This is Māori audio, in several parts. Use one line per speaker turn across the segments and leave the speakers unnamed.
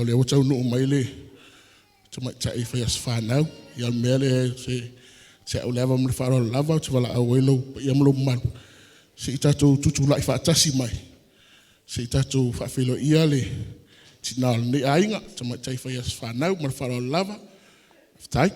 o le o tau no mai le mai tai fa as whanau ia mele se o leva mo fa lava te wala au elo ia mo mal se tatou tutu lai fa tasi mai se tatou fa filo ia le tina ni ainga te mai tai fa as whanau mo fa lava tai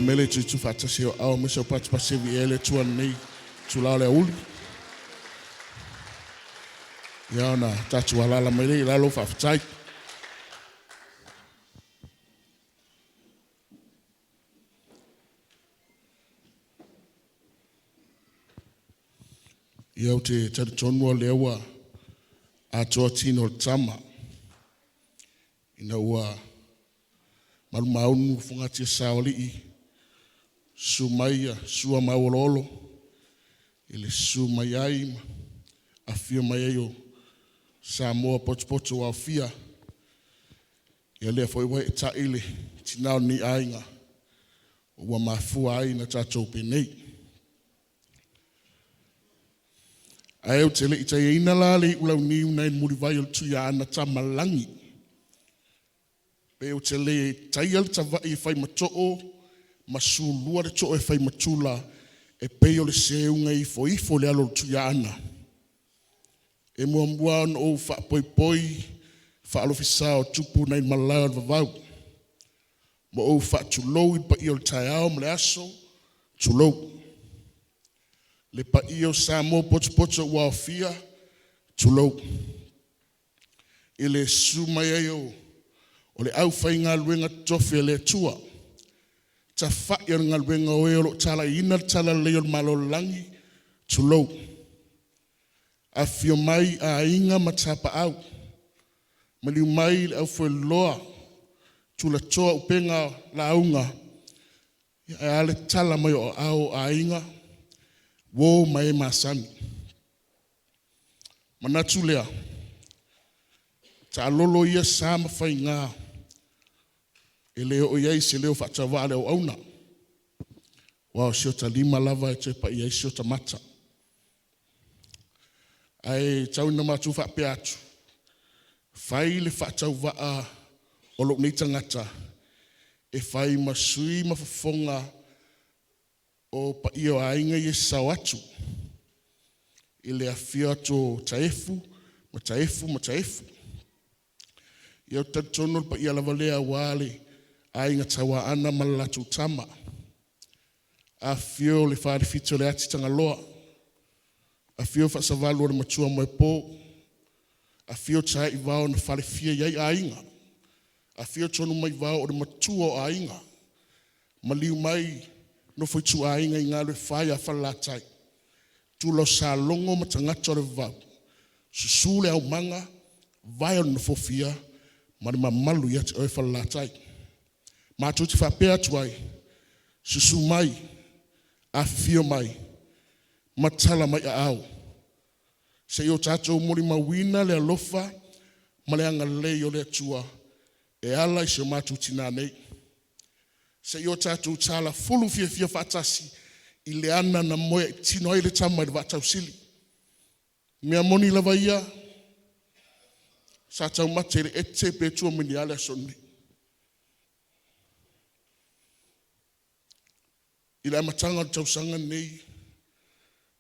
Ia mele tu fatasi o au miso pat pasivi ele tuan nei tu la le uli. Ia na tatu alala mele la lo fafitai. Ia o te tonu lewa Atua tino tama. Ina ua malumaunu fungati saolii. Sumaia, sua maololo. Ele sumaiai afia maio Samoa potopoto wa afia. Ia lea foi wai taile tinao ni ainga. Ua mafua ai na tatou penei. Ai au tele itai ina la le ulau ni unai muri vai o tuia ana tamalangi. Pe au tele tai al tawai fai matoo, masulua de to'o e fai matula, e peo le seunga i foifo le alo tuia ana. E mua o fa poi poi, fa alofisao tupu nai malao al vavau. Mo o fa tulou i pa i o tai ao mle aso, tulou. Le pa io Samoa potopoto wa afia tulou. Ile sumaio o le au fai ngā luenga tofi le tua. Ta fai ngā luenga oe o tala ina tala leo malo langi tulou. Afio mai a inga matapa au. Maliu mai le au fwe loa. Tula toa upenga la aunga. Ia ale tala mai o au a inga. Wo mai masani. Manatu lea. Ta lolo ia sama fai ngā. E leo o iai se leo whatawa leo auna. Wao siota lima lava e te pa iai siota mata. Ai tau ina matu whape atu. Fai le whatau waa o lok nei tangata. E fai masui mafafonga o pa ia o ainga i e sau atu. I le afia to taefu, ma taefu. Ia o tatono pa ia lavalea wale ainga tawa ana malatu tama. Afio le whaare fito le ati tanga loa. Afio whaasavalu o le matua mo e peau. Afio tae i vao na whare fia iai ainga. Afio tonu mai vao o le matua o ainga. Maliu mai no foi tu ainga i ngā le whai a whalatai. Tu lo sa longo ma tangata le vau. Susule au manga, vai o na fofia, ma le mamalu ia te oe whalatai. Ma tu te whapea tuai, susu mai, a fio mai, matala mai a au. Se yo tatou mori mawina le alofa, ma le anga lei o le atua, e ala i se matu tina nei. Se yo tatu tala fulu fia fatasi i le ana na moe tino ai le tama i le vatau sili. Mea moni lava ia, sa tau mate le ete pe tua mini ale soni. I le amatanga tau sanga nei,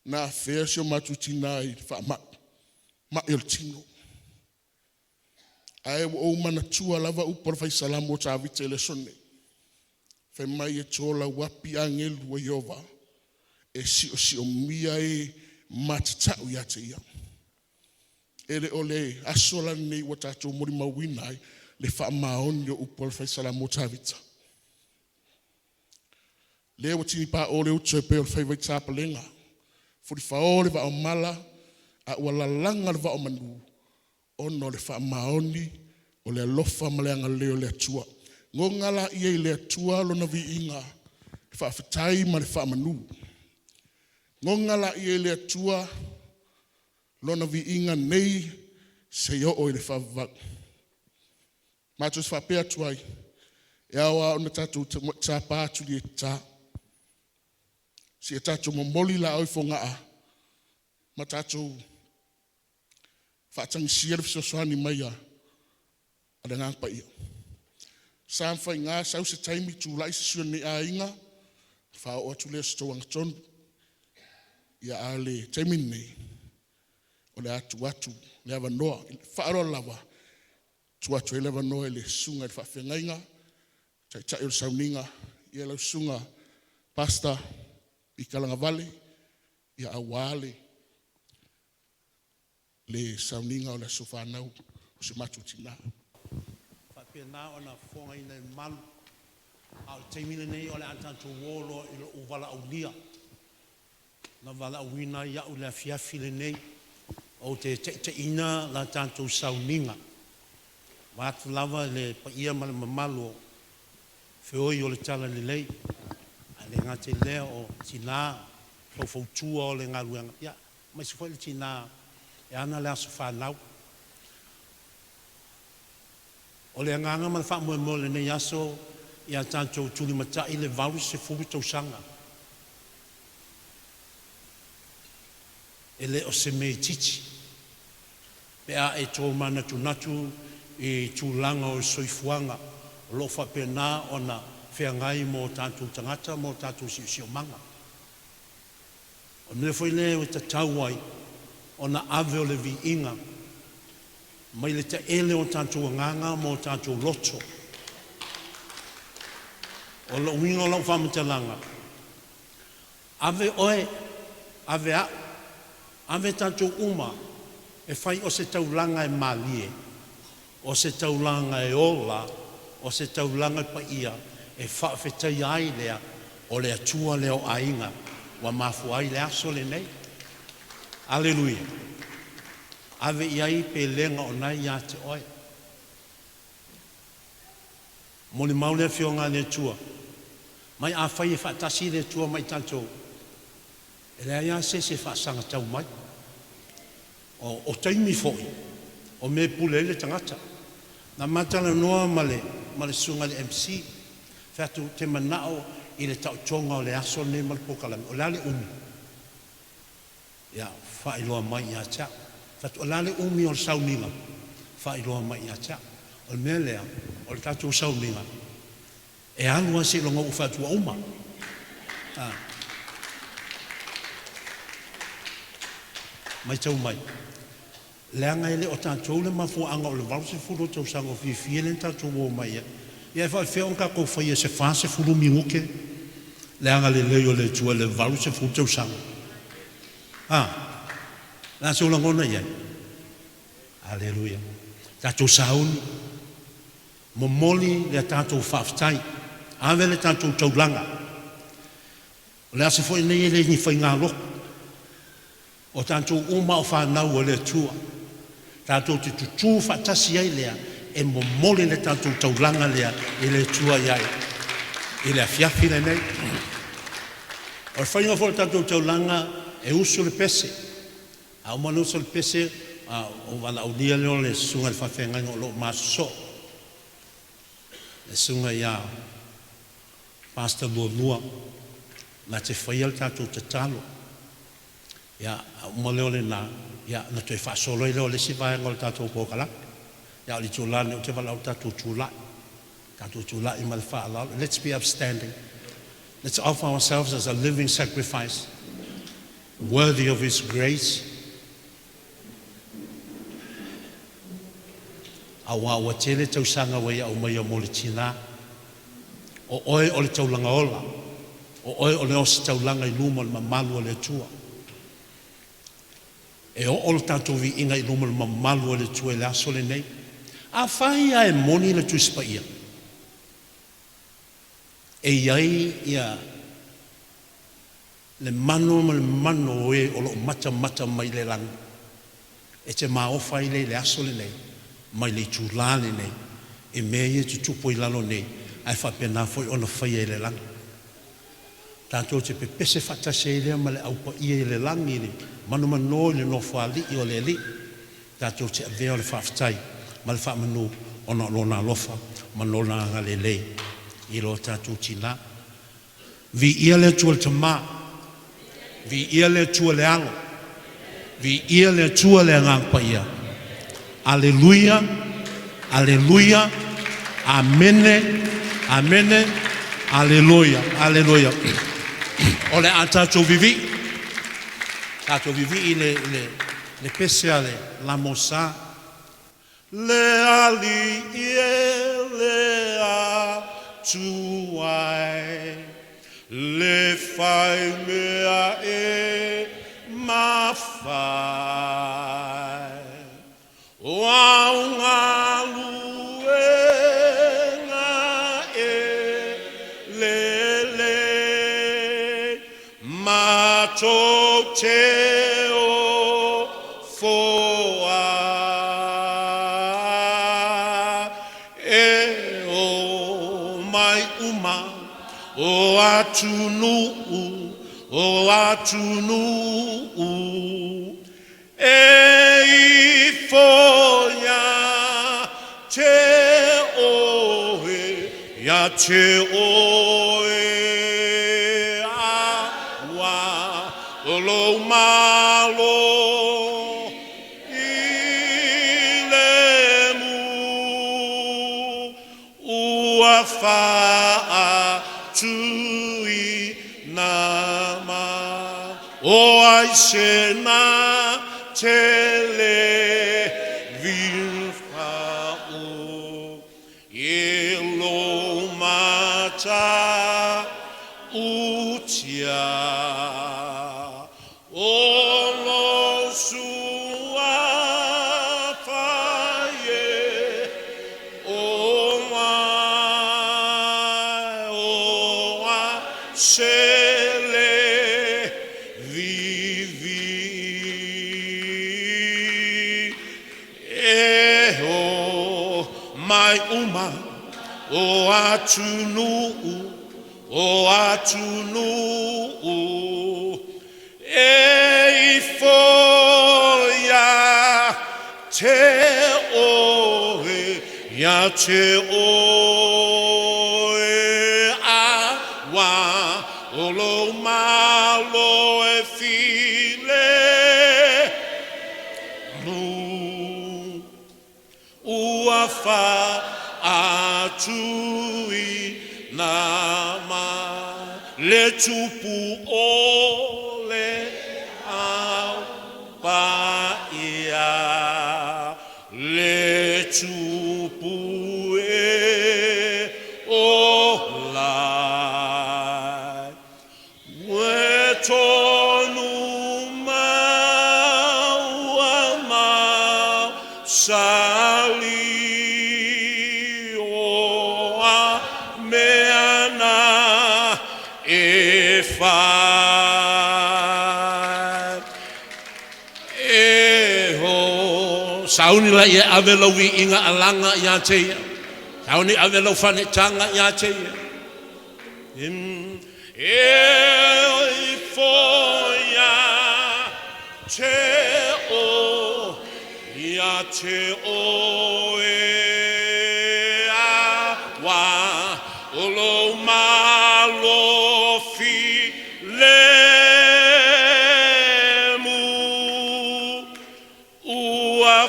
na fea sio matu tina i wha ma il tino. Ae o mana tua lava upor fai salamu o ta vite le soni. Fai mai e tola wapi angelu wa Yehova. E si o mia e matatau ia te ia. Ere ole asola nei wa tatou mori mawinai le wha maoni o upol fai salamu tavita. Le wa tini pa ole uto e peo fai vai tapalenga. Furi fa ole va o mala a wala langa le va o manu. Ono le wha maoni o le alofa maleanga leo le atua. Ngongala ia le atua lo na vi inga fa fitai ma le fa manu. Ngongala ia le atua lo na vi inga nei se yo o le fa va. Matus fa pe atuai. E awa ona tatu tapa atu li ta. Si tatu momoli la o fonga a. Ma tatu fa tang sier so swani maya. Ada ngang pa ia. Sam fai ngā sau se taimi tu lai se sua ni a inga. Fa o atu le sto wang ton. Ia ale taimi nei. O le atu le ava noa. Fa aro lava. Tu atu e lava noa le sunga le fa whengainga. Tai tai o sauninga. ia lau sunga pasta i Kalanga Valley, ia awale le sauninga o le sofanau o se matu tina.
Whapena o na whonga i nei malu, au teimine nei o le antantu wolo i lo uwala au lia. Na wala au wina ia u le fiafi le nei, o te ina la tantu sauninga. Watu lava le paia ma le mamalu, whioi o le tala LELEI, a le ngate lea o tina, fautua o le ngaruanga. Ia, mai se fwoi le tina, e ana le aso whanau. O le anganga ma le wha le nei aso, ia tanto tuli matai le valu se furu tausanga. E le o se mei titi. Pea e tō mana tunatu i tūlanga o soifuanga. O lo whapena o na whiangai mō tātou tangata, mō tātou si o manga. O mele foi le o ta tauai, o na ave o le vi inga. Mai le te ele o tātou nganga mō tātou loto. O lo wingo lau whamatalanga. Ave oe, ave a, ave tātou uma, e whai o se taulanga e malie, o se taulanga e ola, o se taulanga e paia, e whawhetai ai lea, o le atua leo ainga, wa mafu ai le aso le nei. Aleluia. Ave iai pe lenga o nai ia te oe. Moli maule fionga le tua. Mai a whai e whaatasi le tua mai tantou. E lea ia se whaasanga tau mai. O taimi foi. O me pule le tangata. Na matala noa male sunga le MC. Whatu te manao i le tau tonga o le aso ne mal pokalami. O lale umi. Ia, whailoa mai ia tia. Whatu o lale umi o le sauninga. Whailoa mai ia tia. O le mea lea, o le tatu sauninga. E alua se longa u whatua uma. Mai tau mai. Leanga ele o tātou le mafuanga o le valse furu tau sango Vivii le tātou o mai e. Ia e whai whiong ka kou whai e se whase furu minguke. Leanga le leo le tua le valse furu tau sango. La se ulangona ia. Aleluia. Tātou sauni. Momoli le tātou whaftai. Ave le tātou taulanga. Le ase fwoi nei le ni whai ngā loko. O tātou uma o whanau o le tua. Tātou te tutu whatasi ai lea, e momole le tātou taulanga lea, i le tua iai. I le fiafi le nei. O whainga fo le tātou taulanga, e usu le pese. A umana usu le pese, o wala au lia leo le sunga le whawhengai o lo maso. Le sunga ia, Pastor Lua, na te whaia le tātou te talo. Ia, umaleo le nā, ia, na toi whaasolo i leo le SIVE ngol tātou pōkala. Ia, li tūlane o te wala o tātou tūlai. Tātou tūlai i male whaalalo. Let's be upstanding. Let's offer ourselves as a living sacrifice, worthy of His grace. Awa wa tele tausanga wa ia o mai o mole tina. O oe o le taulanga ola. O oe o le osi taulanga i luma le mamalu o le tua. E o le tātou vi inga i luma le mamalu o le tua le aso le nei. A whai a e moni le tuispa ia. E iai ia le mano oe o lo mata mai le langa. E te maofa i le aso le nei. Mai le tūlane nei. E mea ia tutupo i lalo nei. Ai whapena foi ona whai e le langa. Tātou te pepese whatase i lea ma le aupa ia i le langi ni. Manu mano le no whali i o le li. Tātou te avea le whaftai. Ma le whamanu ona lona lofa. Ma lona anga LELEI. I lo tātou tina. Vi ia le tua le tama. Vi ia le tua le alo. Vi ia le tua le ngangpa ia. Aleluia. Aleluia. Amene. Amene. Aleluia. Aleluia. O le a tātou Vivii. Tātou Vivii le pese ale la mosa. Le Alii le a tuai le fai mea e mawhai o aunga luenga e lelei matou te o foa e o mai uma o atunuu e I foia te oe ya te oe awa o lo malo I le mu ua faa tui nama o ai se na tele vilfao e lo mata utia o lo sua faie o a sele Vivii e o mai uma o atunuu e I foia te oe ya te oe awa o lo malo e file mu ua fa atui nama le tupu o le au paia le tupu e o lai we tonu mau mau sali o a meana e fa sauni la ia avelo wi inga alanga ia te sauni avelo fane tanga ia te e foia te o ia te o e awa o lo malo fi le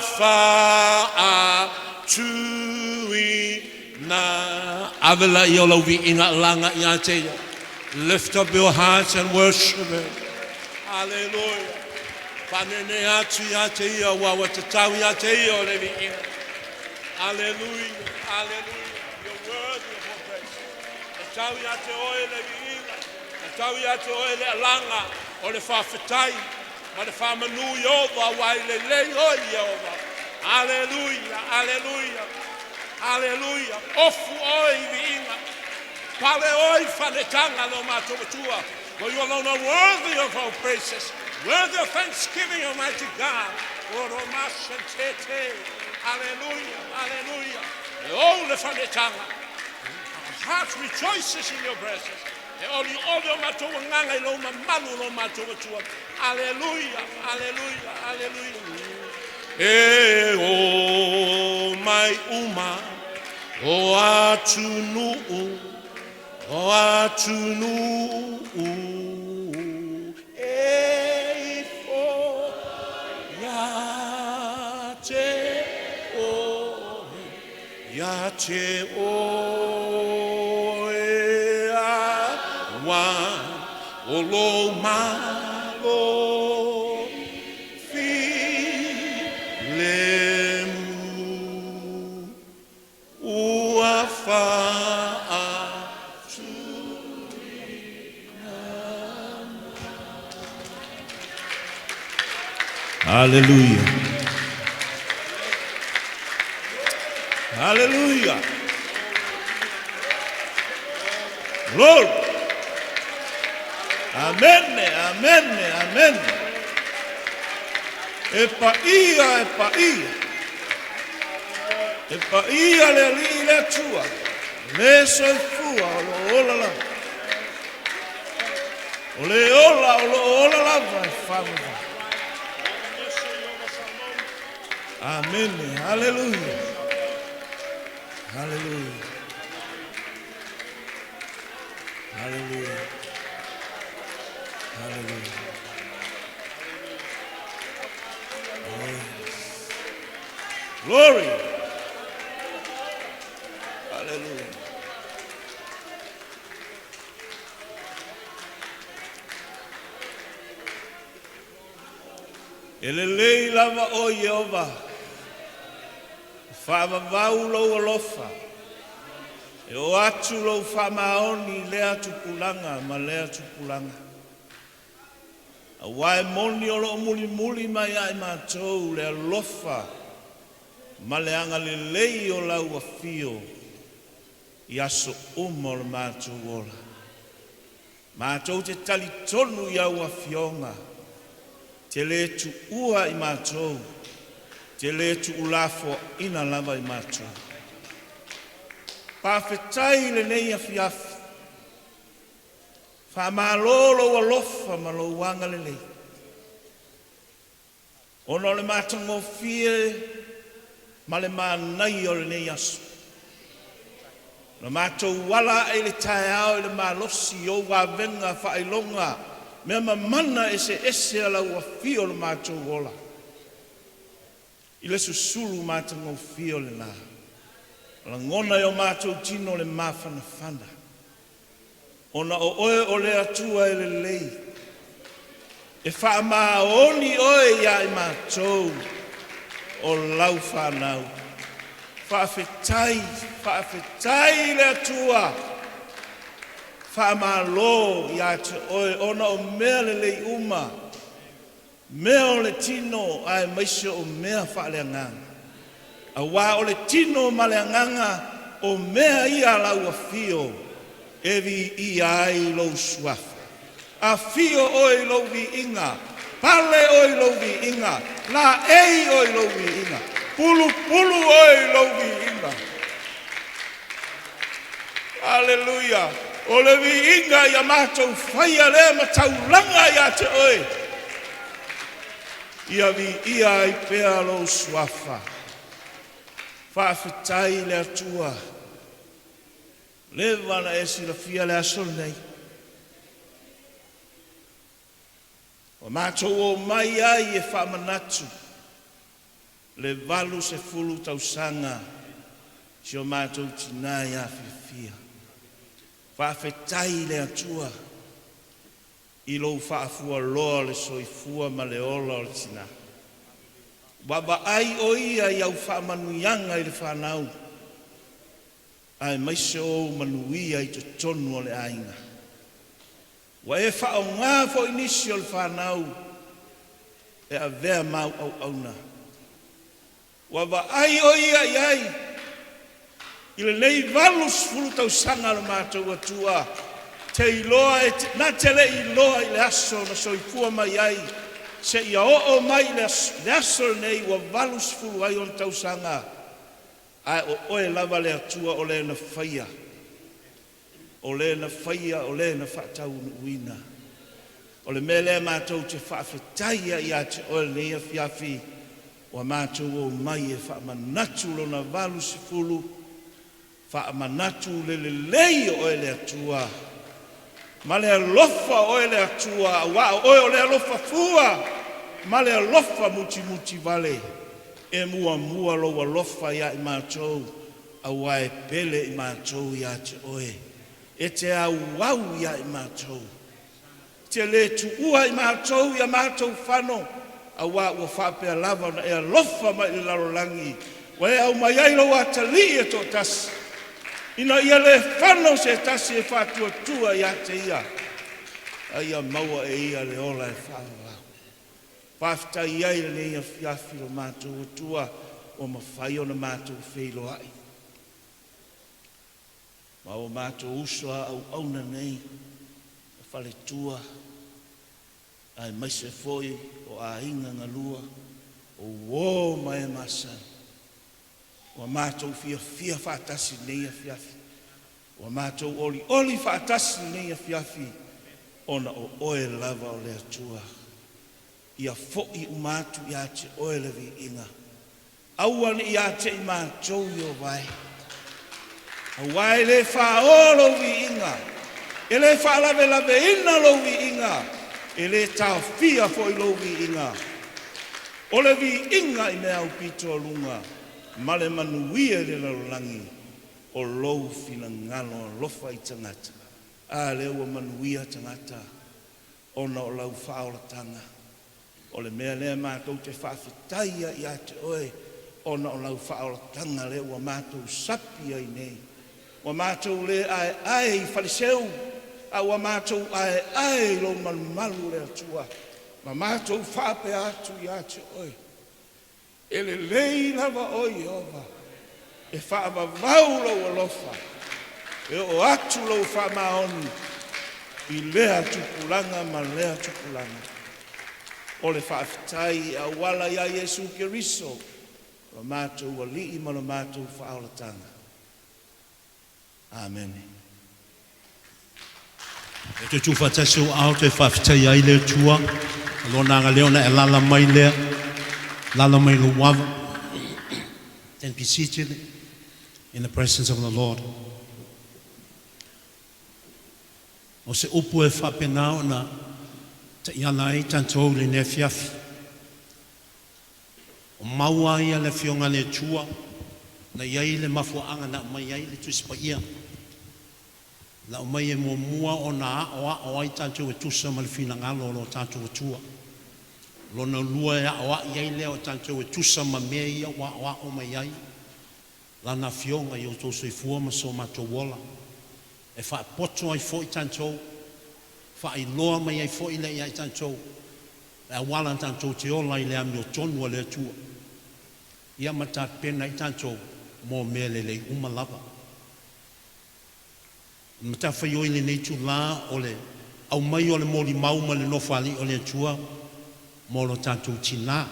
fa tui na avela iolo vi inga langa ia te lift up your hearts and worship Him. Hallelujah. Panene atu ia te ia wa te tau ia te ia le vi inga. Hallelujah. Hallelujah. You're worthy of our praise. Te tau ia te oe le vi inga. Te tau ia te oe le langa o le whawhetai. Ma le whamanu Yehova wa LELEI o Yehova. Hallelujah, hallelujah, hallelujah. Ofu oi viinga. Pale oi whanetanga no mātua. For you alone are worthy of our praises. Worthy of thanksgiving, Almighty God. Hallelujah, hallelujah. Oh, the whanetanga. Our heart rejoices in your presence. Hallelujah, hallelujah, hallelujah. E o mai uma o atunuu e fo ya te o e awa o lo malo fi lemu ua fa
Hallelujah. Hallelujah. Lord. Amen, amen, amen. E paia, e paia. E paia le li le tua. Le soifua o lo ola la. O le ola la vai fama. Amen, hallelujah. Hallelujah. Hallelujah. Hallelujah. Glory. Hallelujah. LELEI lava o Yehova. Whaavavau lo alofa. E o atu lo whamaoni lea tupulanga ma lea tupulanga. A wai moni o lo muli muli mai ai mātou le alofa. Ma le anga LELEI o lau a fio. I aso umo le mātou ola. Mātou te tali tonu i au a fionga. Te le tu ua i mātou. Te le tu ulafo ina lava i mātou. Pāwhetai le nei a fiafi. Whamalolo alofa ma lo wanga LELEI. Ono le mātango fie ma le mānai o le nei aso. Le mātou wala e le tae au e le mālosi o wavenga whailonga. Mea mamana ese ala ua fio le mātou wola. I le susulu mātango fio le nā. La ngona o mātou tino le mawhana whana. Ona o oe o le atua e LELEI. E wha maoni oe ia i mātou o lau whanau. Whaafetai le atua. Whaamalo ia te oe ona o mea LELEI uma. Mea o le tino ai maise o mea whaaleanganga. A wā o le tino maleanganga o mea ia lau a fio. E vi ai lo suafa. A fio oi lo vi inga. Pale oi lo vi inga. La ei oi lo vi inga. Pulu oi lo vi inga. Hallelujah. O le vi inga ia mātou whaia lea ma taulanga ia te oe. Ia vi ia i pea lo suafa. Whaafetai le atua. Le wana e SIVE le asol nei. O mātou o mai ai e whaamanatu. Le valu se fulu tausanga. Si o mātou tinai a FIAFIA. Whaafetai le atua. I lo whaafua loa le soifua ma le ola o le tina. Waba ai o ia i au whaamanuianga i le whanau. Ai maise o manuia i te tonu o le ainga. Wa e whao ngā fo inisi o le whanau. E a vea mau au auna. Waba ai o ia i ai. I le nei valus fulu tau sanga le mātou atua. Te iloa na te le iloa i le aso na soifua mai ai. Se ia o mai le aso nei wa valus fulu ai on tau sanga. Ai o oe lava le atua o le na whaia. O le na whaia, o le na whaatau uina. O le mele mātou te whaafetaia i a te oe nei a fiafi. Wa mātou o mai e whaamanatu lo na valus fulu. Whaamanatu le LELEI o oe le atua. Ma le alofa oe le atua. Wa oe o le alofa fua. Ma le alofa muti vale. E mua lo alofa ia i mātou. A wae pele i mātou ia te oe. E te au wau ia i mātou. Te le tu ua i mātou ia mātou whano. A wā ua whapea lava na e alofa mai i larolangi. Wa e au mai ai lo atali e tō tasi. Ina ia le whanau se tasi e whātua tua ia te ia. Aia maua e ia le ola e whanau. Pāwhita ia i le ia fiafi o mātou tua o mawhai o na mātou whilo ai. Ma o mātou usua au auna nei, e whale tua, ai maise foi o a inga ngalua, o wō mai masan. O mātou fia whātasi nei a fiafi. O mātou oli whātasi nei a fiafi. Ona o oe lava o lea tua. Ia fo'i u mātou ia te oe levi inga. Auane ia te i mātou i o vai. Awai le whaolo vi inga. E le whaalave ina lo vi inga. E le tau fia foi lo vi inga. O le vi inga i mea upito lunga. Male manuia le lalangi o lou fina ngalo lofa i tangata. A le ua manuia tangata. Ona o lau whaolatanga. O le mea lea mātou te whawhitaia i ate oe. Ona o lau whaolatanga le ua mātou sapia i nei. Wa mātou le ai whariseu. A wa mātou ai lo malu le atua. Ma mātou whape atu i ate oe. E LELEI lava oi ova. E whaava vau lau alofa. E o atu lau whamaoni. I lea tupulanga ma lea tupulanga. O le whaafitai a wala ia Yesu Keriso. La mātou alii ma la mātou whaolatanga. Amen.
E te tūwhatasu au te whawhitai ai le tua. Lona ngā leona e lala mai lea. Lala mai lo wawa. Then be seated in the presence of the Lord. O se upu e whapenao na te iana i tantou le ne fiafi. O maua ia le fionga le tua. Na iai le mafuanga na mai iai le tuisipa ia. Na o mai e mua o na o ai tantou e tusa ma le fina ngalo o tantou e tua. Lona lua e awa iai leo tantou e tusa ma mea ia wa o mai iai. Lana fionga i o tō soifua ma so matou wola. E wha poto ai fo i tantou. Wha i loa mai ai fo i le iai tantou. E awala tantou te ola i le AMIO tonua le tua. Ia mata pena i tantou mo mea LELEI umalava. Mata whai oi le nei tu la o le au mai o le mori mauma le nofali o le tua. Molo tantou tina.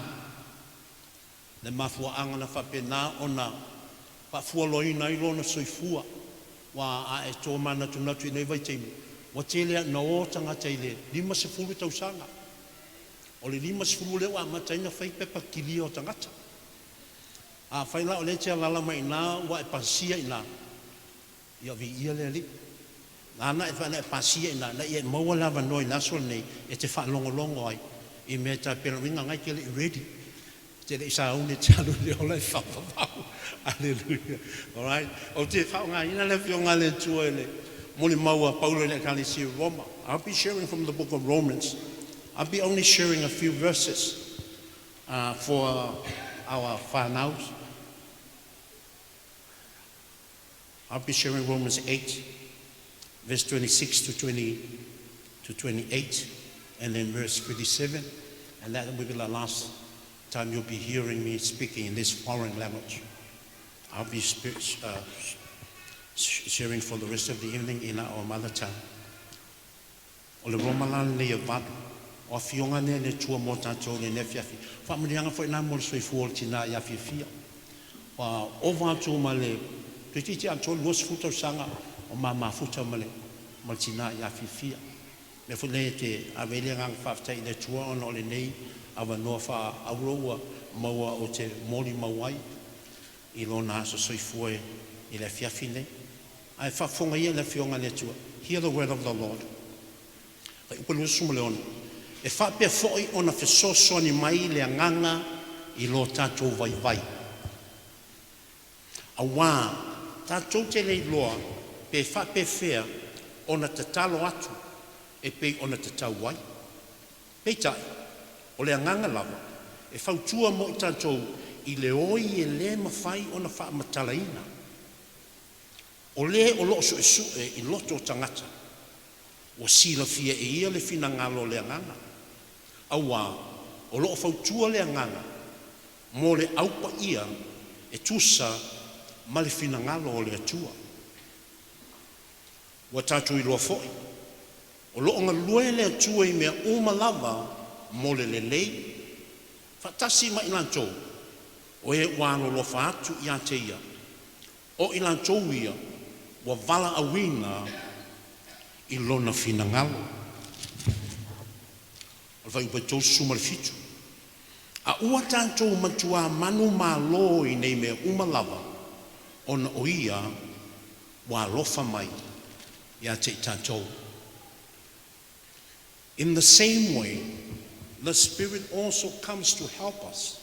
Le mafua anga na whapena o na whafua loina i lona soifua. Wa a e tō mana tunatu i nei vai teimu. Wa telea na o tangata i le 5 tausanga. O le 5 leo a mataina whai pepa kili o tangata. A whaila o le tea lala mai nā wa e pasia i nā. Ia vi ia le li. Nāna e whana e pasia i nā. Na ia e maua lava noi naso nei e te whaalongolongo ai. I mea ta pera winga ngai ke le ready. Te le isa une te alu le ola e whapapau. Alleluia. Alright. O te whaunga ina le fionga le tua ele. Moli maua paulo le kali si Roma. I'll be sharing from the book of Romans. I'll be only sharing a few verses for our whanaus. I'll be sharing Romans 8, verse 26 to 28, and then verse 37. And that will be the last time you'll be hearing me speaking in this foreign language. I'll be sharing for the rest of the evening in our mother tongue. O le romalan le vadu, o fionga ne le tua mo tātou le ne fiafi. Whamirianga fo ina mo le soifua o tina ia fiafia. O vātou ma le, te titi anto luas futa sanga o ma futa ma le tina ia fiafia. Me fu le te avele ngang whaftai le tua ono o le nei, awa noa wha auroa maua o te mori mauai. I lona aso soifua i le fiafi nei. Ai whafonga ia le fionga le tua. Hear the word of the Lord. Kai upalua suma le ona. E whapea foi ona fesoso ni mai le anganga i lo tātou vai vai. A wā, tātou te nei loa, pe whapea whea ona te talo atu, e pe ona te tau wai. Pei tai, o le anganga lava, e whautua mo i tātou i le oi e le mawhai ona wha matalaina. O le o loo suʻesuʻe I loto o tagata ua silafia e ia le finagalo o le agaga auā o loo fautua le agaga mo le aupaʻia e tusa ma le finagalo o le atua ua tatou iloa foʻi o loo galue le atua I mea uma lava mo le lelei faatasi ma I latou o e ua alolofa atu iā te ia o I latou ia ua vala auina I lona finagalo o le faiupa tausu ma le fitu a ua tatou matua manu mālō I nei mea uma lava ona o ia ua alofa mai iā te tatou. In the same way, the Spirit also comes to help us,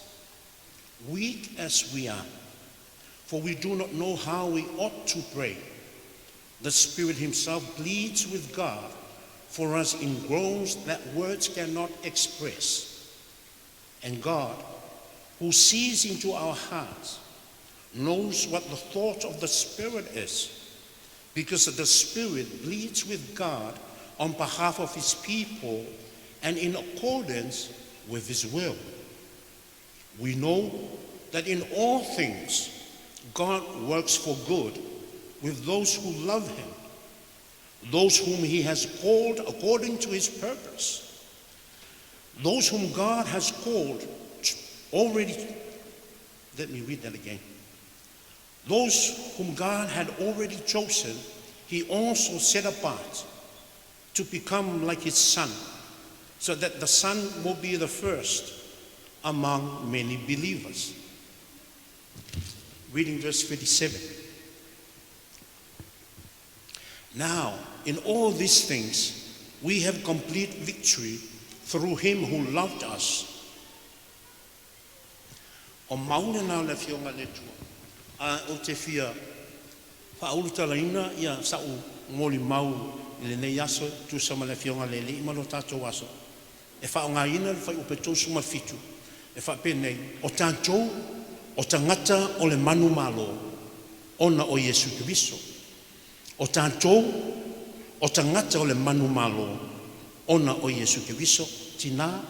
weak as we are, for we do not know how we ought to pray. The Spirit Himself pleads with God for us in groans that words cannot express. And God, who sees into our hearts, knows what the thought of the Spirit is, because the Spirit pleads with God on behalf of His people and in accordance with His will. We know that in all things God works for good with those who love Him, those whom He has called according to His purpose. Those whom God has called already, let me read that again. Those whom God had already chosen, He also set apart to become like His Son, so that the Son will be the first among many believers. Reading verse 57. Now, in all these things, we have complete victory through Him who loved us. O maule na le fionga le tua. A o te fia whaulu talaina ia sau ngoli mau I le nei aso tu sama le fionga le li imano tātou aso. E whaonga ina le whai upe tōsu ma fitu. E whape nei o tātou o tangata o le manu malo ona o Yesu Kristo. O tātou o tangata o le manu malo ona o Yesu Kristo. Tina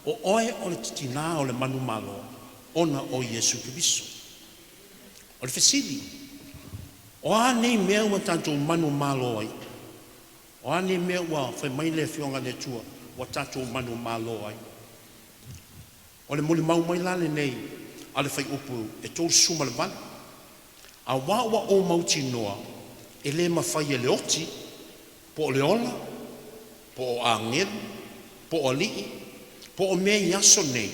o oe o le tina o le manu malo ona o Yesu Kristo. O le fesili. O a nei mea ua tātou manu malo ai. O a nei mea ua whai mai le fionga le tua ua tātou manu malo ai. O le moli mau mai lale nei a le whai upu e tōru suma le vale. A wawa o mauti noa e le mawhai e le oti po o le ola, po o angel, po o Alii, po o mea yaso nei,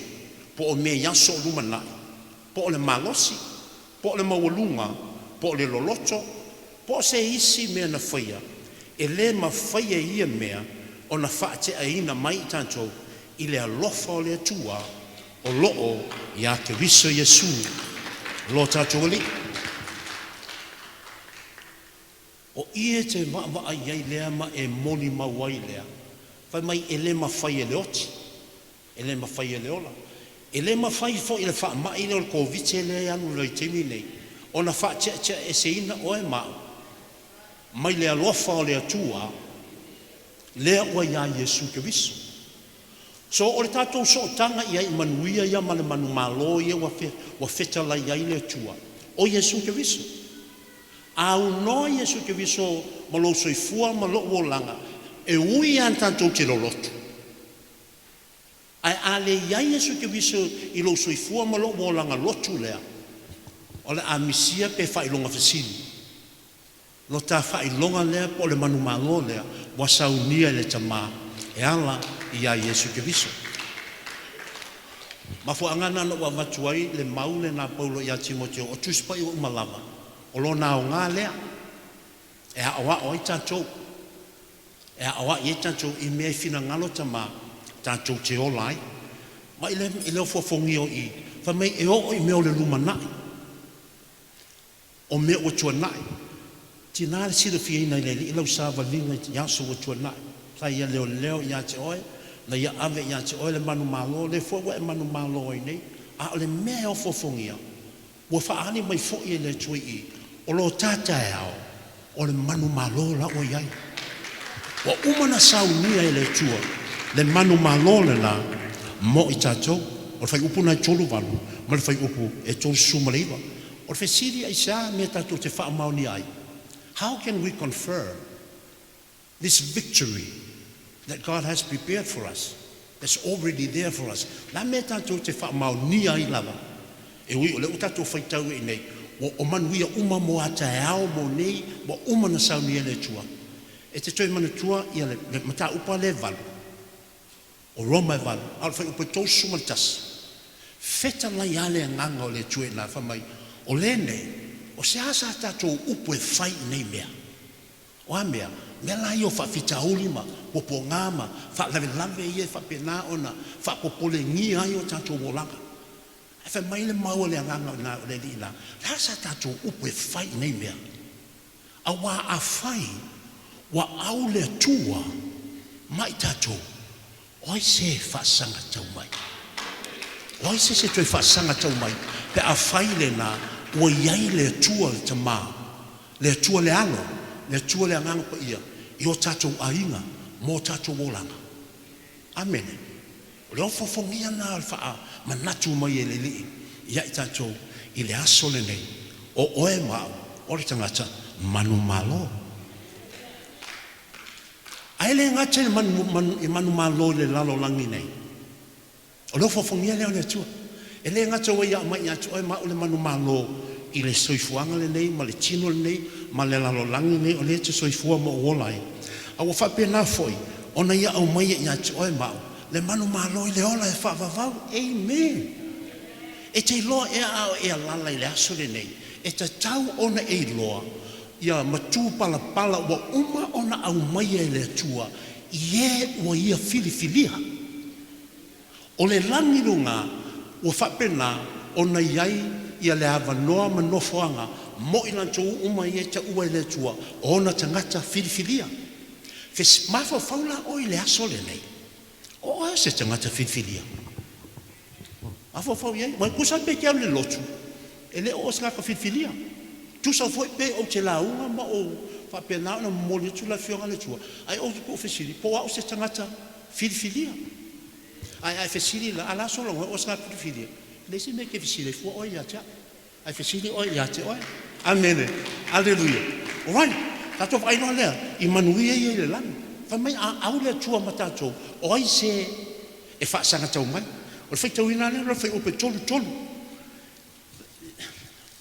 po o mea yaso o lumanai, po o le malosi, po o le mawalunga, po o le loloto, po o se isi mea na whaia, e le mawhaia ia mea o na whaate aina mai tātou I le alofa o le atua o loo ia te riso Yesu lo tātou ali. O ie te waa iai lea ma e moli mawai lea, whai mai e le mawhai e le oti, e le mawhai e le ola. E le mawhai fo I le wha mai le o le kovite le anu loi temi nei, o na wha tia e se ina o e mau. Mai le alofa o le atua, lea ua ia Yesu Kristo. So o le tātou so tanga ia I manuia ia ma le manu malo ia ua feta lai ia le atua. O Yesu Kristo. Au no Yesu Kristo ma lo soifua ma lo wolanga e ui an tātou te lolotu. Ai ale ia Yesu Kristo I lo soifua ma lo wolanga lotu lea. O le amisia pe whailonga fesili. Lo ta whailonga lea po le manu malo lea wa saunia le tama e ala ia Yesu Kristo. Ma fo angana no wa matuai le maule na Paulo ia Timoteo o tuspa I umalava. O lo nao ngā lea, e awa o I tātou, e awa I tātou I mea whina ngalo tama tātou te olai, ma I leo fofongi o I, wha mei e o I mea o le luma nai, o mea o tua nai, tina le sira fia ina I leli, I lau sāwa linga I yaso o tua nai, sa ia leo ia te oe, na ia ave ia te oe le manu malo, le fua e manu malo I nei, a o le mea o fofongi au, ua whaani mai fo I le tui I, o lo tātai au, o le manu malo la o iai. Wa umana saunia e le tua, le manu malo le la, mo I tātou, o le fai upu na tolu valu, ma le fai upu e tolu suma le iwa. O le fai siri ai sa me tātou te wha maoni ai. How can we confer this victory that God has prepared for us, that's already there for us? La me tātou te wha maoni ai lava. E ui o le utatou fai tau e nei, o manuia uma mo ata e ao mo nei, mo uma na saunia le tua. E te toi mana tua ia le mata upa le valu. O Roma e valu, al fai upa tau suma tas. Feta lai ale nganga o le tue na whamai. O le nei, o se asa tātou upu e whai nei mea. O a mea, mea lai o whawhita olima, popo ngama, whalawe lawe ie, whapena ona, whapopole ngi ai o tātou wolanga. E whai mai le mau le nganga na o le li na. Le asa tātou upu e whai nei mea. A wā a whai, wa au le tua, mai tātou, oi se whaasanga tau mai. Oi se toi whaasanga tau mai, pe a whai le na, o iai le tua le tama, le tua le alo, le tua le anganga pa ia, I o tātou ainga, mō tātou wolanga. Amen. O le ofofongia na al wha manatu mai e le li, ia I tātou, I le aso le nei, o oe mao, o le tangata, manu malo. Ai le ngata I manu malo le lalo langi nei. O le ofofongia leo le tua. E le ngata wa ia mai atu oe mao le manu malo I le soifuanga le nei, ma le tino le nei, ma le lalo langi nei, o le te soifua mo olai. A wa whapena foi, ona ia au mai ia atu oe mao, le manu malo I le ola e whavavau. Amen. E te loa e ao e alala I le aso le nei, e te tau ona e loa, ia matu pala pala wa uma ona au mai e le tua, ie ua ia filifilia. O le langi runga, ua whapena, ona iai ia le hawa noa ma nofoanga, mo I lantou uma ie ta ua i le tua, ona tangata filifilia. Fes mafo faula o I le aso le nei. O oe se tangata filifilia. Mafo fau iai, mai kusa pe kia le lotu, e le o skaka filifilia. Tu sa foi pe o te launga ma o whapena na moli tu la fionga le tua. Ai o tu ofisiri, po au se tangata filifilia. Ai fesiri la ala solo o sa filifilia. Le si me ke fesiri fu o ia tia. Ai fesiri o ia tia oi. Amen. Alleluia. Alright. Tato vai no le I manuia ia le lan. Fa mai au le tua matato. Oi se e fa sanga tau mai. O le feitau ina le fai o pe tolu.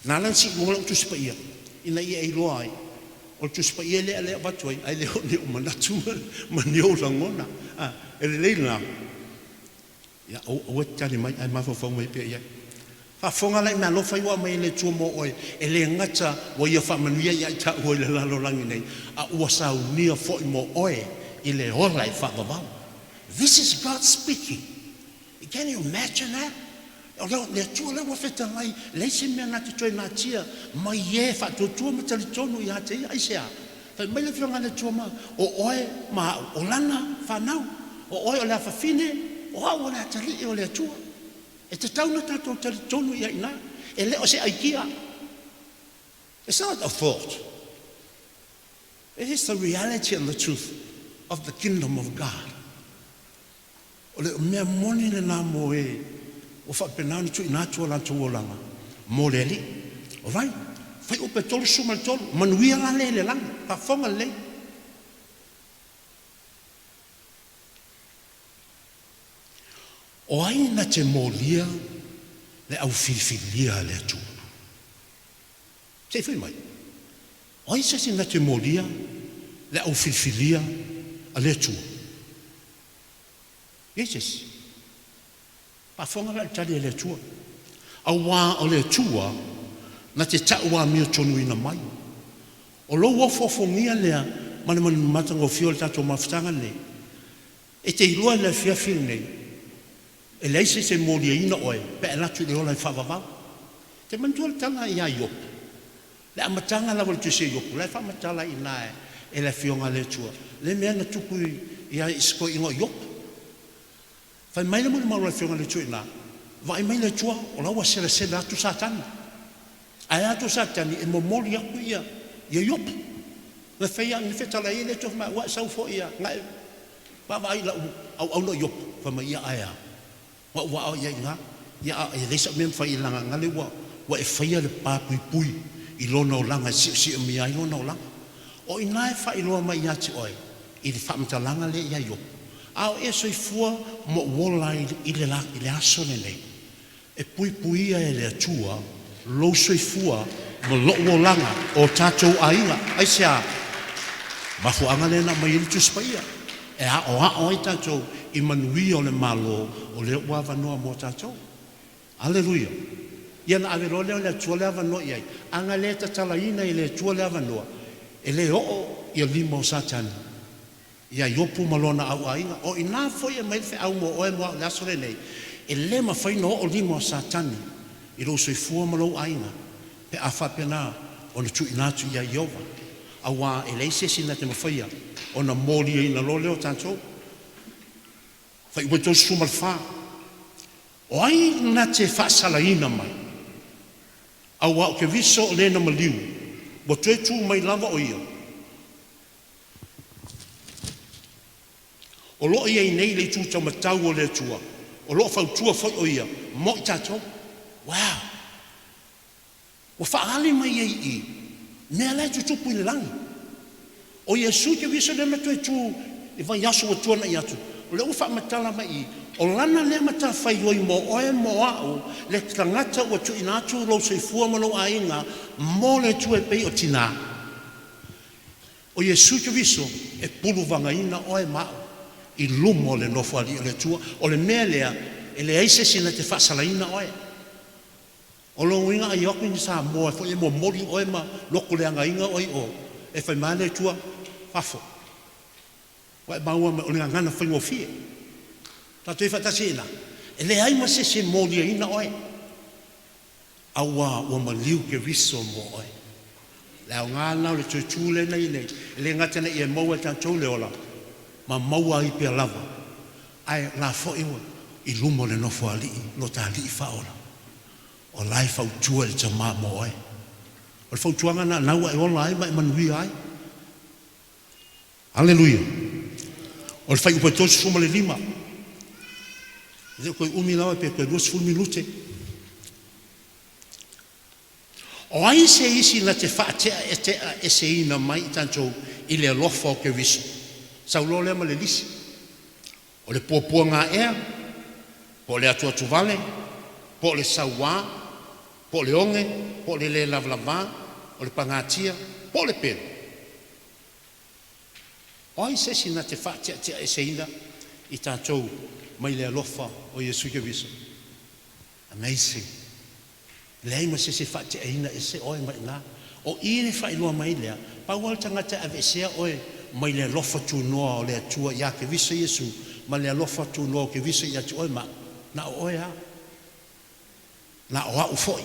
Nalan si ngola tu spaia ina ia I loa ai o tu spaia le batoi ai le o manatu manio langona ele leila ya o tali mai ai mafo mai pe ia fa fonga lai ma lo fai wa mai le tu mo oi ele ngata wo ia fa manuia ia ta o le lalo langi nei a ua sa unia fo mo oi ile ola I fa baba. This is God speaking. Can you imagine that? Le tua le wafeta mai, le se mea ngati toi ngā tia, mai e whatotua ma tali tonu I hate ia, aisea. Whai mai le whionga le tua ma, o oe ma o lana whanau, o oe o le awhawhine, o au o le atali o le tua. E te tauna tato tali tonu ia ina, e le o se aikia. It's not a thought. It is the reality and the truth of the kingdom of God. O le mea moni le nā mo e, o whapenani tu inatua lantu o langa. Mo le li. Alright? Whai upe tolu suma le tolu. Manuia la le langa. Pa whonga le. O aina te molia le au filifilia le atu. Te whi mai. O aisa si na te molia le au filifilia le atu. Yes. Pa fonga la tali le tua. A wā o le tua, na te taua AMIO tonu ina mai. O lo wa fofongia lea, mani matango fio le tato mawhtanga le. E te ilua le FIAFIA nei. E leise se molia ina oe, pe e latu le ola I whawawau. Te mantua le tanga I a iop. Le amatanga la wale tu se iop. Le whamatala ina e le fionga le tua. Le mea na tuku I a isko ingo iop. Fai mai le muna maura whionga le tui nā. Vai mai le tua, o laua sere atu satani. Ai atu satani, e momoli aku ia iop. me feia ni fetala ile to ma wa sau fo ia ngai ba ba ila au no yo fa ma ia aya wa ia nga ia le sa mem fa ila ngale wa e feia le pa pui i lona o langa si mi ai lona o langa o ina e fa ilo mai ia ti oi i le fa mtalanga le ia yo au e so fua mo wola i le aso nei e pui e le atua lo so fua mo lo wolanga o tatou aiga ai sia ma fu anga le na mai i tu spaia e a o i tatou i manui o le malo o le wa vanoa mo tatou aleluia ia na ave role o le atua le avanoa iai anga le tatalaina i le atua le avanoa e le o ia limo satani ia yopu malona au aiga o ina foi e mai fe au mo oe mo le aso nei e le mafaina o limo satani i lo soifua ma lou aiga pe a faapena ona tuuina atu ia Iova auā e lei sesina te mafaia ona moliaina lo leo tatou faiua tolusu ma le fā o ai na te faasalaina mai auā o ke viso o lena maliu ua toe tu mai lava o ia o loo ia i nei le tu taumatau o le atua o loo fautua foi o ia mo i tatou wow ua faaale mai ai i mea le tutupu i le lagi o Iesu ke viso le matoe tu i vai aso ua tuana i atu o le ua faamatala mai i o lana le matafaioi mo oe mo a'u le tagata ua tuuina atu lou soifua ma lou aiga mo le tue pei o tinā o Iesu ke viso e pulu vangaina oe ma'u i lumo le nofo ali o le tua o le mea lea e le aise sina te faasalaina oe o lo inga ai oki ni sa mo fo e mo mori oe ma loko le anga inga oi o e fai male tua fafo wa ba wa o nga ngana fai mo fie ta te fa ta sina e le ai ma se mori ina oe awa o ma liu ke viso mo oe la nga na le chule na ile le ngata na e mo ta chule ola ma maua i pe lava ai la fo i lumo le nofo ali no ta ali fa ola o lai fau tua le tama mo ai o fau tuanga na naua e ola ai ma manui ai aleluia o fai upa tosu suma le lima le koe umi lawa pe 2 minute o ai se isi na te whaatea e se ina mai tanto i le alofa o ke viso saulo le ma le lisi o le puapua ngā ea po le atua tuvale po le sauā po le onge, po le lavlava, o le pangatia, po le pelo. Oi se sina te whaatea te e seina i tātou mai le alofa o Iesu ke viso. Amazing. Le aima se whaatea ina e se oe mai nā. O i le whailua mai lea, paual tangata avesea oe mai le alofa tu noa o le atua ia ke viso Iesu, mai le alofa tu noa o ke viso ia tu oe ma. Na oe ha. Na o au foi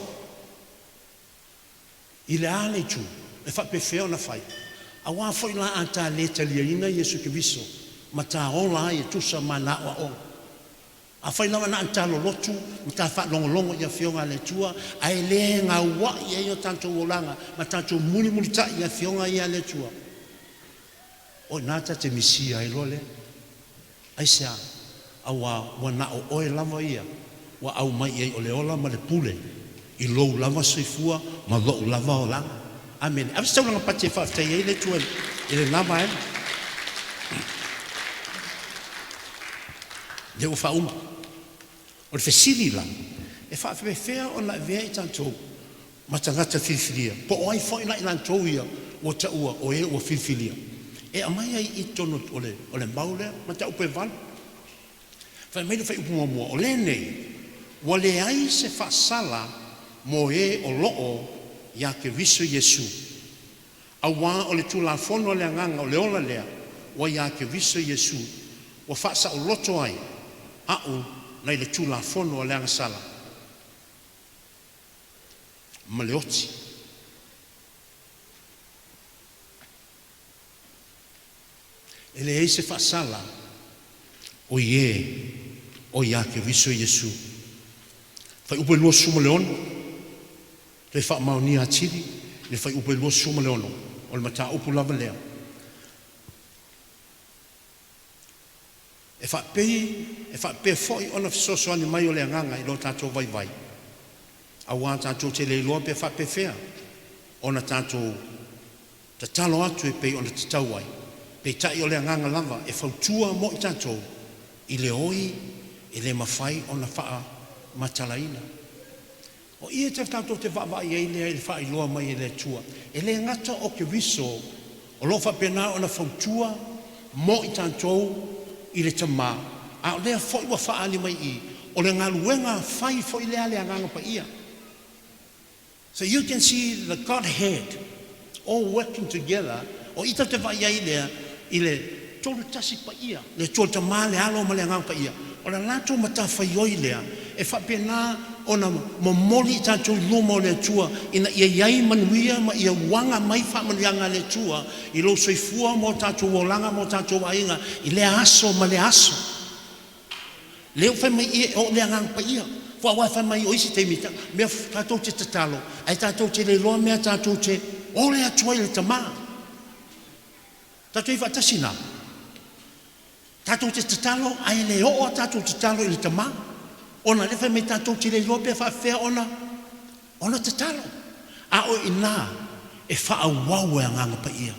i le ale tu e fa pefeo na fai a wa foi la anta le taliaina Iesu ke viso ma ta ola e tu sa mana o a fai na anta lo lotu ta fa longo ia fionga le tua ai le nga wa ia yo tanto olanga ma tanto muli ta ia fionga ia le tua o nata te misia ai lole ai sa a wa na o oe lava ia wa au mai ai o le ola ma le pule i lou lava soifua ma lou lava o langa amen a stau nga pate fa te ai le tu ele lava de o fa o le fesili la e fa fe fea o na vea i tanto ma tangata filfilia po oi foi na ina toia o ta ua o e o filfilia e amai ai i tono o le maule ma ta upe val fa me le fa upu mo o le nei wale ai se fa sala mo e o loo ia ke viso Iesu awa o le tula fono le nganga o le ola lea wa ia ke viso Iesu wa fa sa o loto ai au na le tula fono le anga sala maleoti ele ai se fa sala o ia ke viso Iesu fai upe lua suma leono le fa mauni atiri le fai upe lua suma leono o le mata upu lava lea. E whapei foi ona fisosoani mai o le anganga I lo tātou vai. A wā tātou te leiloa pe whapei whea. Ona tātou ta talo atu e pei ona te tauai. Pei tai o le anganga lava e whautua mo I tātou I le oi e le mawhai ona wha matalaina. O ia te tātou te wawai e lea I le whai loa mai e le tua. E le ngata o ke wiso o lo whapena ona whautua mo I tātou I le tamā. A o lea foi wa whaani mai I. O le ngaluenga whai foi lea le anganga Paia. So you can see the Godhead all working together. O ita te vai ai lea I le tolu tasi Paia. Le tolu tamā le alo ma le anganga Paia. O le lato mata whaioi lea. E whapena ona momoli tātou luma o le tua. Ina ia iai manuia ma ia wanga mai whamanianga le tua. I lo soifua mo tātou wolanga mo tātou ainga. I le aso ma le aso. Leo whai mai ia o le angang Paia. Fua wai mai o isi te mita. Mea tātou te tatalo. Ai tātou te le loa mea tātou te o le atua I le tamā. Tātou I whatasi nā. Tātou te tatalo. Ai le o tātou te tatalo I le tamā. Ona le whai mai tātou te le loa mea whawhea ona te tatalo. A o ina e wha wau e anganga Paia.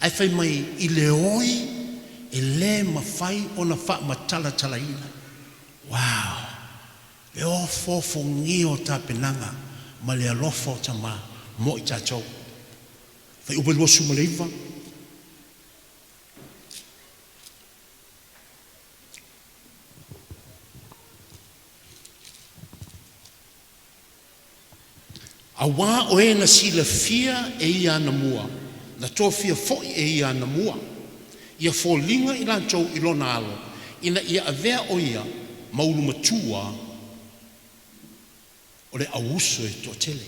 Ai whai mai I le oi e le mawhai ona wha matala talaina. Wow. E o fofo ngio ta penanga ma le alofo tama mo I tātou. Whai upe lua sumaleiva. A wā o e na sila fia e ia na mua. Na tō fia foi e ia na mua. Ia fōlinga I lantou I lona alo. Ina ia avea o ia maulu matua o le auso e tō tele.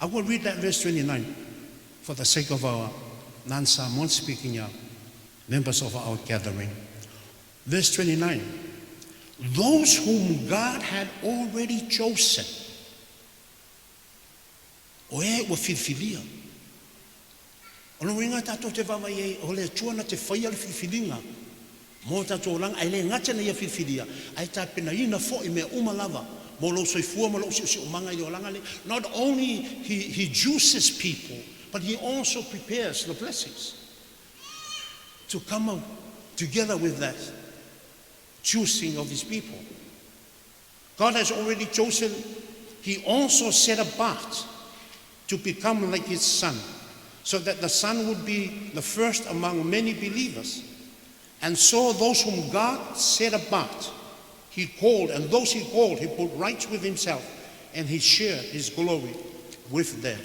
I will read that verse 29 for the sake of our non-Samoan speaking members of our gathering. Verse 29. Those whom God had already chosen. O e ua filfilia. O no ringa tātou te wawa i o le tuana te whaia le filfilinga. Mō tātou langa, ai le ngata na ia filfilia. Ai tā pena ina fo I mea umalava. Mō lo soifua, mō lo si umanga I o langa le. Not only he juices people, but he also prepares the blessings to come out together with that choosing of his people. God has already chosen. He also set apart to become like his son, so that the son would be the first among many believers. And so those whom God set apart, he called, and those he called, he put right with himself, and he shared his glory with them.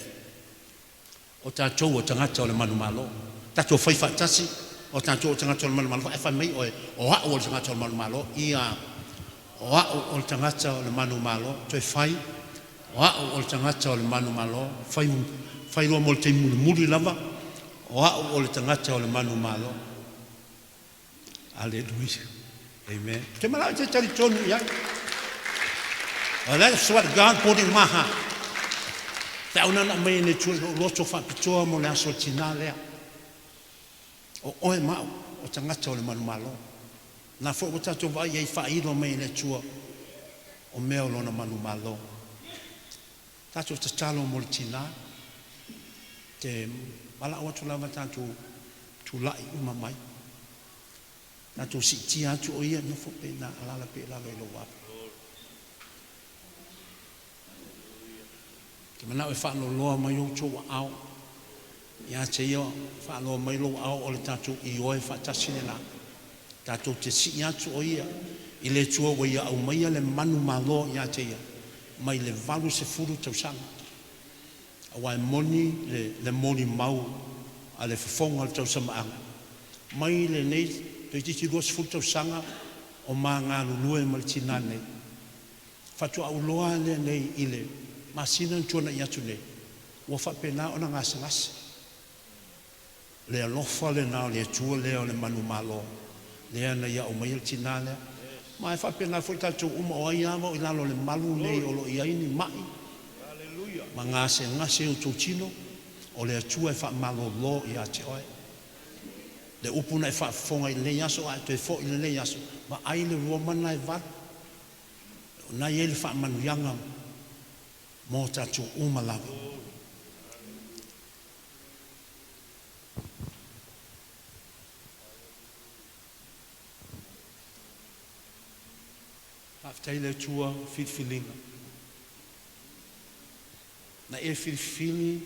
O tātou o tangata o le manumalo, tātou whai whaitasi, o tātou o tangata o le manumalo, e whai mai o hao o le tangata o le manumalo, ia o hao o le tangata o le manumalo, toi whai, o hao o le tangata o le manumalo, whai roa mo le te muri lava, o hao o le tangata o le manumalo. Hallelujah. Amen. Te mara te tari tonu ia. Well, that's what God put in my heart. Te au nana mai ne tu loto whapitoa mo le aso tina lea. O oe mau o tangata o le manumalo. Nā fo o tato vai ei whairo mai ne tua o mea o lona manumalo. Tato te talo mo le tina. Te wala o atu lava tato tu lai uma mai. Tato si tia atu o ia no fo pe na alala pe lalo I lo wapu. Te mana e whaano loa mai o tō wa au. Ia te ia whaano mai lo au o le tato I oe whatasine na. Tato te si atu o ia. I le tua wa ia au mai le manu malo ia te ia. Mai le valu se furu tau sanga. Awa e moni le moni mau a le whafonga le tau samaanga. Mai le nei te titi roa se furu tau sanga o maa ngā lulue ma le tina nei. Whatua au loa le nei I le masina tuana I atu nei. Ua whapena ona ngasa ngasa. Le alofa le nao le tua leo le manu malo. Lea na ia o mai le tina lea. Mai whapena fwoi tātou uma o aiawa o ilalo le malu nei o lo iaini mai. Ma ngase ngase o tō tino. o le atua e whaamalo ia te oe. Le upuna e whaafonga i le aso, a te fo i le aso, ma ai le rua mana e vat. Na ye le whaamanuianga mō tātou umalawa. Haftai le tua whiwhilinga. Na e whiwhili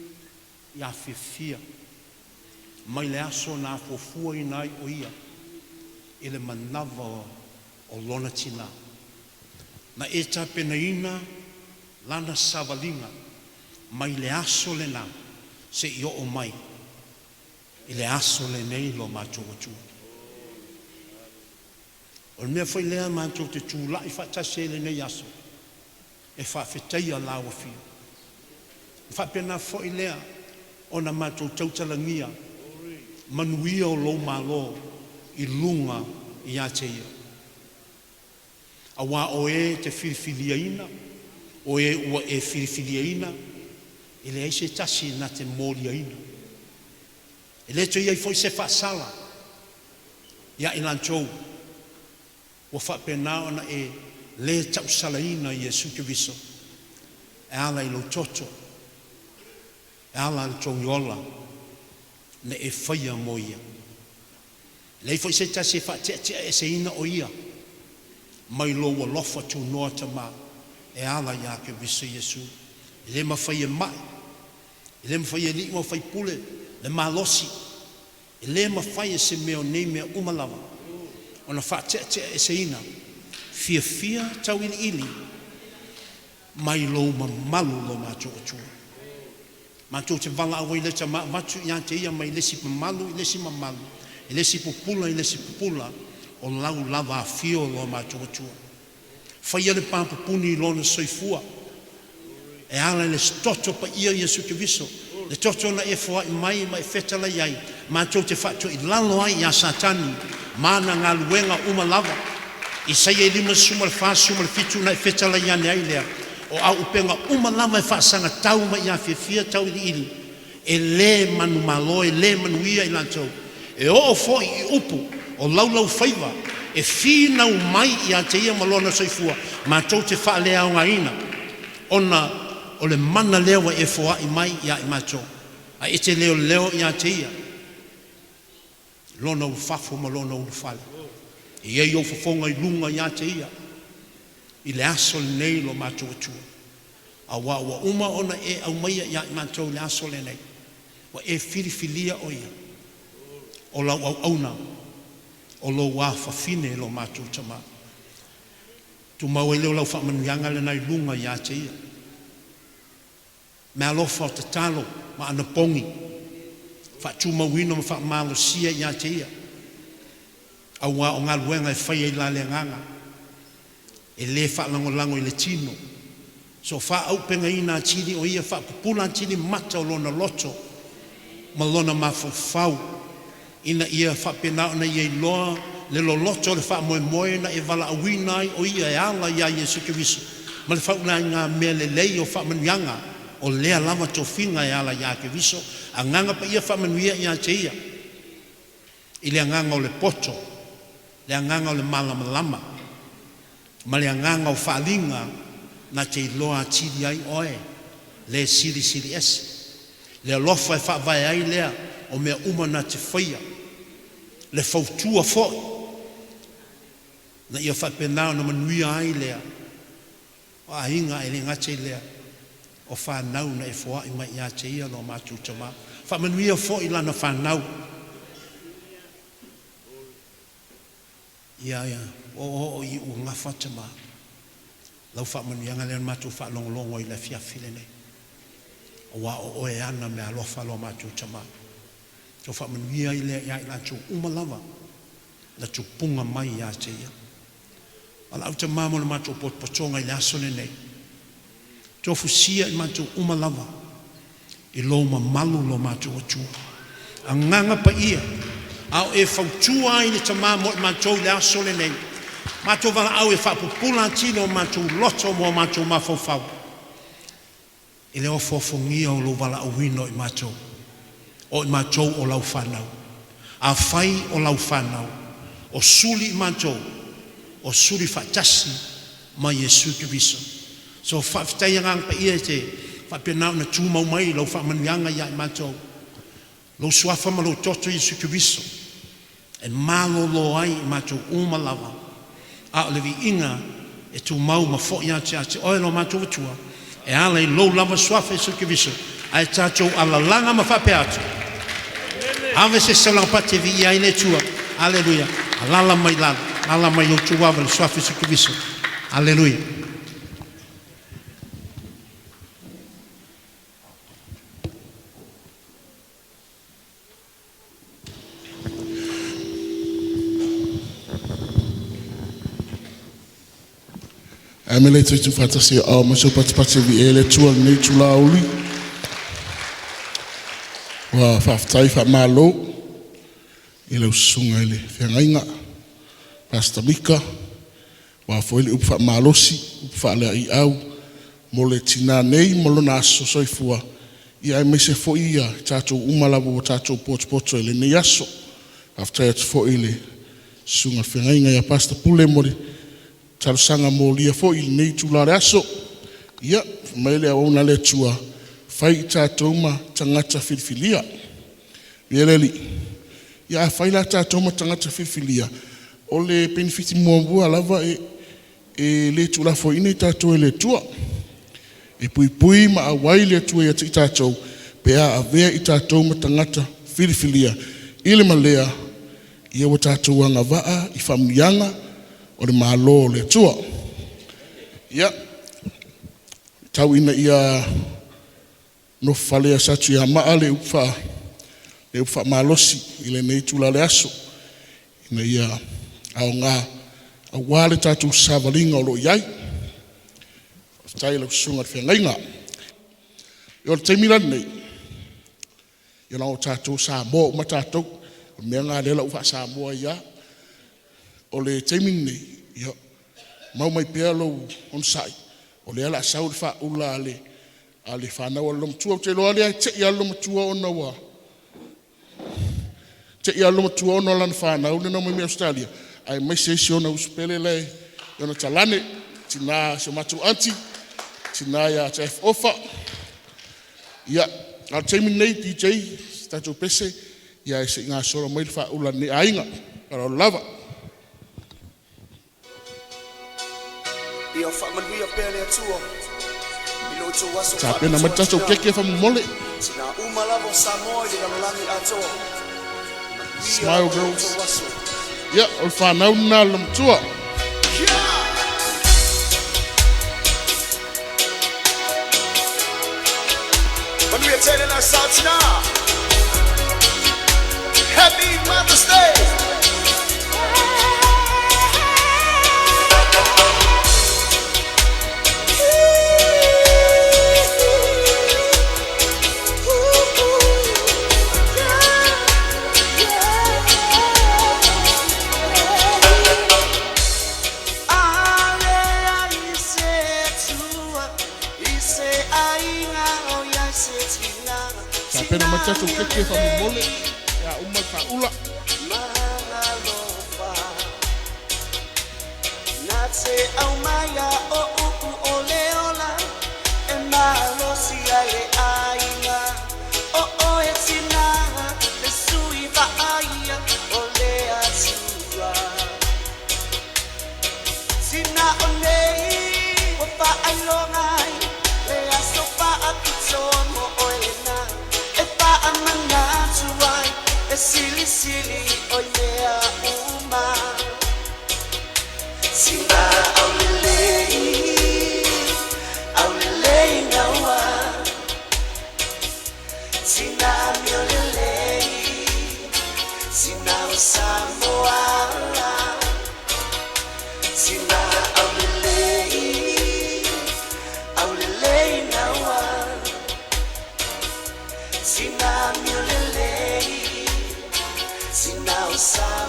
ia whiwhia. Mai le aso nā fofua i nai o ia. I le manawa o lona tina. Na e tapena ina lana savalinga. Mai le aso le nā. Se i o mai. I le aso le nei lo mātua tua. O mea whai lea mātou te tūla i whaatase le nei aso. E whaafeteia lawa fia. Whaapena whai lea o na mātou tautalangia. Manuia o lo malo i lunga i ateia. Awa o e te whirwhiliaina. O e ua e whirwhiliaina. I le eise tasi na te mōliaina. I le to iai whai se whaasala. Ia ilantou. O whapena ona e le tausalaina i Jesu Kristo. E ala i lo toto. E ala i tongiola. Ne e whaia mo ia. Lei whai se tase whaatea e se ina o ia. Mai lo wa lofa tu noa tama. E ala i a Kristo Jesu. I le ma whaia mai. I le ma whaia li ma whai pule. Le ma losi. I le ma whaia se meo nei mea umalawa. Ona whaatea e se ina, FIAFIA TAUILIILI, mai lo malu lo mātou atua. Mātou te wala awai le ta matu i ante ia mai lesi mamalu, i lesi mamalu, i lesi pupula, o lau lava a fio lo mātou atua. Whaia le pāpapuni lo na soifua, e ala le stoto pa ia Jesu Kristo, le toto na e fua i mai fetala iai, mātou te whaatua i lalo ai a satani, mana ngā luenga umalawa. Isaia 5:5 na fetala iane ai lea. O au upenga umalawa e whaasanga tau ma ia FIAFIA TAUILIILI. E le manu malo, e le manuia i lantou. E o fo i upu, o laulau whaiva. E whina umai i a te ia malona soifua. Mātou te wha lea o ngaina. Ona, o le mana lewa e fua i mai i a i mātou. A e te leo i a te ia. Lona ufafo ma lona ufale. I ei o fafonga i lunga i ate ia. I le aso le nei lo mātou atua. A wa uma ona e au maia i mātou le aso le nei. Wa e whirifilia o ia. O lau au auna. O lo wa fafine lo mātou tama. Tu mau e leo lau whaamanuianga le nei lunga i ate ia. Mea lofa o te talo ma ana pongi. Whaatu mawino ma whaamalo sia i ate ia. Aua o ngā luenga e whaia i lale nganga. E le whaalangolango i le tino. So whaaupenga i nā tini o ia whaapupula tini mata o lona loto. Ma lona mawhawhau. Ina ia whaapena ona ia i loa le lo loto le whaamoemoe na e wala awinai o ia e ala ia Jesu Kristo. Ma le whaunga ngā mea LELEI o whaamanuianga. O lea lama tofinga e ala ia Kristo. A nganga pa ia whamanuia i a te ia. I le nganga o le poto. Le nganga o le malama. Ma le nganga o whalinga na te iloa tiri ai oe. Le siri ese. Le alofa e whaavai ai lea o mea uma na te whaia. Le whautua foi. Na ia whapenao na manuia ai lea. O a hinga e le ngate lea. O whanau na e whoa i mai i a te ia no mātou tama. Whamanuia fo i lana whanau. Ia, o i u ngafa tama. Lau whamanuianga lea mātou whalongolongo i le fiafile nei. O wa o e ana me alofa lo mātou tama. So whamanuia i lea i lantou umalawa. La tupunga mai i a te ia. Ala au tama mo na mātou potpotonga i le asone nei. Tofu sia i mātou umalawa. I LOMA malu lo mātou atua. A nganga pa ia. Au e whautua i le tamā mo i mātou le aso le nei. Mātou wala au e whapupula tino mātou loto mo mātou mawhauwhau. I le ofo ngia o lo wala au wino i mātou. o I mātou o lau whanau. A whai o lau whanau. O suli I mātou. O suli whatasi mai Yesu Kiriso. So whawhitai ngang pa ia te whapenau na tūmau mai lau whamanianga ia I mātou. Lau suafa ma lau toto Yesu Kiriso. E malo lo ai I mātou umalawa. A o levi inga e tu mau ma fo ia te ate oe lo mātou tua. E ale lo lava suafa Yesu Kiriso. Ai tātou ala langa ma whape atu. Ave se salang pate vi ia ine tua. Aleluia. Alala mai lala. Lala mai o tua le suafa Yesu Kiriso. Aleluia.
Amelei tu fatasi au maso pati vi ele tua nei tula uli. Wa faftai fa malo. Ile usunga ile fiangainga. Pastor Mika. Wa foile upa malosi, upa le I au. Mole tina nei molo na aso soifua. Ia me se fo ia tato umalabu tato poto ile nei aso. Faftai atu fo ile sunga fiangainga ya Pastor Pule mori. Talusanga molia fo I nei tulare aso. Ia, maile awana le tua. Fai tātoma tangata whiwhilia. LELEI. Ia, fai la tātoma tangata whiwhilia. O le benefiti mua lava e le tula fo ine tātou e le tua. E pui ma awai le tua ia ti tātou. Pea a vea I tātoma tangata whiwhilia. Ile malea, ia wa tātou anga waa I whamunianga. O le malo le tua. Ia. Tau ina ia no fale a satu ia maa le ufa malosi I le nei tula le aso. Ina ia au ngā a wale tatu savalinga o lo iai. Tai le usunga le whiangainga. Ia o le teimira nei. Ia nao tatu Samoa uma tatu. O mea ngā lela ufa Samoa ia. O le teimin nei, ia, mau mai pēr lau on sai, o le ala sau le wha ula ale whanau alom tua, o te loa lea te I alom tua o na wa. Te I alom tua o na lan whanau, le na mai me Australia, ai mai se si o na uspele le, o na talane, tina se matu anti, tina ia te ofa, ia, al teimin nei DJ, statu pese, ia e se ngā sora mai le wha ula ne ainga, para o lava. Tapena matato keke fa mole. Smile girls. Yeah, ol whanau na lam tua.
When we are telling ourselves now, Happy Mother's Day.
Tapena matato keke fa mole. Ya uma fa ula.
Natse Amuia o upu oleola e malo si ale aiga o etina e sui Paia ole atua sina onei o pa alongai le asopa akitomo oena e pa amana tuai e sili oia uma. Sina LELEI nawa. Sina AMIO LELEI. Sina Samoa. Sina LELEI nawa. Sina AMIO LELEI. Sina Samoa.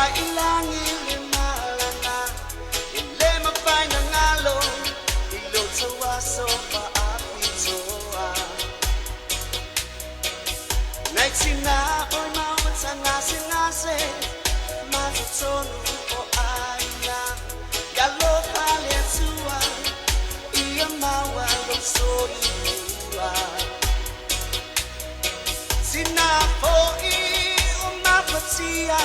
Ilangi le malana, ile mapaina nga sia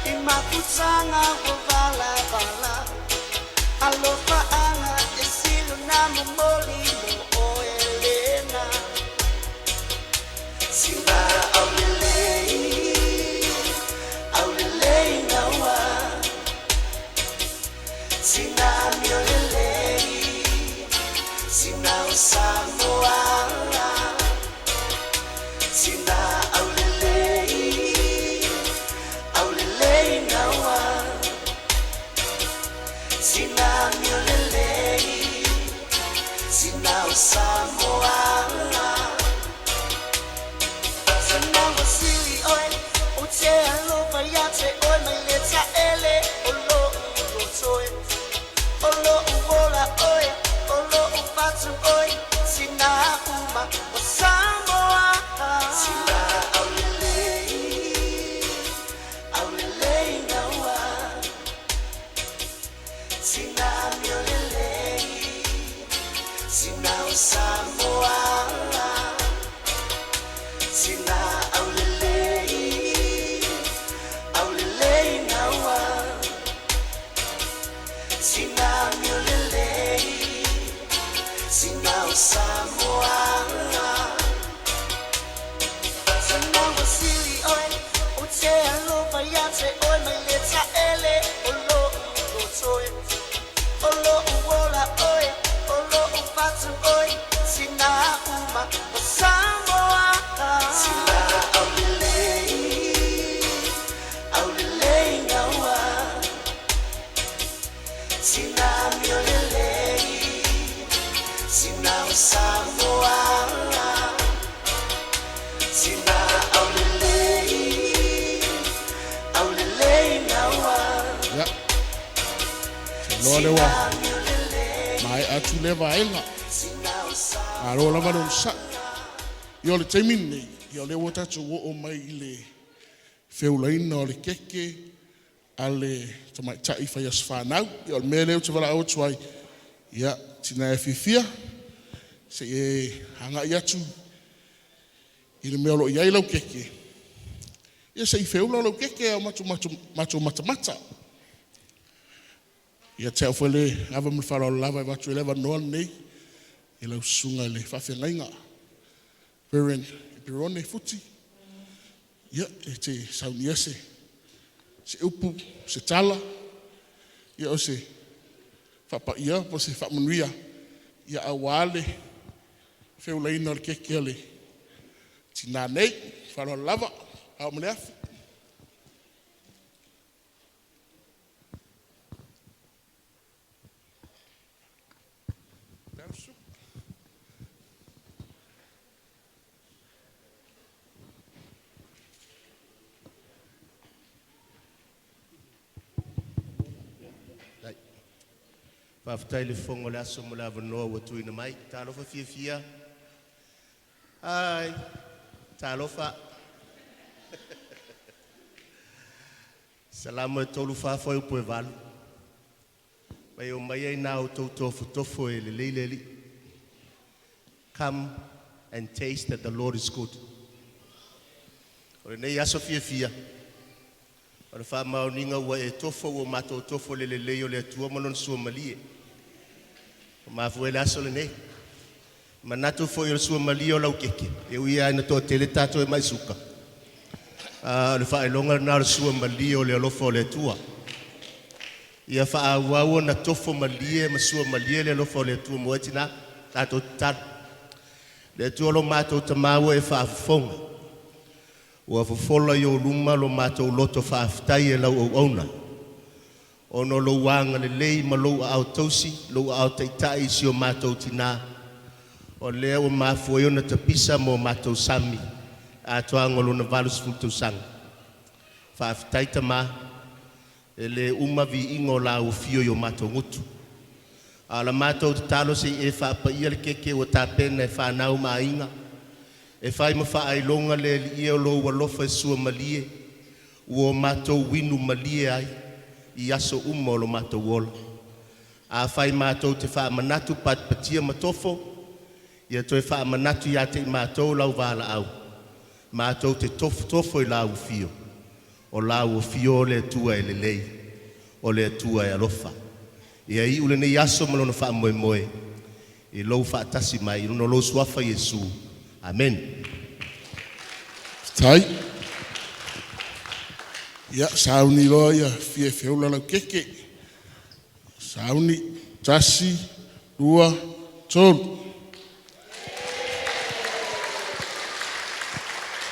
I maputanga o vala vala Alofa ana e silo na momoli mo o Elena Sina Aulelei nawa Sina mio lelei Sina o Samoa Sina Aulelei nawa Sina mio lelei Sina o Samoa Sina wasili oe O te alofa ya te oe mai le ta'ele O lo ulotoe O lo uola oe O lo ufatu oe Sina uma o Samoa Sina Aulelei nawa Sina mio lelei Sina o Samoa Sina Aulelei nawa Sina mio lelei Sina o Samoa Sina wasili oe O te alofa ya te oe mai le ta'ele O lo ulotoe O lo uola oe O lo ufatu oe Sina uma o Samoa Sina Aulelei nawa Sina mio lelei Sina o Samoa Sina Aulelei nawa
Ya. Loa lewa. Mai atu le vaenga. Aro lava no sa. Yo le taimini. Yo le wotatu wo o mai I le feulaina o le keke. Ale tamai tai faias whanau. Yo le mele o te wala au tuai. Ya. Tina FIAFIA. Se e hanga I atu. I le mea lo iai lau keke. Ia se I feula lau keke au mata. Ia te au le ava me whara o lava I watu eleva noa nei. I lau sunga le whawhengainga. Veren pirone futi. Ia e te sauni ese. Se upu, se tala. Ia o se whapa ia po se whamanuia. Ia awale. Feulaina o le keke ale. Tina nei, whara o lava. Au mene afi.
Whaftai le whongo le aso mo la wanoa wa tuina mai. Tālofa FIAFIA. Ai, tālofa. Salama e tolu whawhoi upo e walu. Mai o mai ai nā o tau tofo e LELEI. Come and taste that the Lord is good. O le nei aso FIAFIA. O le whamauninga ua e tofo o mato tofo LELEI o le atua monon sua malie. O mafuele aso le nei. Manatu fo i le sua malie o lau keke. E ui aina toa tele tato e mai suka. Le whaelonga nā le sua malie o le alofa o le atua. Ia whaawau na tofo malie ma sua malie le alofa o le atua moetina tato tata. Le atua lo mato tamaua e whaafonga. Ua fofola I o luma lo mato loto whaaftai e lau au auna. Ono lo wanga LELEI ma lo au tausi, lo au taitai si o mato tina. O lea o mafua na tapisa mo mato sami. Atua ngolo na valus futu sang. Whaaftai tama. Ele umavi ingo la o fio yo mato ngutu. Ala mato talo se e whaapaia le keke o tāpena e whanau mainga. E whai ma whaailonga le li o lo walofa e sua malie. Ua mato winu malie ai. I aso o lo mato wola. A whai mato te whaamanatu patia matofo. Ia toi whaamanatu ia te mato lau wala au. Mato te tofo I lau fio. o la ua fio le atua e lelei, o le atua e alofa. Ia I ule nei aso malona wha moe moe, I lou wha atasi mai, I luna lou suafa Yesu. Amen.
Tai. Ia, sauni loa ia, fie feula lau keke. Sauni, tasi, rua, tolu.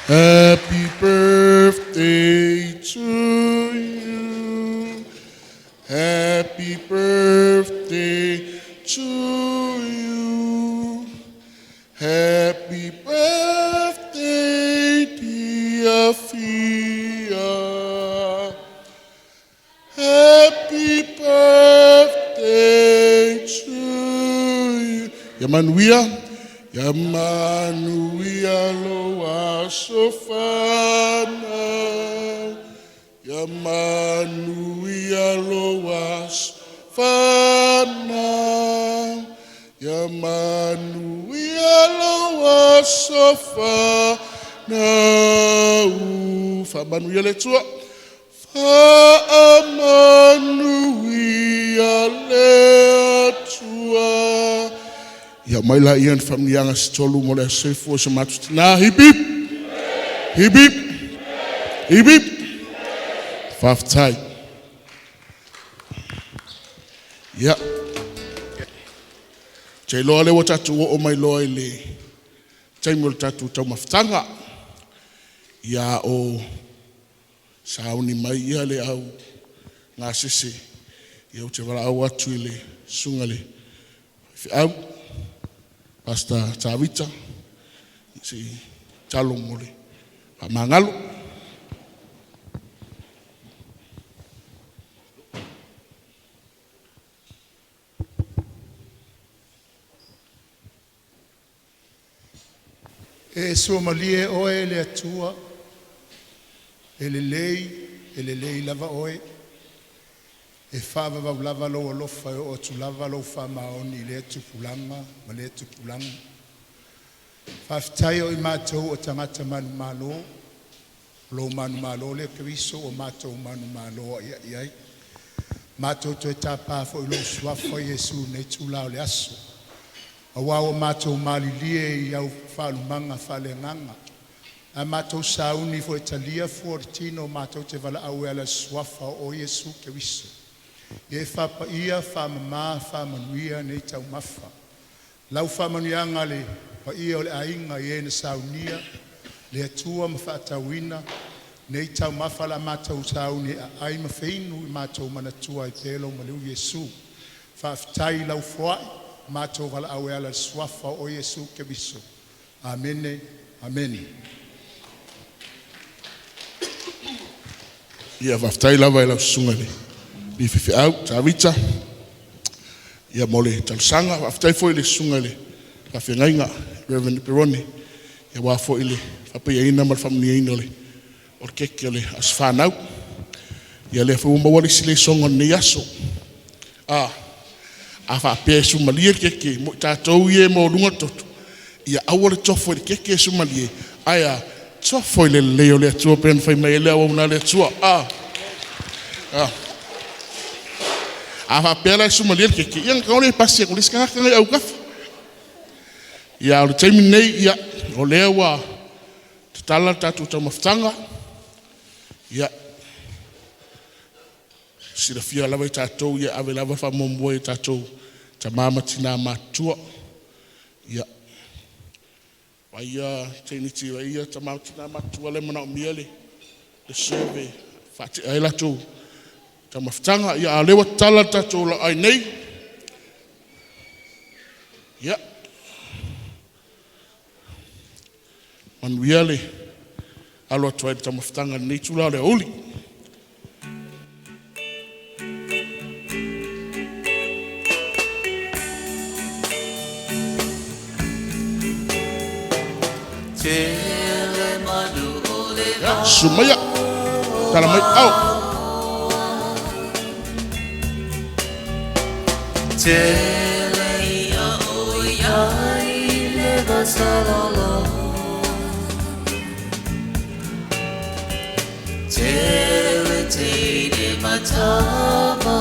Happy birthday to you. Happy birthday to you. Happy birthday, dear Fia. Happy birthday to you. Yamanuia. Yamanuia loa sofana. Yamanuia loa sofana. Yamanuia loa sofana. Famanuia le tua. Famanuia le tua. Ya mai la ian familianga stolu mo le sifo se matu na hip hip hip hip hip hip faftai ya che lo le watatu o mai lo ile che mo tatu tau maftanga ya o sauni mai ia le au nga sisi ya che wala au atu ile sungale au Pasta Chavita, si Chalong muli, Mangalo.
E Somalia oe le atua, LELEI lava oe, e whaava wau lava lo alofa e o tu lava lo wha maoni le tu pulanga, ma le tu pulanga. Whaftai o I mātou o tangata manu malo, lo manu malo le kariso o mātou manu malo iai. Mātou to e tāpāfo I lo suafo Yesu nei tūlao le aso. A wao mātou malilie I au whalumanga whalenganga. A mātou sauni fo e talia fuortino mātou te wala au ala suafa o Yesu kariso. E Paia, Mama, Manuia, nei tau mafa. Lau Manuia le Paia o le ainga I na saunia, le atua ma whaatauina, nei tau mafa la mātou sauni a ai ma whainu I mātou manatua I pelo ma leu Yesu. Whaaftai lau fuai, mātou wala au ala suafa o Yesu ke biso. Amene, amene.
Ia whaaftai lava I lau sungale. Bififi au, Chavita. Ia mole talsanga, whaaftai fo ile sungale. Ka whengainga, Reverend Peroni. Ia wafo ile, whapia ina mal whamni ina le. O keke le as whanau. Ia le whaumba wale sile songa ni aso. A whapia sumalia keke, mo tātou ie mo lunga toto. Ia awale tofo ile keke sumalia. Aia, tofo ile leo le atua pen whai mai lea wauna le atua. A pela sumalia keke yang kau le pasi ko liska ka au kaf ya o taimi nei ya o lewa tala tatu tama ftanga ya sira fia lava tatu ya ave lava fa mombo tatu tama tina matua ya Paia teniti ya tama tina matua le mana miele the survey fati ai tu Tamaftanga ia lewa tala tatou la ai nei. Ia. Manuia le alo atoa tamaftanga nei tula le oli. Sumaya. Tala mai au.
Telei oe ai leva salolo. tamo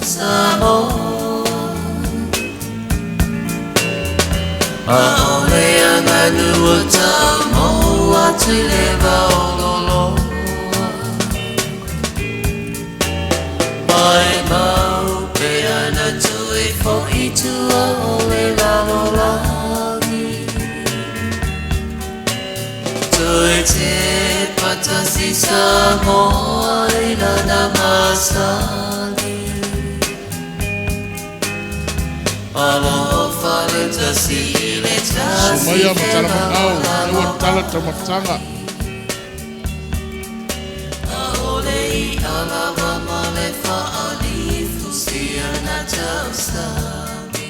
Samoa Aole anganu o tamo atu leva ololo Mai mau pe ana tui fo itua ole lalolagi Tui te patasi Samoa ila namasali Alofa le tasi le tasi
Sumaya matala manao, ewa tala tamatanga.
Aolei alava male fa'ali fusia na tausami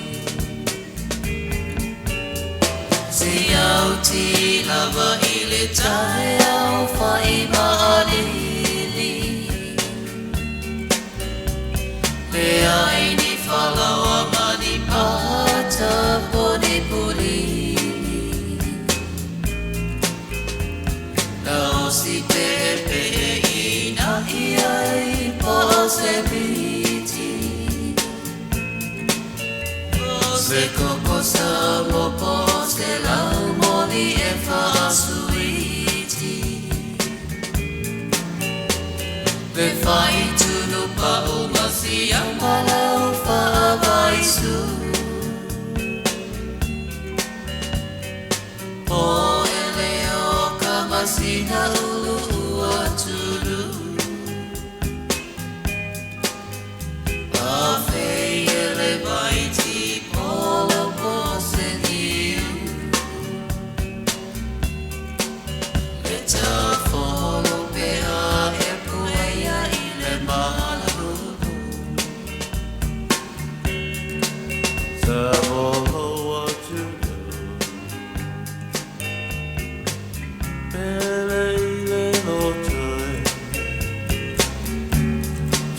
Si'auti lava ile tae au fa'i ma'alili Pea ini falawa mani pata poni pulili Nao si pepe ina iai pose biti Pose koko samo pose lau moni e fa'asuiti Pe fai tunu pa'u masi ang malau fa'avaisu O eleo kamasina ulu atulu Afei ele baiti polo pose niu Eta folo pea e puea ile malu
Samoa atu Lalelei Tofaina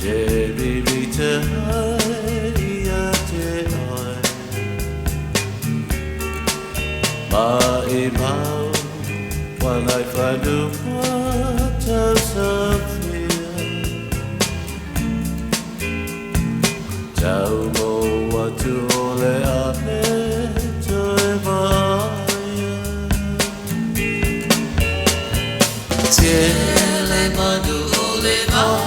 Oe Vivii te haia te oe Mai mau Wanai whanua tau sawhia Tau mo atu ole ane toe vaia
Tele manu ole mau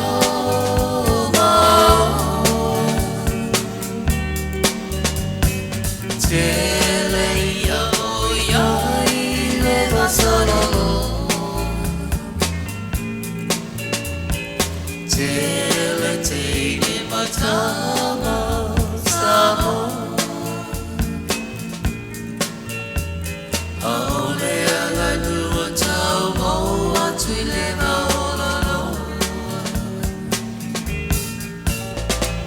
Tele ia o iai le vasalolo Tele teine matama Samoa Aole anganu o tau mau atu leva ololo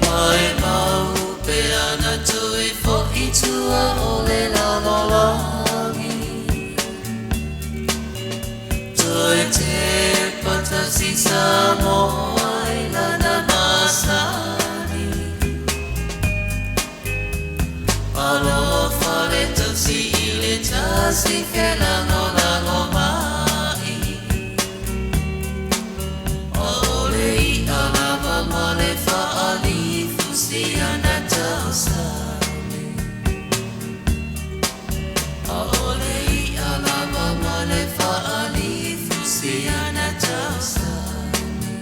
Mai mau pe ana tui fo itua ole lalolagi Tui te patasi Samoa ila namasani Alofa le tasi ile tasi fela no lago mai Aolei alava male fa'ali fusia na tausami Aolei alava male fa'ali fusia na tausami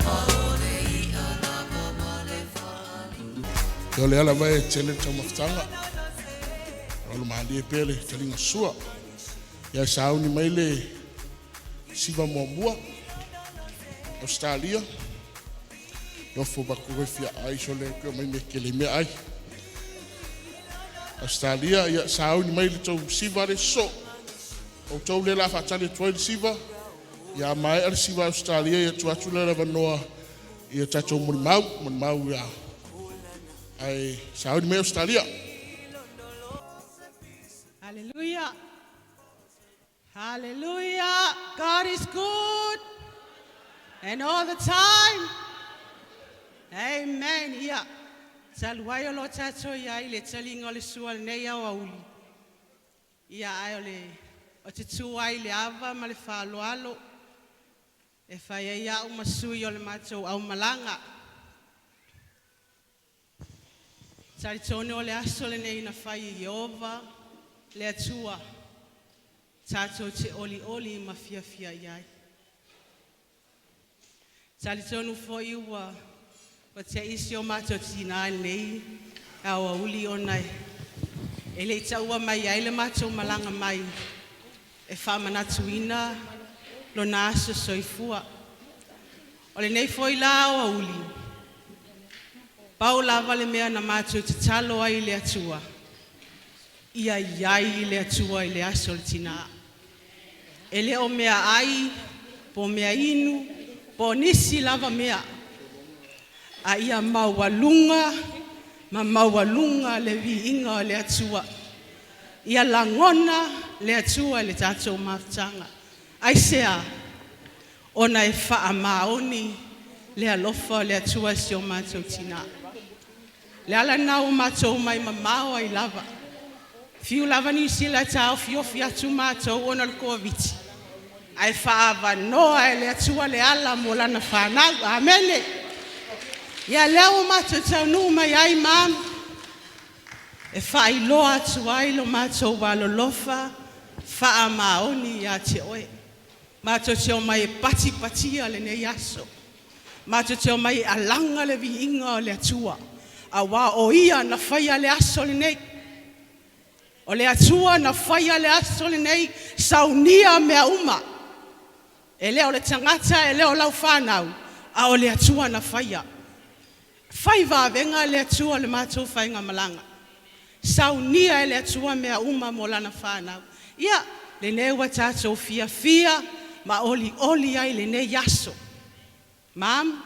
Aolei alava male fa'ali
Yo le ala vai tele tamatanga. Olo mahali e pele talinga sua. Ya sauni mai le siva moamua. Australia. No fo ba ko fia ai so le ko mai me kele me ai. Australia ya sauni mai le tau siva le so. O tau le la fa tale toi siva. Ya mai al siva Australia ya tu atu le vanoa. Ya tato mun mau ya. Ai sauni mai Australia.
Hallelujah. Hallelujah. God is good. And all the time. Amen. Yeah. Saluai o lo tato ia i le talinga o le sua le nei au auli. Ia ai o le o te tua i le ava ma le whaaloalo. E whaia ia o masui o le mātou au malanga. Tari tone o le aso le nei na whai Iova, le atua. Tātou te oli oli ma fia iai. Tari tonu fwoi ua, wa te isi o mātou tina nei, awa uli o nei. E le taua mai ai le mātou malanga mai, e whamanatuina, lo na aso soifua. O le nei fwoi la awa uli. Pau lava le mea na mātou te talo ai le atua. Ia iai le atua i le aso le tina. E le o mea ai, po mea inu, po nisi lava mea. A ia maualunga, ma maualunga le vi inga le atua. Ia langona le atua le tātou maftanga. Ai sea, ona e wha maoni le alofa le atua si o mātou tina. Le ala nau mātou mai mamao ai lava. Fiu lava ni sila tau fiofi atu mātou ona le COVID. Ai whaava noa e le atua le ala mo lana whanau. Amene. Ia leo mātou tau nu mai ai mam. E whai loa atu ai lo mātou walo lofa. Wha maoni ia te oe. Mātou teo mai e pati le nei aso. Mātou teo mai e alanga le vi inga le atua. A wā o ia na whaia le aso le nei. O le atua na whaia le aso le nei, saunia mea uma. E leo le tangata, e leo lau whanau, a o le atua na whaia. Whai vāwenga le atua le mātou whainga malanga. Saunia e le atua mea uma mo lana whanau. Ia, le neua tātou FIAFIA, ma oli ai le nei aso. Mam,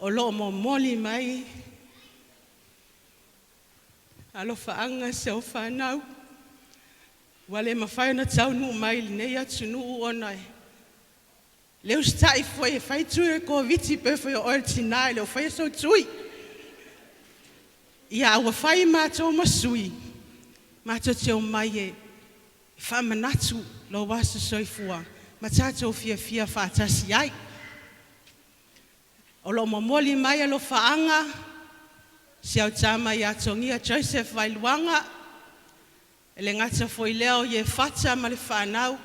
o lo mo moli mai, alo whaanga se o whanau. Wale mawhai na tau nu mai nei atu nu onai. Leo stai foi e whai tui e ko viti pe foi o oer tinai, leo whai so tui. Ia awa whai mātou masui. Mātou teo mai e whamanatu lo wasu soifua. Ma tātou FIAFIA whaatasi ai. O lo momoli mai alo whaanga. Siau tama ia tongia Joseph Vailuanga. Le ngata foi leo ye fata ma le whanau.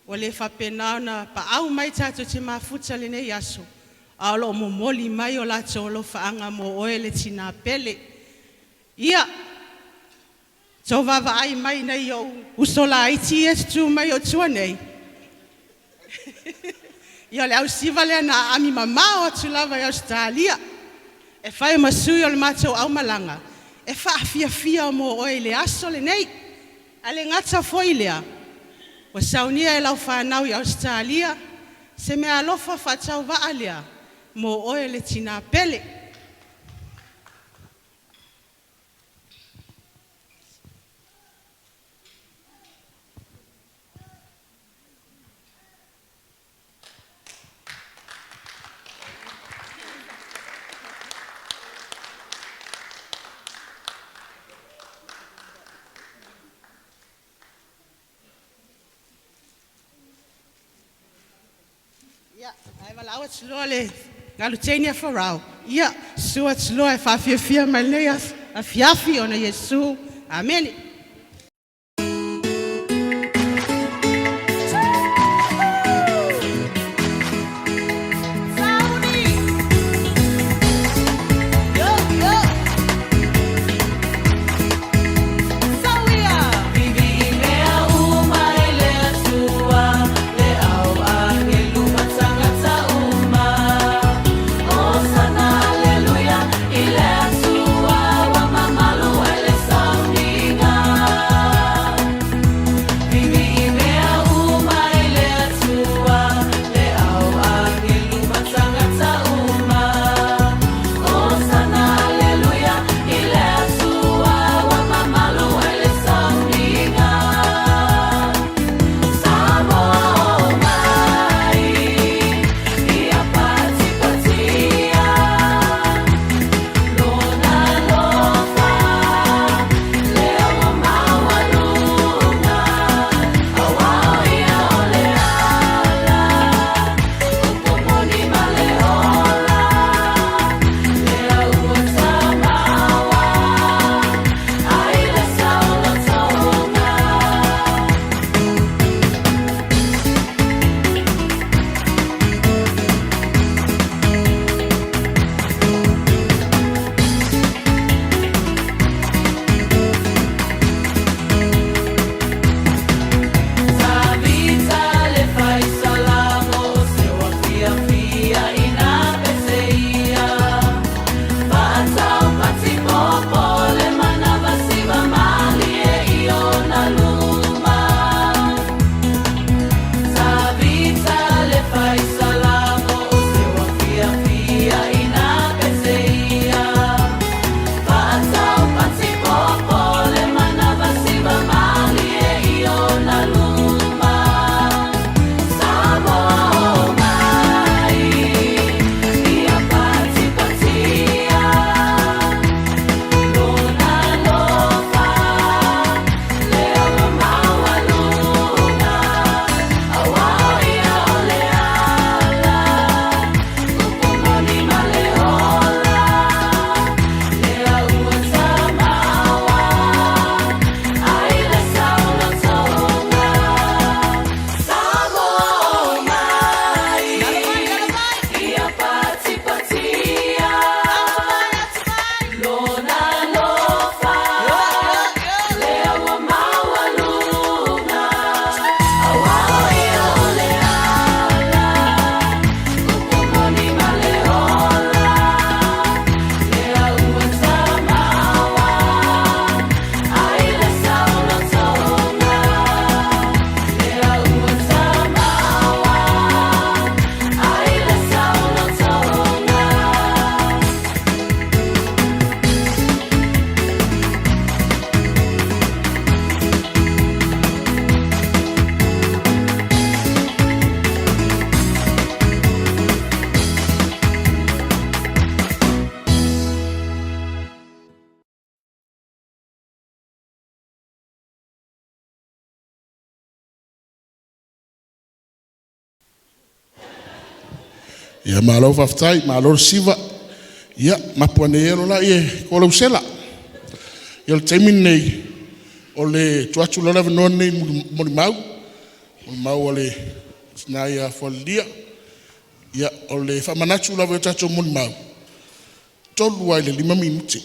O le whapenau na paau mai tātou te mafuta le nei aso. A lo momoli mai o lato o lo whaanga mo oe le tina pele. Ia. Tau wawa ai mai nei o usola iti e tu mai o tua nei. Ia le au siva le na ami mamao atu lava i Australia. E whai masui o le mātou au malanga. E wha FIAFIA mo oe le aso le nei. A le ngata foi lea. Wa saunia e lau whanau i Australia. Se mea alofa whatau waa lea. Mo oe le tina pele. Ia, ai wala awa tuloa le galutenia wharau. Ia, sua tuloa e whawhiawhia mai nei a fiafi o na Yesu. Amen.
Hallelujah, ile atua wa mamalu ele sauninga.
Ia malo faftai, malo siva. Ia mapua nei ero la ie kolau sela. Ia le taimin nei o le tuatu lora vanoa nei mori mau. Mori mau o le sinai a folilia. Ia o le whamanatu la veo tato mori mau. Tolu ai le 5 minuti.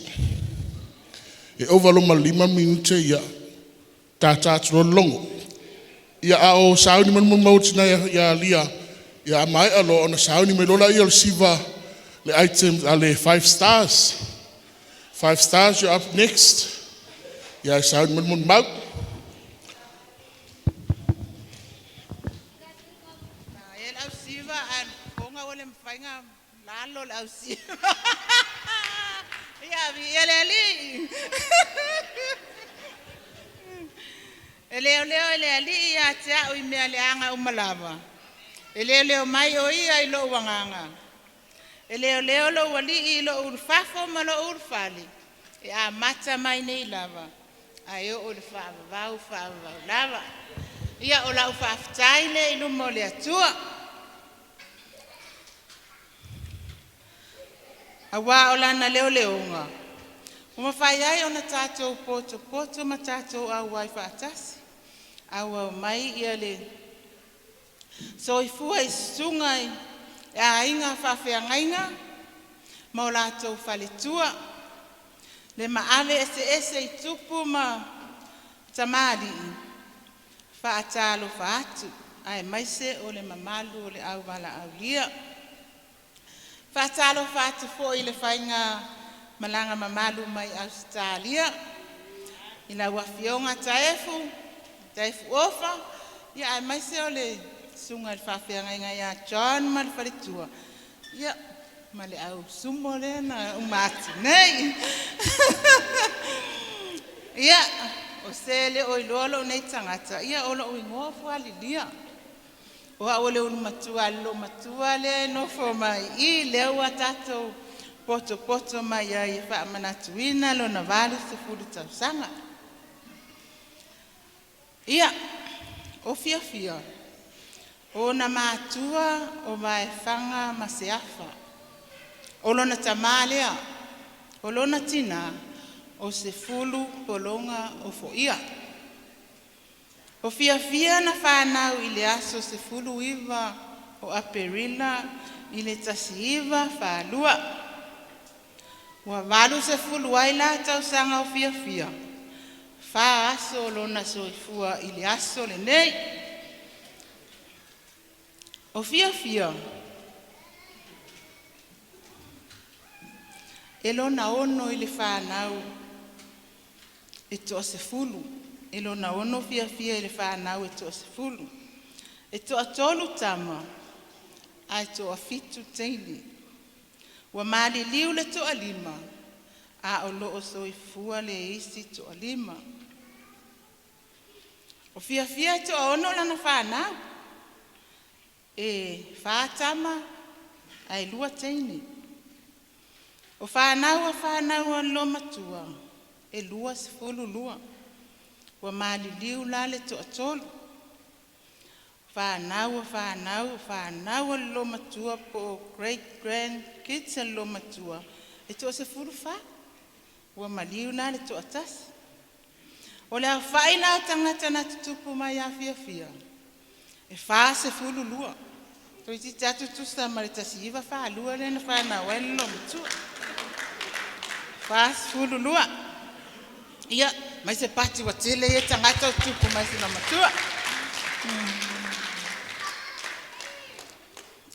E overloma 5 minuti ia tātātu longo. Ia a o sauni man mau sinai ia lia. Ia mai alo ona sauni me lola ia le siva le items ale 5 stars. 5 stars, you're up next. Ia sauni man mau.
El au siva an konga ole mfainga lalo au siva. Ia vi LELEI. LELEI ia tia o me ale anga umalava. Leo mai o ia I lo wanganga. Leo lo wali I lo urfafo ma lo urfali. Ia mata mai nei lava. Ayo o le whaavavau lava. Ia o la ufaaftai le ilo mo le atua. Awa o lana leonga. Uma whai ai o na tātou poto ma tātou au wai whaatasi. Awa mai ia le so I fua I sungai a inga whawhiangainga ma o lātou whaletua le maave ese I tupu ma tamari whaatalo whaatu ai maise o le mamalu o le au wala au lia whaatalo whaatu fo I le whainga malanga mamalu mai Australia I la wafionga taefu ofa ia ai maise o le sunga whawhiangainga ia John mal whaletua. Ia, male au sumo le na umati nei. Ia, o sele o ilolo nei tangata. Ia, ola o ingofu alilia. O a ole unu matua le no fo mai. I leo a tato poto mai ai wha manatuina lo na vale se furu tausanga. Ia, o fia. O na mātua o mai whanga maseafa. O lona tamalea, o lona tina, o se fulu polonga o foia. O fiafia na whanau I le aso se fulu iwa o aperila I le tasi iwa whalua. Ua walu se fulu aila tau sanga o fiafia. Wha aso o lona soifua I le aso le nei. O fia. E lona ono I le whanau e toa se fulu. E lona ono fia I le whanau e toa se fulu. E toa tolu tama ai toa fitu teili. Wa mali liu le toa 5. A o loo soifua le isi toa 5. O fia e toa ono lana whanau. E whātama ai lua teini. O whanau lo matua. E lua se fulu lua. Wa mali liu la le toa tolu. Whanau lo matua po Great-grandchild lo matua. E toa se fulu wha. Wa maliu la le toa tas. O le whaina tangata na tutupu mai a FIAFIA. E wha se fulu lua. Toi ti tatu tusta maritasi iwa wha lua le na whanau ai lo matua. Wha se fulu lua. Ia, mai se pati wa tele e tangata tutupu mai se lo matua.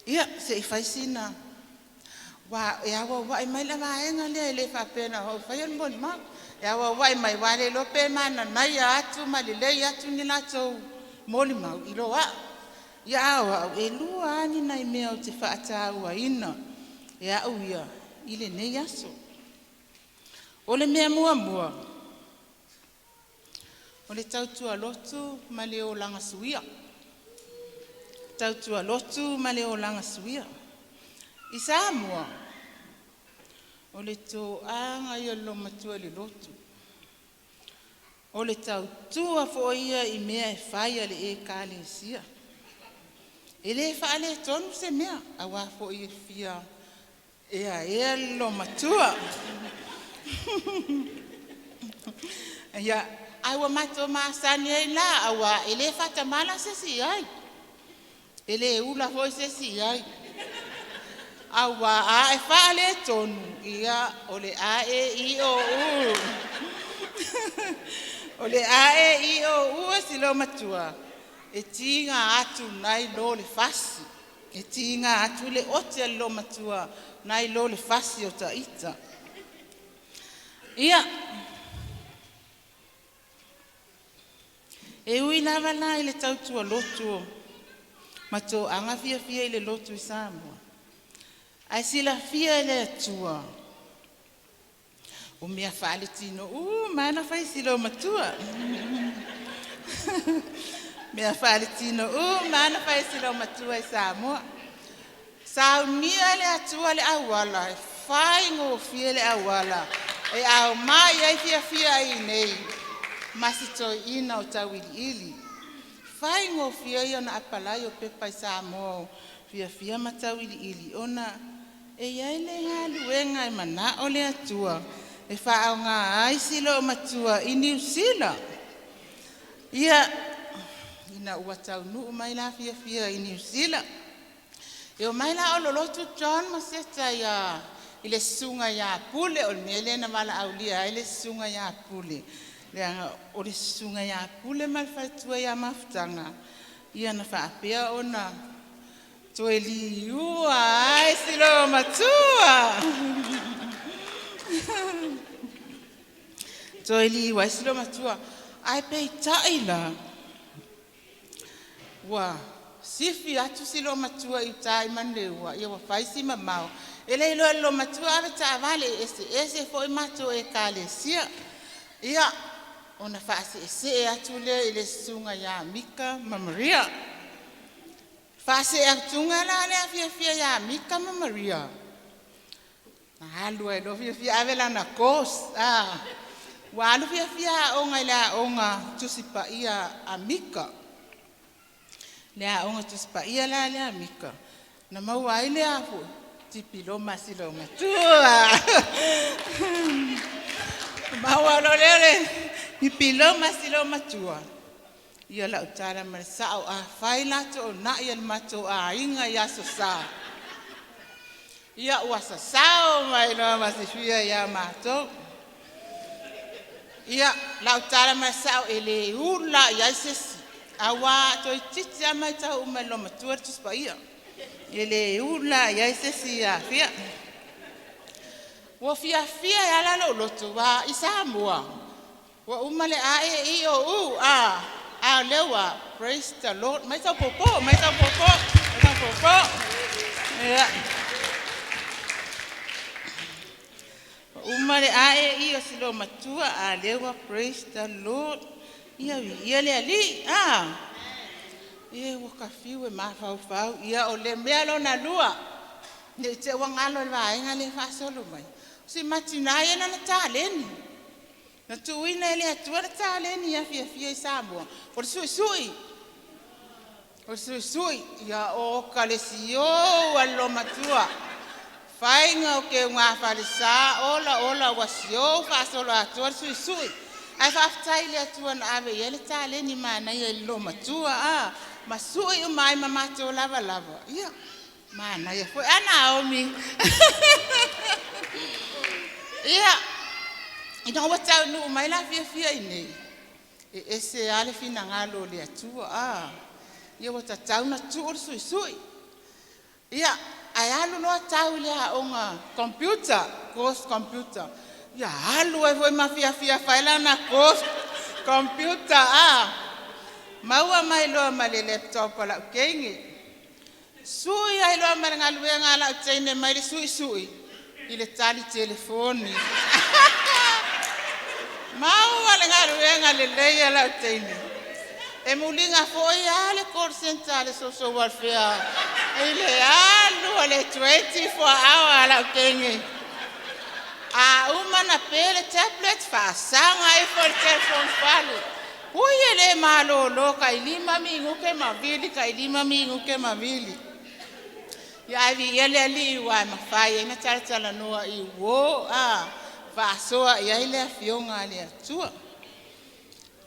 Ia, se I whaisina. Wa, e awa wai mai la vaenga lea le whapena hau whaian moni mau. E awa wai mai wale lope mana nai atu ma LELEI atu ni lato moni mau. Ilo a. Ia awa, e lua ani nai mea o te whaatau a ina. E au ia, ile nei aso. O le mea mua. O le tautua lotu ma le o langa suia. Tautua lotu ma le o langa suia. I Samoa, o le tō anga ia lo matua le lotu. O le tautua fo ia I mea e whaia le e kāle sia. Ele whaale tonu se mea, a wafo I fia ea lo matua. Ia, awa mato maasani ai la, awa ele whatamala se si ai. Ele ula foi se si ai. Awa a e whaale tonu, ia ole a I o u. Ole a I o u e si lo matua. E tinga atu nai lo le fasi. E tinga atu le ote lo matua nai lo le fasi o ta ita. Ia. E ui lava la I le tautua loto. Mato anga fia I le loto I Samoa. Ai sila fia le atua. O mea whaale tino, mana whai silo matua. Mea whaale tino, mana whai silo matua I Samoa. Saunia le atua le awala, whai ngō fia le awala. E au mai ai fia I nei, masito ina o TAUILIILI. Whai ngō fia I ona apalai o pepa I Samoa, fia ma TAUILIILI. Ona, e iai le haluenga I mana o le atua. E whaau ngā ai silo matua I New Zealand. Ia, ina ua tau nuu mai la fia I New Zealand. E o mai la o lolotu John Maseta ia I le sunga ia pule o mele na wala aulia I le sunga ia pule. Leanga o le sunga ia pule malwhaitua ia mafutanga. Ia na whaapea ona toeli ua ai silo matua. Toeli ua ai silo matua. Ai pei taila. Wa sifi atu silo matua I tai mandeua. Ia wa faisi mamau. Ele lo matua ave ta vale ese foi mato e kalesia. Ia ona fase ese atu le ile sunga ya Mika Maria. Fase atunga la le fia ya Mika Maria. Na halu e lo fia ave la na kos. Wa lu fia onga la onga tusipa ia Amika. Lea onga tusipa ia la le Amika. Na mau ai le afu. Tipilo masilo matua. Mau lo lele. Tipilo masilo matua. Ia la utara marsao a faila to na ia mato a inga ya sosa. Ia uasa sao mai no masifia ya mato. Ia la utara marsao ele ula ya sesi. Awa to titi ama ta umelo matua tuspa ia. Ele ula ya sesi ya fia. Wo fia ya la loto wa Samoa. Wa umale a o u a lewa praise the Lord. Mai ta popo. Ya. Umale a o silo matua a lewa praise the Lord. Ia le ali Ia waka fiu e mafau ia o le mea lo na lua. Ne te wangalo le vaenga le fasolo mai. Si matina ia na taleni. Na tuina ele atua na taleni ia fia I Samoa. O sui. Ia o kalesio alo matua. Fainga o ke ngā falisa ola wasio fasolo atua sui. Ai whaftai le atua na ave ia le taleni mana ia lo matua Masui umai mamato lava. Ia. Mana ia foi ana omi. Ia. Ina wata no umai la fia nei. Ese ale fina ngalo le atua Ia wata tauna tu sui. Ia. Ai alu no tau le onga course computer. Ia alu e foi mafia faila na course computer Maua mai loa ma le laptop ala kengi. Sui ai loa ma ngaluenga ala tene mai le sui. Ile tali telefoni. Maua le ngaluenga le lei ala tene. E mulinga foi ale call center le social welfare. Ile alu le 24 hour ala kengi. Uma na pele tablet fa sanga e for telephone falo. Oi ele malolo kai 5 minggu ke mavili kai 5 minggu ke mavili. Ya vi ele ali wa mafai na tala noa I wo va soa ya ile fionga ali Atua.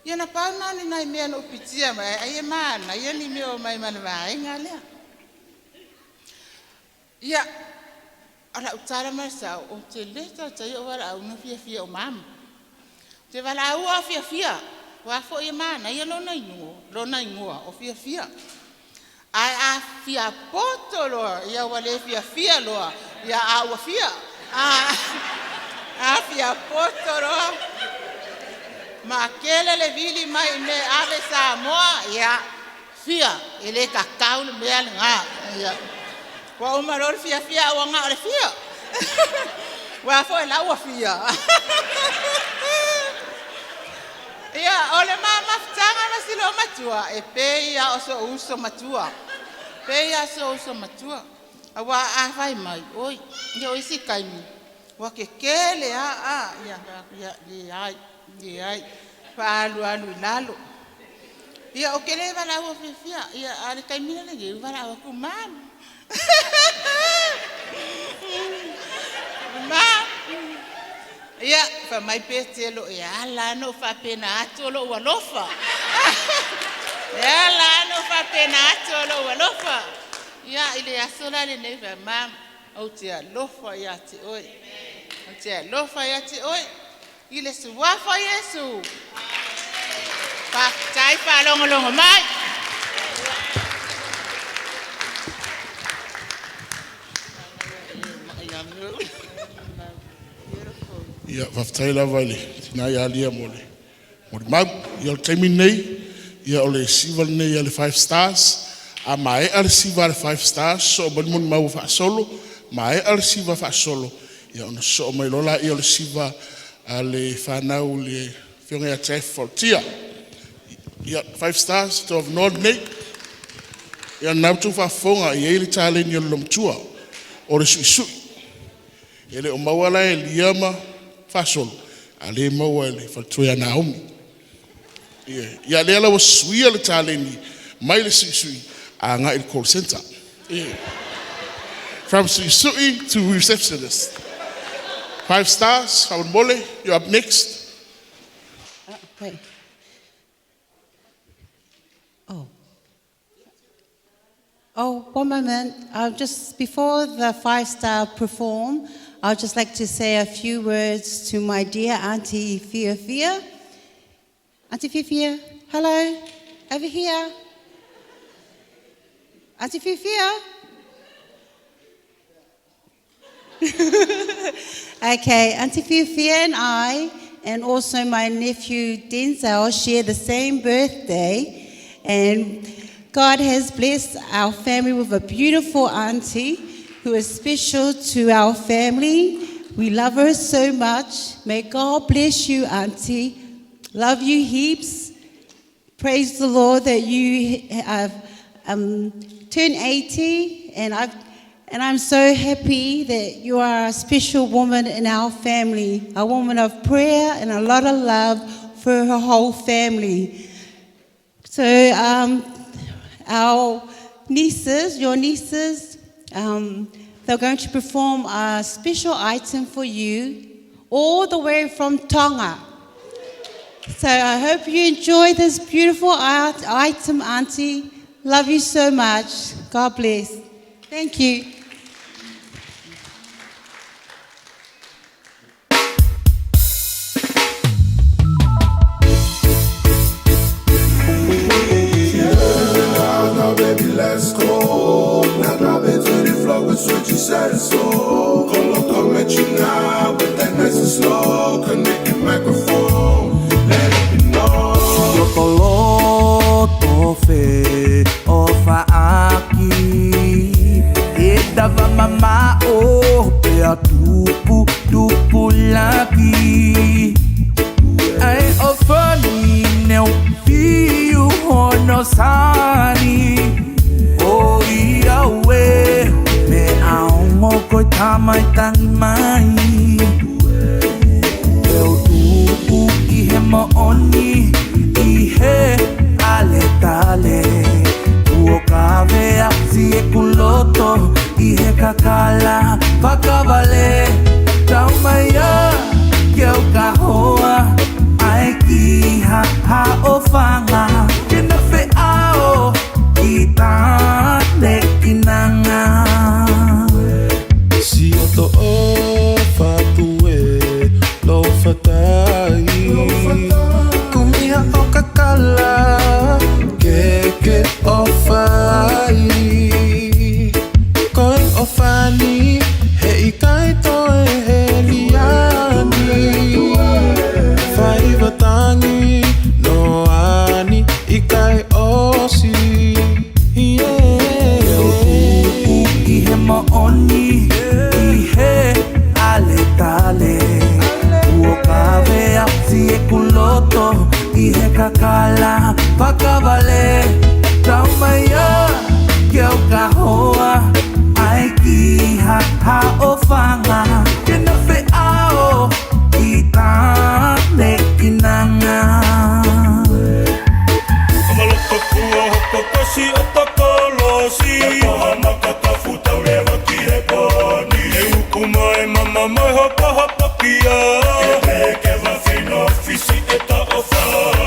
Ya na pa nani na me no pitia mai ai mana ya ni me o mai mana vai ngale. Ya ala utara marsa o te leta tai o wala au no fia o mam. Te wala au a fia. Wa fo I mana ia lo na ingoa o fia. A fia potolo ia wale fia lo ia a fia. A fia potolo. Ma kele le vili mai me ave Samoa ia fia ele kakau le mea nga ia. Wa o maror fia o nga le fia. Wa fo la wa fia. Ia, ole mama ftanga masilo matua e peia oso uso matua. Peia so uso matua. Awa a vai mai. Oi, yo isi kaimi. Wa ke kele ia ai. Pa alu lalo. Ia o kele vala o fia. Ia ale kaimi le ge vala o ku mam. Mam. Ia, fa mai petelo e ala no fa pena atolo walofa. Ala no fa pena atolo walofa. Ia ile asola le neva mam au te lofa ya te oi. Au te lofa ya te oi. Ile suwafa Yesu. Pa tai pa longo mai.
Ia whaftai la vale, tina ia alia mole. Mori mau, ia o taimi nei, ia o le siva nei ia le 5 stars, a mae a le siva le 5 stars, so o mani mau wha solo, mae a le siva wha solo, ia ona so o mai lola ia o le siva a le whanau le whionga ia te fortia. Ia 5 stars, to of Nord nei, ia nautu wha fonga ia ili tale ni o lomtua, o le sui. Ia le o mawala e liama, fasol ale mo ele faltoya Naomi ya le ala wasuia le taleni mai le sui anga il call center from sui to receptionist 5 stars how mole you up next
wait. Oh, one moment. Just before the 5-star perform, I'd just like to say a few words to my dear Auntie FIAFIA. Auntie FIAFIA, hello, over here. Auntie FIAFIA? Okay, Auntie FIAFIA and I, and also my nephew Denzel, share the same birthday, and God has blessed our family with a beautiful auntie who is special to our family. We love her so much. May God bless you, auntie. Love you heaps. Praise the Lord that you have turned 80, and I'm so happy that you are a special woman in our family, a woman of prayer and a lot of love for her whole family. So our nieces, your nieces, they're going to perform a special item for you all the way from Tonga. So I hope you enjoy this beautiful item, auntie. Love you so much. God bless. Thank you.
Let's go. Now drop it to the floor with what you said so. Come at you now with that nice and slow. Connect the microphone. Let it be known.
Kolo Tofe ofa aki. Edava mama o pea tupu laki. Ai ofani neu fiu honosani. Oh, Yahweh, me amo ko tamai tani mai. Eu tu I hema oni, I kakala pakavale Taumaya Keu kahoa Aiki ha ofanga Kena feao Kita nekinanga
Amaloko kua hokokosi otokolosi Koha makatafu taurewa kire poni E ukuma e mama mai hoko kia E keva fino fisi eta ofa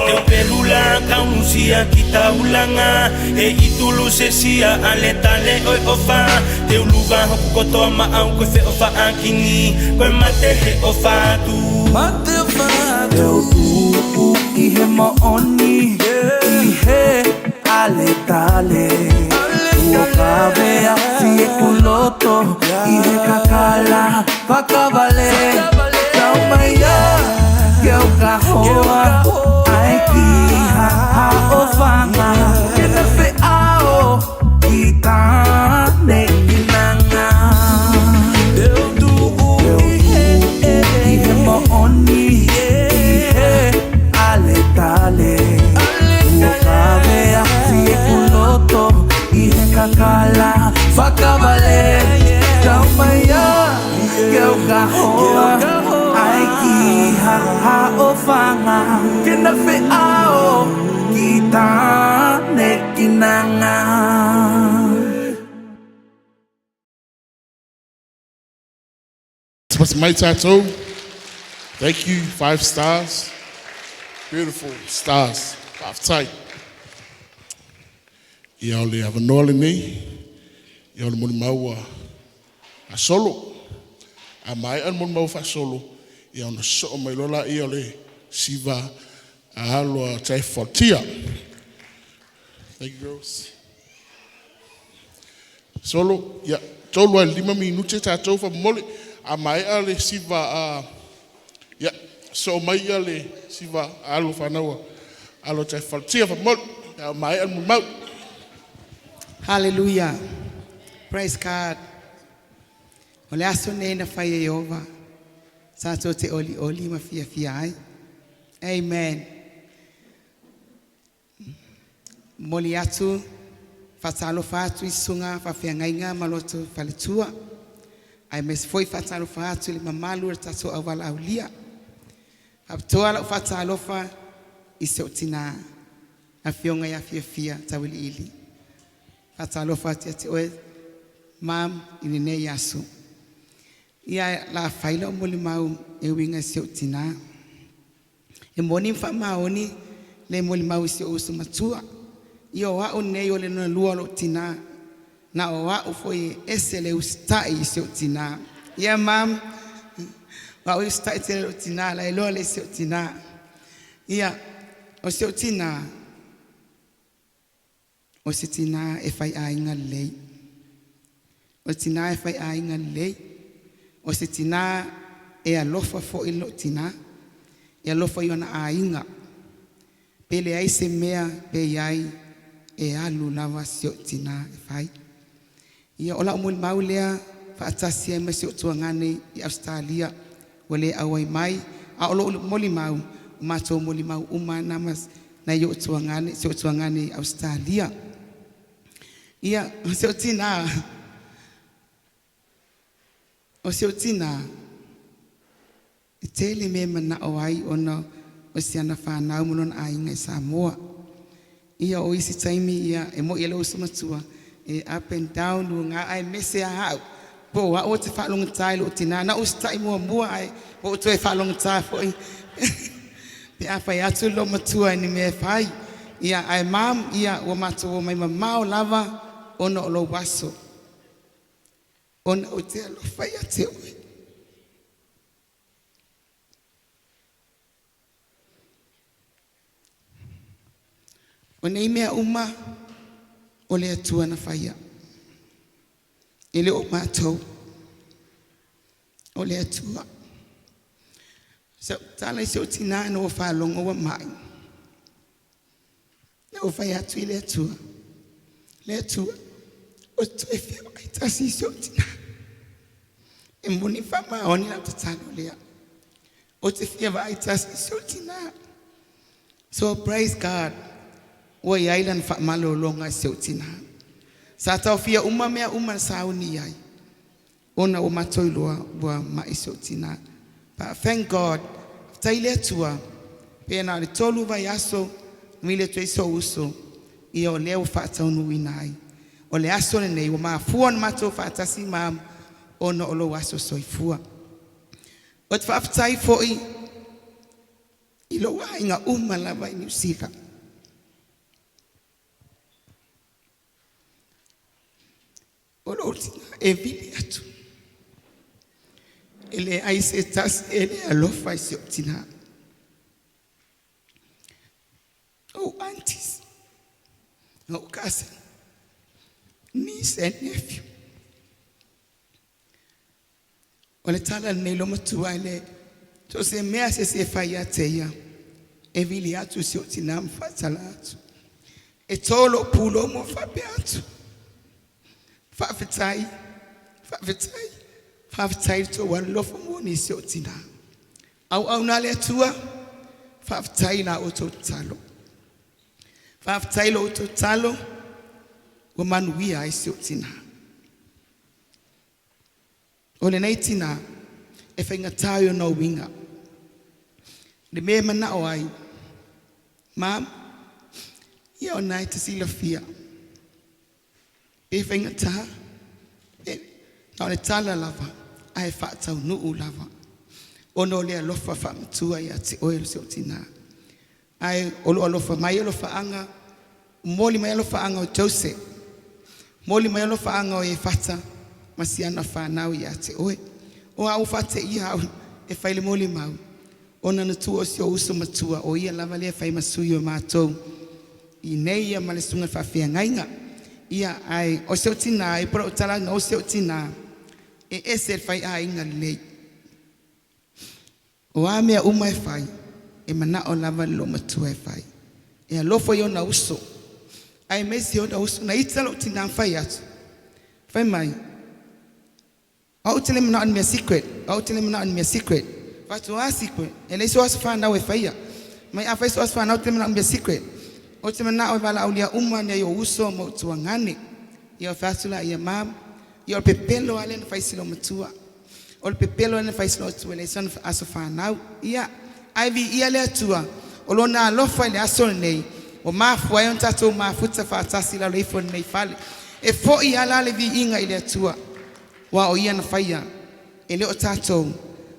Teu pelula kaunusia kita ulanga E itulu sesia aletale oi ofa Teu luga hokotoa maau koe fe ofa akini Koe mate he ofa tu Mate ofa Teu tuku ihe maoni Ihe aletale Ukavea Si'oto Loto Ihe kakala pakavale Taumaya Keu kahoa Aiki ha ofanga Kena feao Kita nekinanga Deu tuku Ihe maoni Ihe aletale Ukavea Si'oto Loto Ihe kakala pakavale Taumaya Keu kahoa Aiki ha ofanga Kena feao Kita nekinanga
It's my tattoo. Thank you, 5 stars. Beautiful stars, 5 tight. Ia ole avanoa lenei, ia ole moni mau a solo. A mai an moni mau fa solo. Ia ona so'o mai lola ia ole siva a alo a taifatia. Thank you, girls. Solo, ia tolu ai 5 minute tatou fa mole. A mai ale siva a ia so mai ale siva a alo fanaua. Alo taifatia fa mole. A mai an moni mau.
Hallelujah. Praise God. Ole aso nei na whai e ova. Sato te oli ma fia ai. Amen. Moli atu. Fatalo fatu isunga. Fafia ngainga maloto falitua. Ai mes foi fatalo fatu ili mamalu tato awala aulia. Aptoa la fatalo fa isotina. Afionga ya fia TAUILIILI. Fatalo fati ati oe mam inene yasu. Ia la faila moli mau e winga Si'otina. E moni mfa maoni le moli mau Si'oto matua. Ia wa o nei o le na lua lo tina. Na o wa o foi esele ustai Si'otina. Ia mam wa o ustai te lo tina la ilo le Si'otina. Ia o Si'otina. O se tina e fai ainga lei. O tina e fai ainga lei. O se tina e alofa fo ilo tina. E alofa iona ainga. Pele ai se mea pe iai e alu lava Si'otina e fai. Ia ola umul maulea fa atasia me Si'oto ngane i Australia. Wale awai mai. A olo moli mau. Mato moli mau umana mas na Si'oto ngane i Australia. Ia, o Si'otina, e tele me mana o ai ona o siana whanau monon ainga i Samoa. Ia o isi taimi ia e mo ielo usumatua e up and down lunga ai mese a hau. Po wa o te whalonga tai lo tina, na ustai mua ai o te whalonga tai foi. Pe a whai atu lo matua ni me whai. Ia ai mam ia o matua mai mamao lava ona o lo waso. Ona o te alo whai a te oi. O nei mea uma o le atua na whaia. E le o mātou o le atua. So, tala i Si'otina no o whalonga wa mai. Na o whai atu i le atua. Le atua. O tu e whia ai tasi i Si'otina. E muni whama oni na tatalo lea. O te whia ai tasi i Si'otina. So praise God. Wa yailan fa malolonga seutina. Sa taufia uma mea uma sauni ai. Ona o matoiloa wa maiseutina. But thank God. Taile tua. Pena le tolu vai aso. Mile tu iso uso. Ia o leo fa taunu winai. O le aso ne nei. O maa fua na mato fa atasi maam. Ona o lo aso soifua. O te fa aftai foi. Ilo wa inga uma lava i New Zealand. Olo tina e vili atu. Ele aise tas ele alofa i se tina. Oh aunties. Oh cousin. Niece and nephew. Ole tala nei loma tua ele. So se mea se faia teia. E vili atu se tina mfatala atu. E tolo pulo mo fabiatu. Fafitai to one love money so tina. Au nale tua, fafitai na oto talo. Fafitai lo oto talo, woman we I so tina. Ole nei tina, e fenga tayo no winga. The me mana oai, Mom, you're night to see the fear. If I ta, now the tala lava, I fat out no lava. Only a lofa fam tua yati oil sotina. I all of my yellow for anger, Molly my yellow for anger, Joseph. Molly my yellow for anger, a fata, Masiana fa now yati oil. O au fata ya if I molly mau. On an two or so matua, or ye lavale famous suyo mato. Inea malisunga fa fianga. Ia ai o se tina ai pro tala no se tina e ese fai ai ngalei o ame uma fai e mana o lava lo matu fai e lo fo yo na uso ai mesi o na uso na italo tina fai atu fai mai au tele mana on me secret fatu a secret ele so as fa na we fai mai a fai so as fa na tele mana on me secret. O te mana o wala aulia uma ne yo uso mo tuangane. Ia fasula ia mam. Ia pepelo ale na faisilo matua. O pepelo ale na faisilo tua le son aso fa now. Ia Ivy ia le tua. O lona lofa le aso nei. O mafu ai onta to mafu ta fa tasila le fo nei fale. E fo ia la le vi inga ile tua. Wa o ia na faia. Ele o tato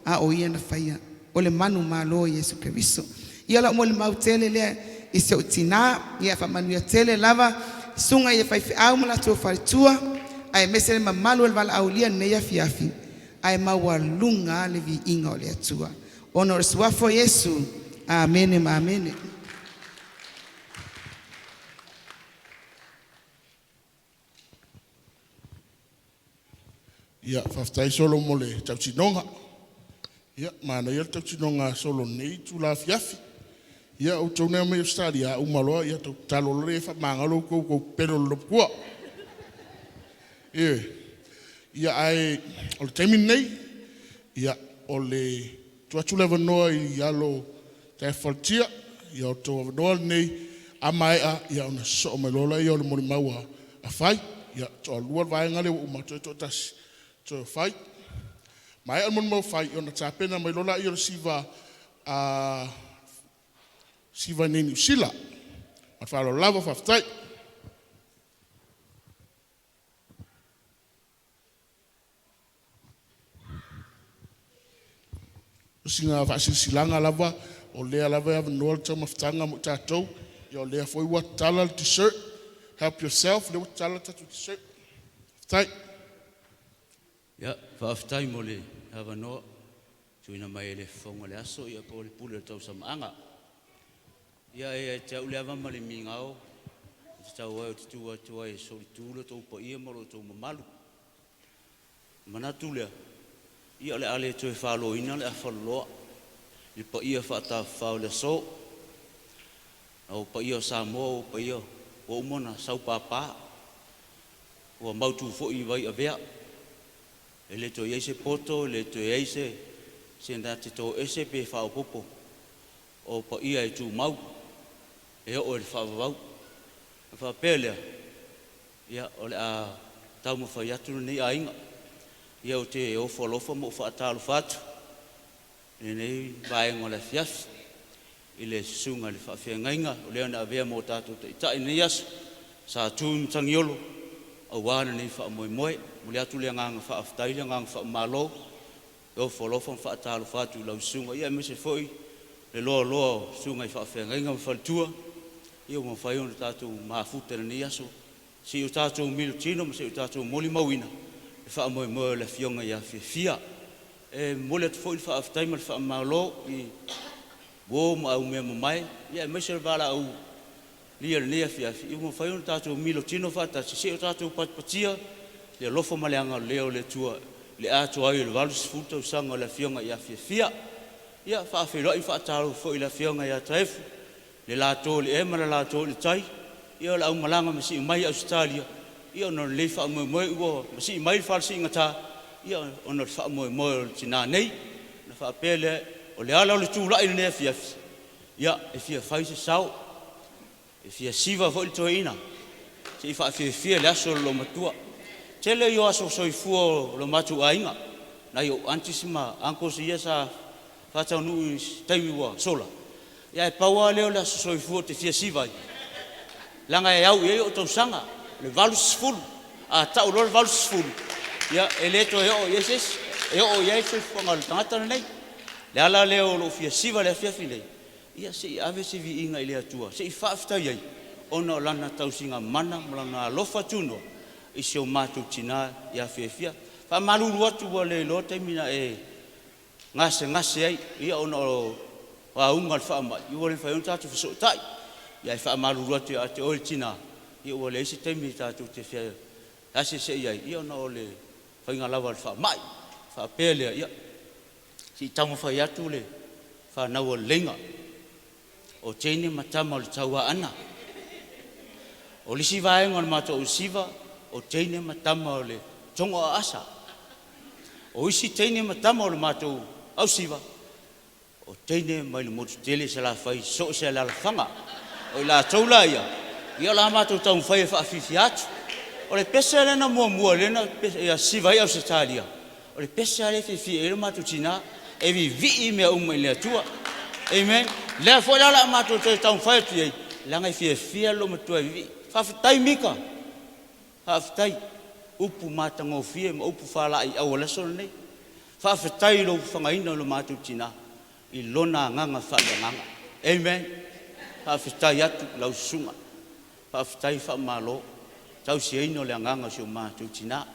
a o ia na faia. O le manu malo Yesu Kristo. Ia la mo le mautele le Isau tina, ia fa manuia tele lava, sunga ia fa au mala to faritua, ai mesele mamalu val aulia ne FIAFIA, ai mawalunga le vi inga o le atua. Ona o suafo Yesu. Amen, amen.
Ia faftai solo mole tautinonga. Ia mana ia tautinonga solo nei tu la FIAFIA. Ia o tau nea me Australia o maloa ia tau talo le fa mangalo ko pero lo kua. Ia ai o temi nei ia o le tuatu le vanoa i alo te faltia ia o tau vanoa nei amai a ia ona so me lola ia o le moni maua a fai ia to lua vai ngale o mato to tas to fai mai al mon mo fai ona tapena mai lola ia o siva a Siva nei New Zealand. Ma fa lo lava fa ftai. Singa fa silanga lava o le lava no tama ftanga mo tatou. Yo le foi what tala t-shirt. Help yourself, le what tala t-shirt. Ftai.
Ya, fa ftai mo le hava no tuina mai le fonga le aso ia ko le pule tau samanga. Ia e te au lewa mali mingao, te tau au te tua e sori tūla tau Paia maro tau mamalu. Mana tūlea, ia le ale tue whalo ina le a whaloa, i Paia whata whao le so, au Paia Samoa, o Paia, o umona sau pāpā, o mautu fo i vai a vea, e le tue eise poto, le tue eise, se nda te tō ese pe whao popo, o Paia e tū mau, e o le whaavavau. Whaapelea, ia o le a tau mawhai atu nei a inga. Ia o te ofolofa mo whaatalo whatu. Nei vaenga le fiafi. I le sunga le whaafengainga, o leo na avea mo tātou te itai nei aso. Sa tūm tangiolo, au wana nei wha moe moe, muli atu le nganga wha aftai, le nganga wha malo, e o wholofa wha atalo whatu lau sunga, ia mese foi, le loa loa sunga i wha whengainga ma whalitua, ia ma whai ona tātou maafuta nei aso, si o tātou milo tino, ma si o tātou moli mawina, e wha moe moe le fionga ia fia. E mole atu foi wha aftai ma le wha malo, i wo ma au mea mai, ia mese le wala au, lia le nea fiafi, i mo whai ona tātou milo tino whata, si o tātou patpatia, le lofo maleanga leo le tua, le ato ai le valus futa usanga le fionga ia fia. Ia whaafiroi whaataro fo i le fionga ia taifu, le lato le ema le lato le tai, ia le au malanga masi i mai Australia, ia ono le wha moe moe ua, masi i mai whalsi ingata, ia ono le wha moe moe o tina nei, na whaapele o le ala o le tūlai le nea fiafi. Ia e fia whaise sao, e fia siva fo i toa ina, se i whaafia le aso lo matua. Tele yo aso soifua lo matu ainga, na yo antisima anko si sa fatau nu taiwa sola. Ia e paua leo le aso soifua te fia sivai. Langa e au e o tau sanga, le valus fulu, a tau lo le valus fulu. Ia e leto e o yeses, e o yeses fonga le tangata nei. Le ala leo lo fia siva le fia filei. Ia se i ave se vi inga i le atua, se i whaaftai ai, ona o lana tausinga mana, malana lofa tuno, i se o mātou tina i a FIAFIA. Wha maruru atu wa le lo taimina e ngase ai, ia ona o unga le wha mai, i wale whai on tātou whaso tai, ia e wha maruru atu a te oe tina, ia wale isi taimi tātou te whia, ase se iai, ia ona o le whainga lawa le wha mai, wha pēlea, ia, si tamo whai atu le wha naua lenga, o teine matama o le taua ana, o lisi vaenga o le mātou o siva, o teine matama o le tongo a asa. O isi teine matama o le mātou au siva. O teine mai le motu tele se la whai so se la whanga. O la taula ia. Ia la mātou tau whai e whaafifi atu. O le pesa lena mua lena ia siva ia o se talia. O le pesa le whiwhi e le mātou tina e Vivii mea umai le atua. Amen. Lea fo la mātou tau whai atu iei. Langa i FIAFIA lo matua Vivii. Whawhitai mika. Whawhitai, upu mātango fie, ma upu whala i awalaso nei. Whawhitai lo whangaina lo mātou tina, i lona nganga whala nganga. Amen. Whawhitai atu lau sunga. Whawhitai whamalo, tau si eino le nganga si o mātou tina.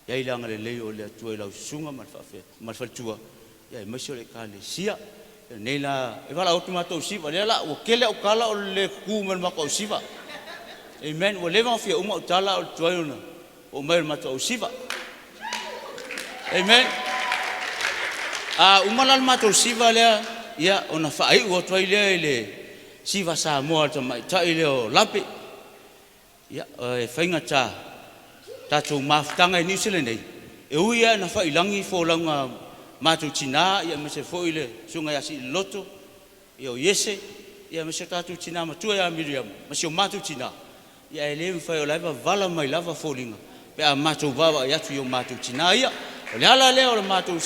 Iai le anga le leo le atua i lau sunga, malwhaltua. Iai maisio le ka le sia. Nei la, e wala otu mātou siva, le la, o kele au kala o le kuman maka o siva. Amen. Wa leva fia uma utala o tuaiona o mai mata o siva. Amen. Uma la mata o siva lea ia ona fai o tuai le siva Samoa ta mai tai le o lape. Ia e fainga tātou maftanga i New Zealand nei. E uia na fai langi fo langa mātou tina ia me se foi le sunga ia Si'oto Loto ia o yese ia me se tātou tina matua ia Miriam ma se o mātou tina. Ia e lewe whai o laiva vala mai lava fōlinga. Pe a mātou wawa i atu i o mātou tina ia. O le ala lea o le mātou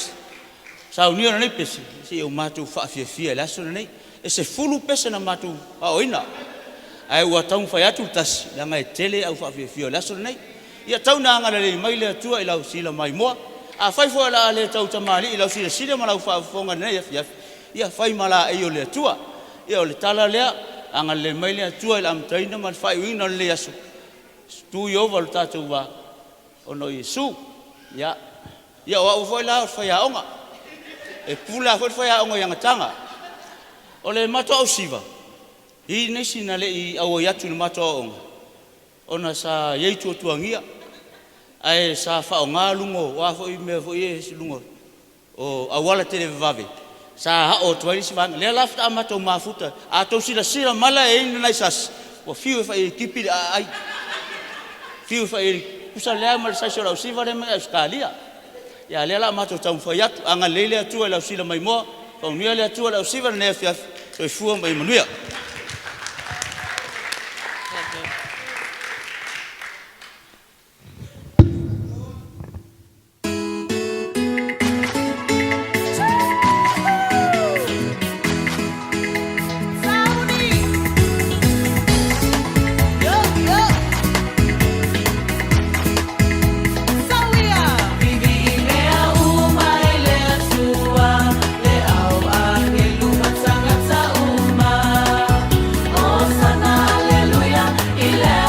saunia na nei pese. Se o mātou whaafia laso na nei. E se fulu pese na mātou a oina. Ai ua taun whai atu tasi. Langa e tele au whaafia laso na nei. Ia tau na angara le mai le atua i lau sila mai moa. A whai fo la le tau tamali i lau sila ma lau whaafonga nei a fiafi. Ia whai mala e o le atua. Ia o le tala lea. Anga le mai le atua i la amtaina ma whai uina le aso. Tu i ova le tātou wa ono Iesu. Ia o au whai la o whai aonga. E pula whai aonga i angatanga. O le mato au siva. I nesi na le i au iatu le mato aonga. Ona sa ieitu o tuangia. Ai sa whao ngā lungo. Wa whai mea whai e lungo. O awala tele vave. Sa o tuai si vanga le lafta amato mafuta a to sila mala e ina nai sas o fiu fa e kipi ai fiu fa e kusa le mal sa sora si va le mai Australia ya le la amato tau fa yat anga lele atu la sila mai mo fa unia le atu la si va ne fiaf so fu mai manuia
Ile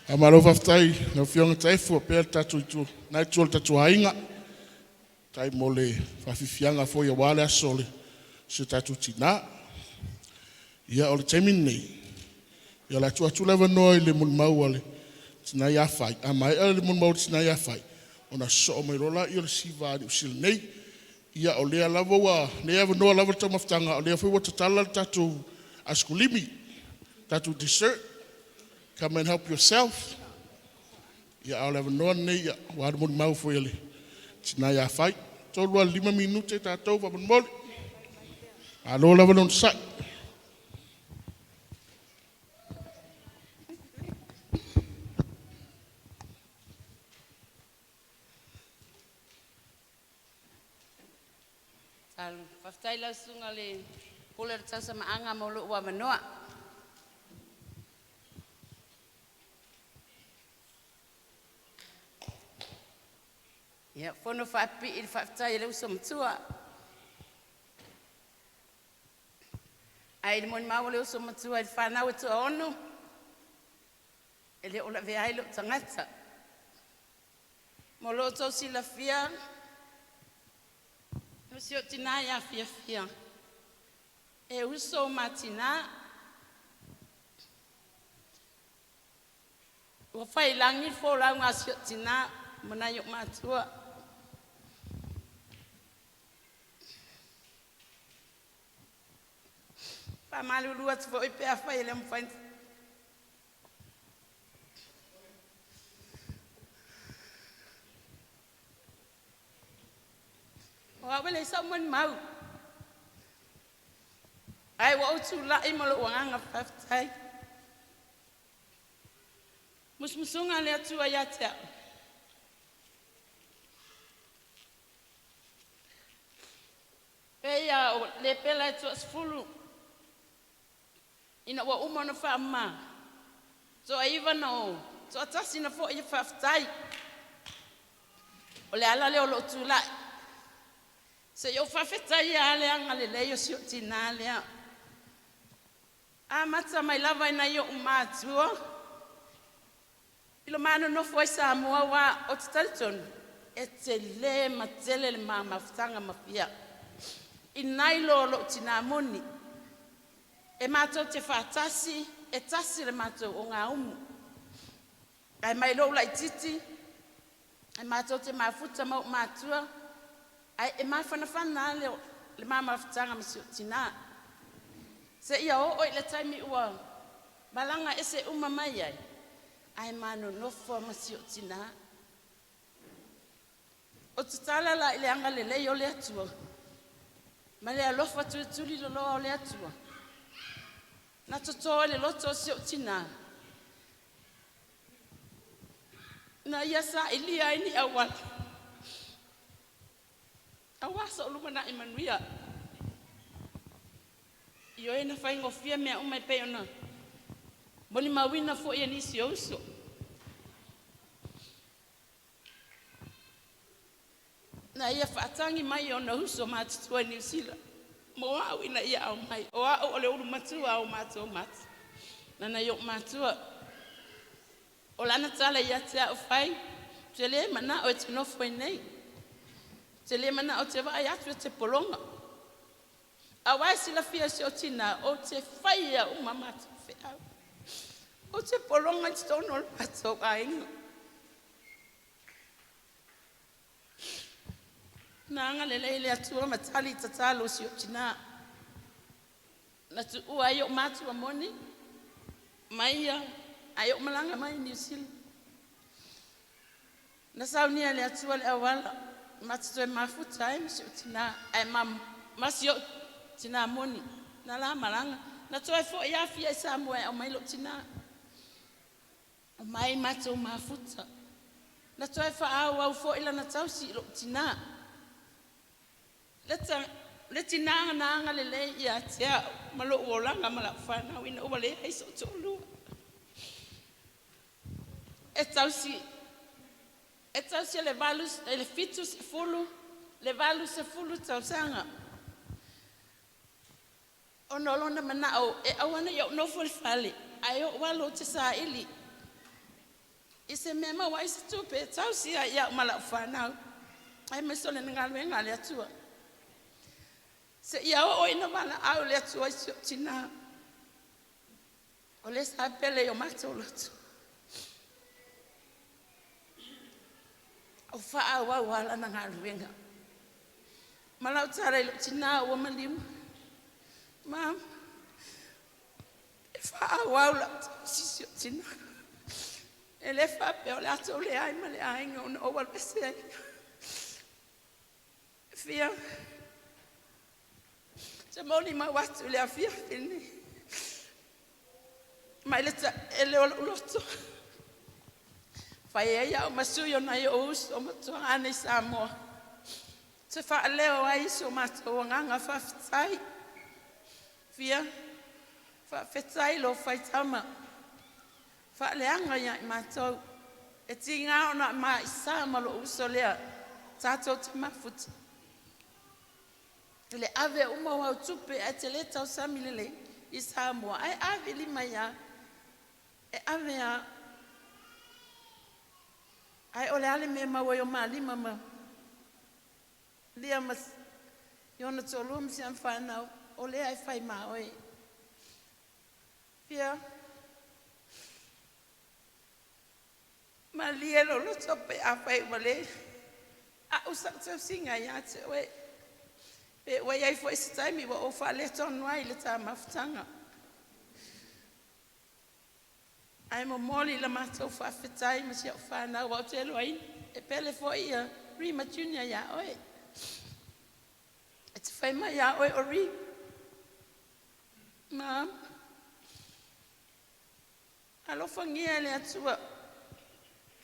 Amaro whaftai, na whionga tai fua pēr tatu itu, nai tuol tatu hainga, tai mole whawhiwhianga fo ia wale asole, se tatu tina. Ia o le taimin nei, ia la tua tulewa noi le mun mau ale, tina ia whai, a mai ale le mun mau tina ia whai, o na so o mai rola i o le sivari usil nei, ia o lea lava wa, lea wanoa lava tau maftanga, o lea whaiwa tatala tatu askulimi, tatu dessert, come and help yourself. Ia au lewa noa nei, ia wāra moni mau fo ele. Tina ia whai. Tōlua 5 minute tātou wa moni moli. Alo lewa non sai.
Talu, whaftai lau sunga le kule tau sama anga maulu ua manoa. Ia, whono whaapi i whaftai leu som tua. Ai, moni mau leu som tua i whanau e tua onu. E le ola vea ilo tangata. Mo lo tau sila fia. No si o tina ia FIAFIA. E uso ma tina. Ua whai langi fo lau ngā si o tina. Mana yok matua. Pa malu luat fo ipe afa ele mfain. Wa wele someone mau. Ai wa utu la imalo wanga faftai. Musmusunga le atua yatia. Peia o le pela tu asfulu. Ina wa umana fa ma. So aiva no. So atasi na fo ia faftai. O le ala le o lo tula. Se yo fafetai ale anga LELEI o sio tinale. A mata mai lava ina yo umatua. Ilo mano no foi Samoa wa o Talton. E te le matele le mama ftanga mafia. Inai lo tina moni. E mato te whatasi, e tasi le mato o ngā umu. Ai mai lo lai titi, e mato te mafuta mau matua, ai e mawhanawhana le mama whatanga masi o tina. Se ia o le taimi ua, malanga ese uma mai ai, ai mano nofo masi o tina. O tutala la ile anga LELEI o le atua. Ma le alofa tuli lo loa o le atua. Na totoa le loto si o tina. Na ia sa'ilia ini awal. Awasa o lumana Amuia. Io e na whaingo fia mea umai pe ona. Moni mawina fo ia nisi ouso. Na ia whaatangi mai o na huso mātutua New Zealand. Mo au ina ia au mai. O au o le uru matua au mātua matu. Nana yok matua. O lana tala ia te au whai. Te le mana o e te nofo e nei. Te le mana o te vai atu e te polonga. A wai sila fia se o tina o te whaia o mamatu whiau. O te polonga te tono le pato a inga. Na anga LELEI le atua matali tatalo si o tina. Na tu ua ai o matua moni. Maia ai o malanga mai New Zealand. Na saunia le atua le awala. Matuto e mafuta ai si o tina. Ai masi o tina moni. Na la malanga. Na tu ai fo ia fia i Samoa o mai lo tina. O mai mato mafuta. Na tu ai fa au fo ila na tau si lo tina. Le tina na anga LELEI ia tea malo olanga mala fana wina o wale ai so tolu. E tau si le valus le fitus fulu le valus fulu tau sanga. Ono lona mana o e awana yo no fo fale. Ai o walo te sa'ili. I se mema wa isi tupe, tau sia ia umala ufanau. Ai me sole ngalwe ngale atua. Se ia o ina mana au le atua isi tina. O le sa pele yo mato lotu. O faa wa wala na ngalwe nga. Malau tara ilo tina o malimu. Mam, e faa wa ula sisio tina. Ele fa pe o le ato le ai ma le ai ngona o wal pese. Fia. Se moni ma watu le afia fini. Ma ele ta ele o loto. Fa ia o masuyo na yo us o mato ane Samoa. Se fa leo ai so mato nganga fa fitai. Fia. Fa fitai lo faitama. Fa leanga ya matou e tinga ona ma isa malo usolea tato te mafuta le ave uma wa tupe ateleta o sami lelei isa mo ai ave lima ya e ave ya ai ole ale me ma wo ma lima ma lia mas yona tolum si anfana ole ai fai ma oi pia Malielo lo tope a fai male. A usang sa singa ya te we. Pe we ai foi ese time wa o fa le ton wai le ta maftanga. Ai mo moli la mato fa fitai ma se fa na wa te lo ai. E pele foi ia prima junior ya oi. Et fai ma ya oi ori. Mam. Alo fangia le atua.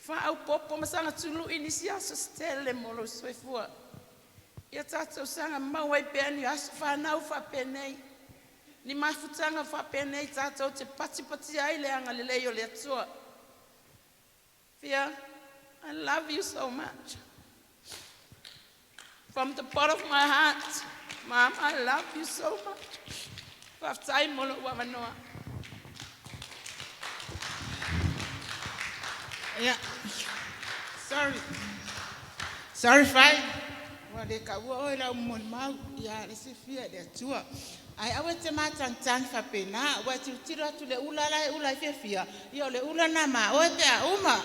Fa au popo masanga tulu inisia so stelle molo soifua. Ia tatou sanga mawai peani aso fa nau fa penei. Ni mafutanga fa penei tatou te pati ai le anga lelei o le atua. Fia, I love you so much. From the bottom of my heart, Mom, I love you so much. Faftai molo wamanoa. Yeah. Sorry, fine. Well, they can go all mon mau. Yeah, let's see fear the tour. I went to my tan for pena. What you tira to the ula FIAFIA. You le ula nama. What there, Uma?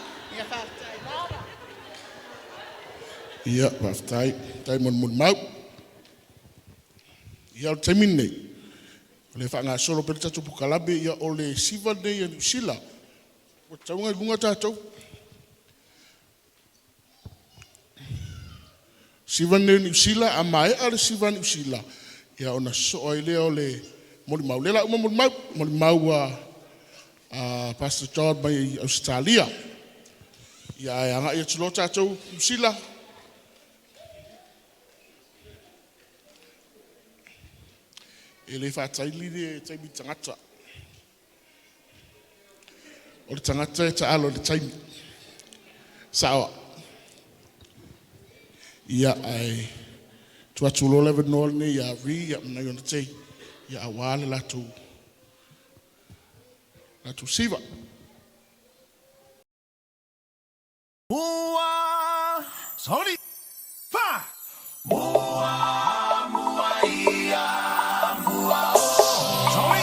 Yeah, Faftai mon mau. Ya temine. Le fanga solo per tatu pukalabe ya ole SIVE de ya sila. What taunga lunga tatou. SIVE ni usila amai ale SIVE ni usila ya ona so ile ole moli mau lela moli mau Pastor John by Australia ya nga ia tlo tatou usila ele fa taili de taimi tangata o tangata ta alo de taimi sawa ia ai tua tulo leve nol ni ya ri ya na yona te ya awale la tu SIVE
Mua sorry pa mua ia mua sorry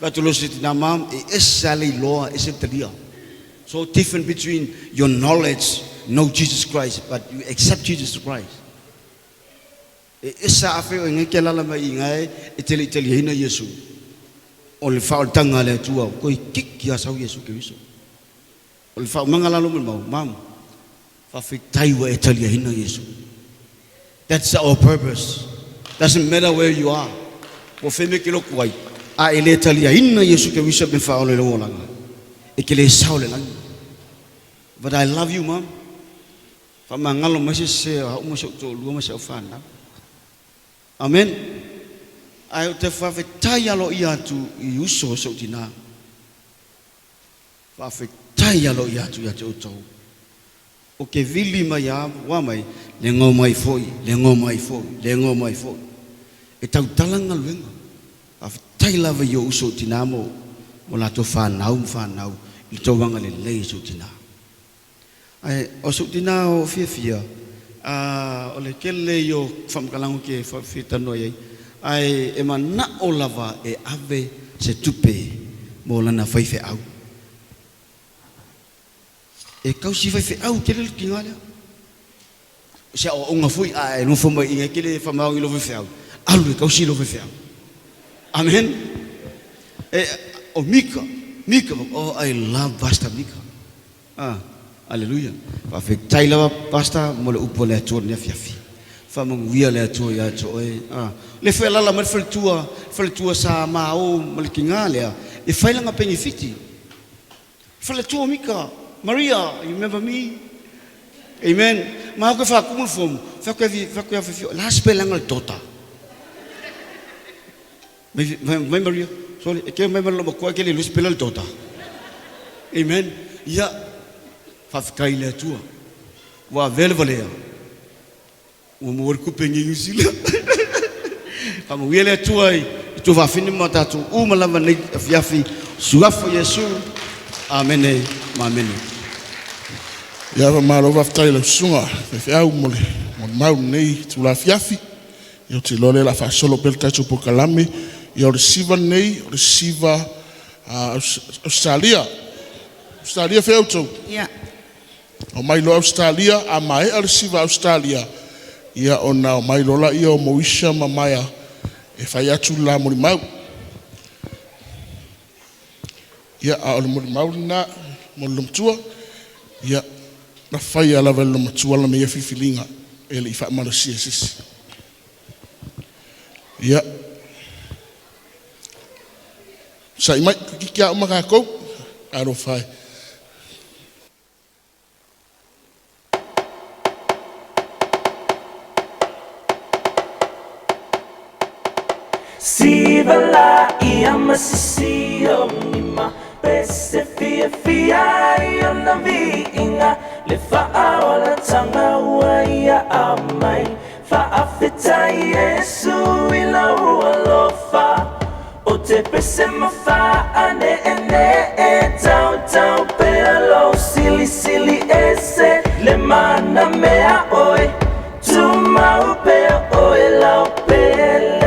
Batulosi Mam is Sally law is it the so different between your knowledge, know Jesus Christ, but you accept Jesus Christ. Isa afeo ngekela mai ngai iteli hina Yesu. Ole fa tanga le tua ko kik ya sau Yesu Kristo. Ole fa mangala lo mam. Fa fitai wa iteli hina Yesu. That's our purpose. Doesn't matter where you are. Ko feme kilo kwai. A ele iteli hina Yesu Kristo be fa ole lo langa. Ikele saule lang. But I love you, Mom. Fa mangalo masi se ha mo so to lu mo se fa na. Amen. Ai te whawhetai alo I atu I uso so tina. Whawhetai alo I atu I te utau. O ke vili mai a wamai, le ngō mai foi, le ngō mai foi, le ngō mai foi. E tau talanga luenga. Whawhetai lava I o uso tina mo la to whanau, I tau wanga LELEI so tina. Ai, o so tina o FIAFIA, o le kele yo whamkalango ke whawhetano iei, ai e mana o lava e ave se tupe mo lana whaife au. E kausi whaife au kele ki ngā lea. Se o onga fui ai no whamai inga kele whamau I lo whaife au. Alu e kausi lo whaife au. Amen. E o Mika, oh I love Pastor Mika. Hallelujah. Whawhetai lawa Pastor mo le upo le atua ni FIAFIA. Whamangwia le atua I atua e. Le whaelala mai whaletua sa mao maliki ngā lea. E whailanga pengi fiti. Whaletua Mika. Maria, you remember me? Amen. Maha koe whakumul fomu. Whakoe a whiwhio. La spelanga le tota. Mai Maria. Sorry. E keo mai Maria loma koe kele lu spela le tota. Amen. Ia. Whawhikai le atua. Wa vele valea. Ua mawar kupengi ngusila. Whamawia le atua I tu whawhini matatu. Umalawa nei FIAFI. Suafo Yesu. Amene. Mamene.
Ia wa maro whawhitai le sunga. Whewhi au mole. Mon mau nei tu la FIAFI. Ia te lole la whasolo pel tatu po kalame. Ia o receiver nei. O receiver Australia. Australia whea utou.
Ia.
O mailo Australia, a mai a receiver Australia. Ia o na o mailo la ia o moisha mamaya. E whai atu la mori mau. Ia a o mori mau na mori lumtua. Ia na whai ala velo matua la mea whiwhilinga. E le I wha mara sisi. Ia. Sa I mai kiki a umaka kou. Aro whai.
Sivala ia masisio nima pese FIAFIA ia na viinga le fa'aola tanga ua ia amai fa'awhetai Yesu I lau alofa o te pese mawha'ane e tau pea lo sili ese le mana mea oe tu mau pea oe lau pele.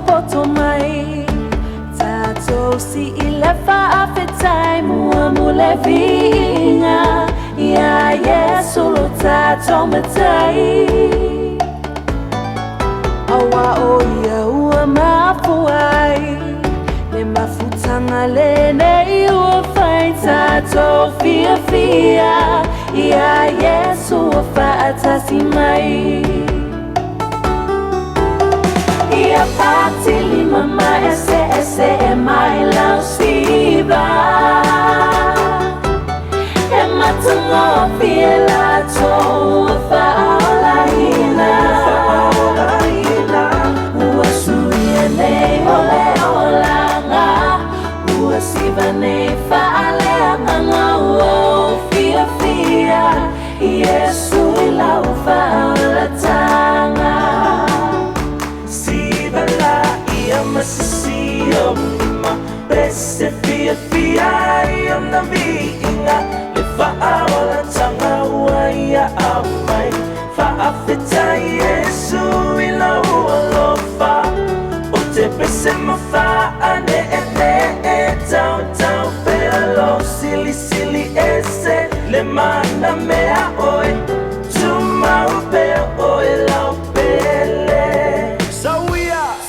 Poto mai tato si ilefa afetai mua mule vinga ya Yesu lo tato matai awa o ya ua mafuai le mafutanga le nei ua fai tato FIAFIA ya Yesu ua faatasi mai Ia patili mama ese e mai lau siva E matungo fiela to fa'aolaina Ua suia nei ole olanga Ua siva nei fa'aleanga Ua FIAFIA Yesu I lau fa'aulatanga masisio lima Bese FIAFIA ia na viinga Le fa'aola tanga waia amai Fa'afeta Yesu ila ualofa O te bese mafa'ane tau tau pelo sili sili ese Le mana mea oe Tumau peo oe lau pele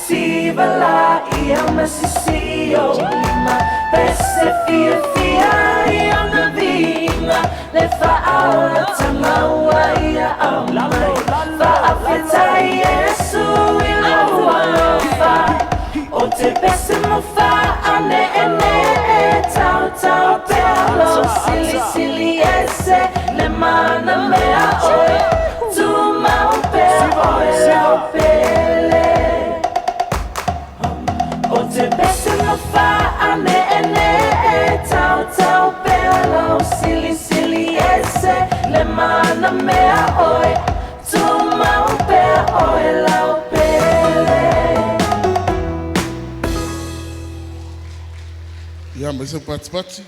SIVE la ia masisio lima Bese FIAFIA ia na viinga Le fa'aola tanga waia amai Fa'afeta Yesu ila ualofa O te bese mafa'ane tau tau pelo sili sili ese Le mana mea oe Tumau peo oe lau pele O te bese mafa'ane tau tau pelo sili sili ese Le mana mea oe Tumau peo oe lau pele
Ia mai se pati.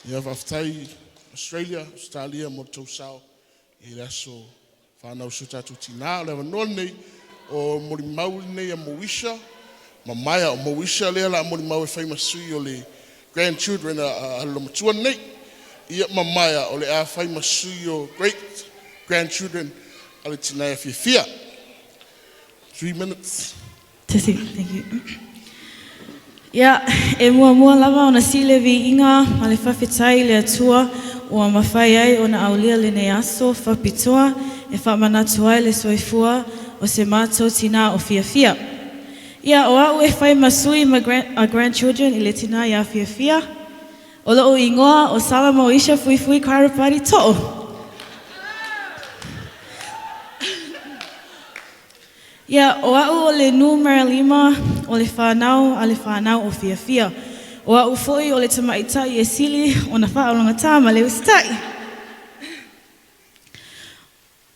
Ia whaftai Australia mo tau sao. I raso whanau su tatu tina. Lewa non nei o mori mauri nei a Moisha. Ma mai o Moisha lea la mori maui whai masui o le grandchildren a lomatua nei. Ia ma mai o le a whai masui o great-grandchildren a le tina FIAFIA. 3 minutes.
Thank you. Ia, e mua lava o na sile vi inga ma le whawhetai le atua o a mawhai ai o na aulia le nei aso whapitoa e whamanatu ai le soifua o se mātou tina o FIAFIA. Ia, o au e whai masui ma grandchildren i le tina ia FIAFIA. O loo ingoa o salama o isha fui karapari to'o. Ia, o au o le numera 5 o le whanau a le whanau o FIAFIA. O au foi o le tamaitai e sili o na whaolonga tā ma le ustai.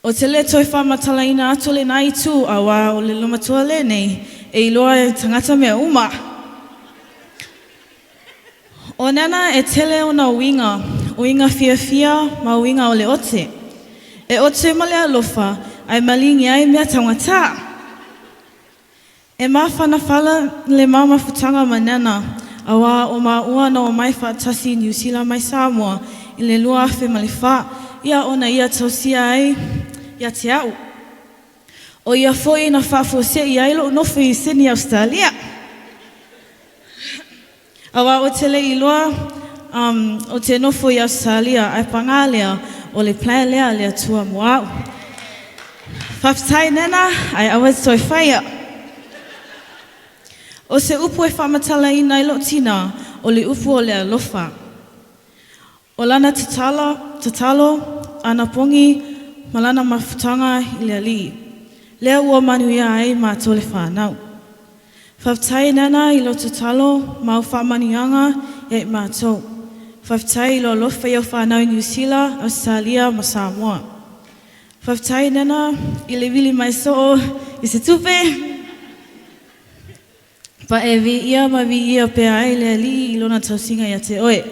O te le toi whamatala ina ato le nai tū a wā o le lomatua le nei e iloa e tangata mea uma. O nana e tele o na winga FIAFIA ma winga o le ote. E ote ma le alofa ai malingi ai mea tangata. E mawhana whala le mama futanga manana a wā o mā ua na o mai whaatasi New Zealand mai Samoa i le lua awhi ma le wha ia ona ia tausia ai ia te au. O ia foi na whaafuose i ailo nofu i Sydney, Australia. A wā o te le i loa o te nofu i Australia ai pangalea o le playa lea le atua moau. Whaftai nena ai awaz toi whaia. O se upu e whamatala i nai lo tina o le upu o le alofa. O lana tatalo, ana pongi, malana mafutanga i le Alii. Lea ua manuia ai mātou le whanau. Whaftai nana i lo tatalo, mau whamanianga e mātou. Whaftai i lo lofa i o whanau i New Zealand, Australia, ma Samoa. Whaftai nana i le wili mai so i se tupe. Pa e Vivii ma Vivii pe ai le Alii I lona tausinga ia te oe.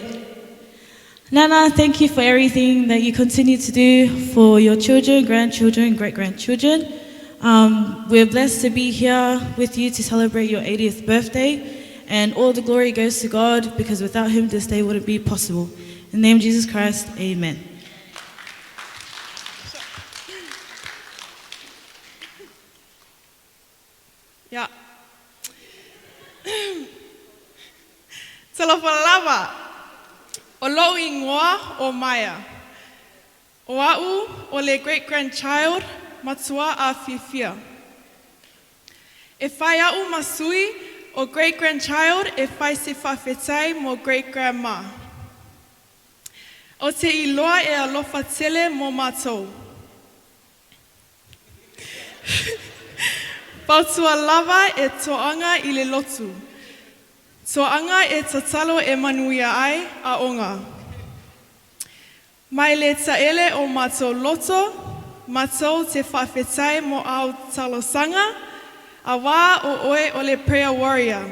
Nana, thank you for everything that you continue to do for your children, grandchildren, great-grandchildren. We're blessed to be here with you to celebrate your 80th birthday. And all the glory goes to God because without Him this day wouldn't be possible. In the name of Jesus Christ, amen.
Yeah. Talawhalalawa, o lo ingoa o Maia. O au o le great-grandchild matua a FIAFIA. E whai au masui o great-grandchild e whai se whawhetai mo great-grandma. O te iloa e alofa tele mo mātou. Pautua lava e toanga I le lotu. Toanga e tatalo e manuia ai a onga. Mai le taele o mātou loto, mātou te whawhetai mo au talosanga, A wā o oe o le prayer warrior.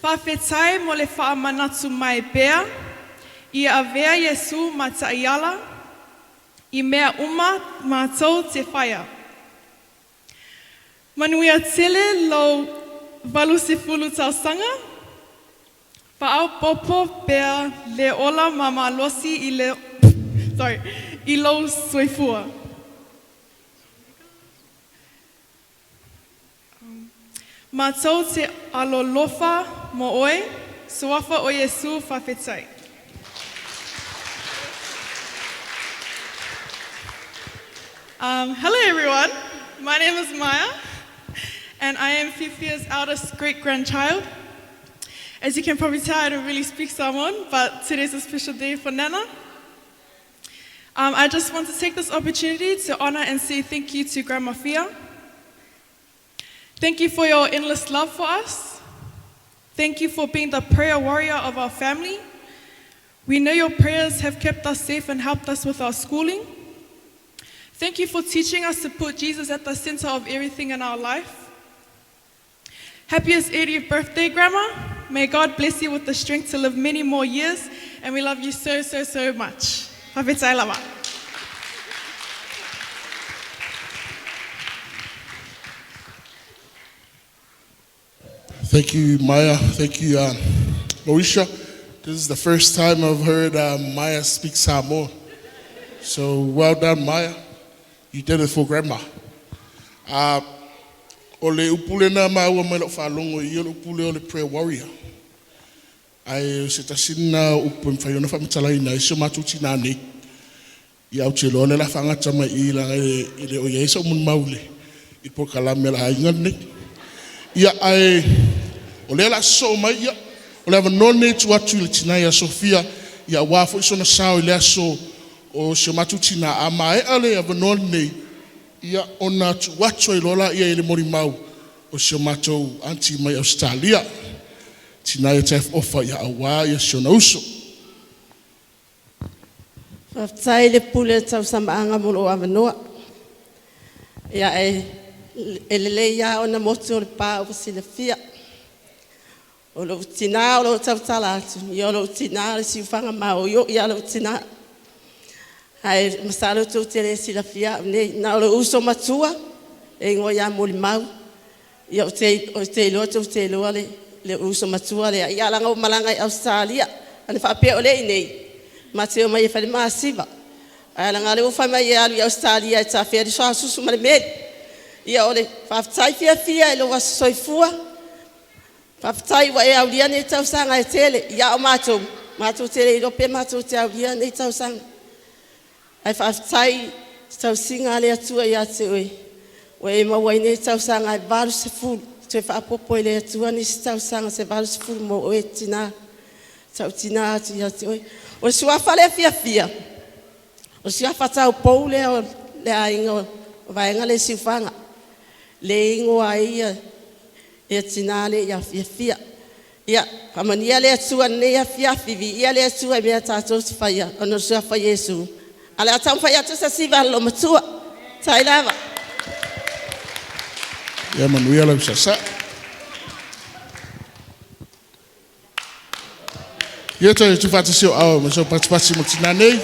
Whawhetai mo le whaamanatu mai pēr, I avea Yesu ma taiala, I mea uma mātou te whaia. Manuia tele lo walu se fulu tausanga, Pa'au popo pēr le ola mama losi I lo soifua. Mātou te alolofa mo oe, suafa o Yesu whawhetai. Hello everyone, my name is Maya, and I am FIAFIA's eldest great-grandchild. As you can probably tell, I don't really speak Samoan, but today's a special day for Nana. I just want to take this opportunity to honor and say thank you to Grandma Fia. Thank you for your endless love for us. Thank you for being the prayer warrior of our family. We know your prayers have kept us safe and helped us with our schooling. Thank you for teaching us to put Jesus at the center of everything in our life. Happiest 80th birthday, Grandma. May God bless you with the strength to live many more years, and we love you so, so, so much. Hawhetai lava.
Thank you, Maya. Thank you, Mauricia. This is the first time I've heard Maya speak Samoa. So well done, Maya. You did it for Grandma. Ole upule na maua mai lo whalongo I ole upule ole prayer warrior. Ai se tasina upu mwhaiona whamitala ina iso matuti nane. I au te loa le la whangata mai I la ele o yeisa mun maule. I po kalame la haingane. Ia ai ole la so mai ia. Ole ava none tu atu le tina ia Sofia. Ia wafo iso na sao ile aso o se matuti na ama e ale ava none. Ia ona tu watu I lola ia ele mori mau o se matou anti mai Australia. Tina ia tef ofa ia awa ia se ona uso.
Whaftai le pule tau samaanga molo avanoa. Ia LELEI ia ona motu o le pā o SIVE. O lo tina o lo tau tala atu. Ia o lo tina le siufanga mao yo ia lo tina. Ai masalo tu te le SIVE nei na o lo uso matua. E ngo ia moli mau. Ia o te loto te loale le uso matua le ia langa o malanga I Australia. Ane whapea o le nei. Mateo mai fale masiva. Ai langa le ufa mai I Australia ta fea di soa susu male med. Ia ole whaftai FIAFIA lo was soifua. Whaftai wa au lia ne tau sanga tele. Ia o matou. Matou tele I pe matou te au lia ne tau sanga. Ai whaftai tau singa le atua ia te oe. Wa e mawai ne tau sanga I varu se fulu. Te whaapopo le atua ni tau sanga se varu se fulu mo oe tina. Tau tina atu ia te oe. O suafa le FIAFIA. O suafa tau pou le ainga o vaenga le siufanga. Le ingo ai ia tina le ia FIAFIA. Ia, hamania le atua ne ia Vivii. Ia le atua mea tātou si whaia. Ono suafa Yesu. Ale atau whaia tu sa SIVE alo matua. Tai lava.
Ia manuia lau sasa'e. Ia tai tu fata sio au ma so patipasi mo tina nei.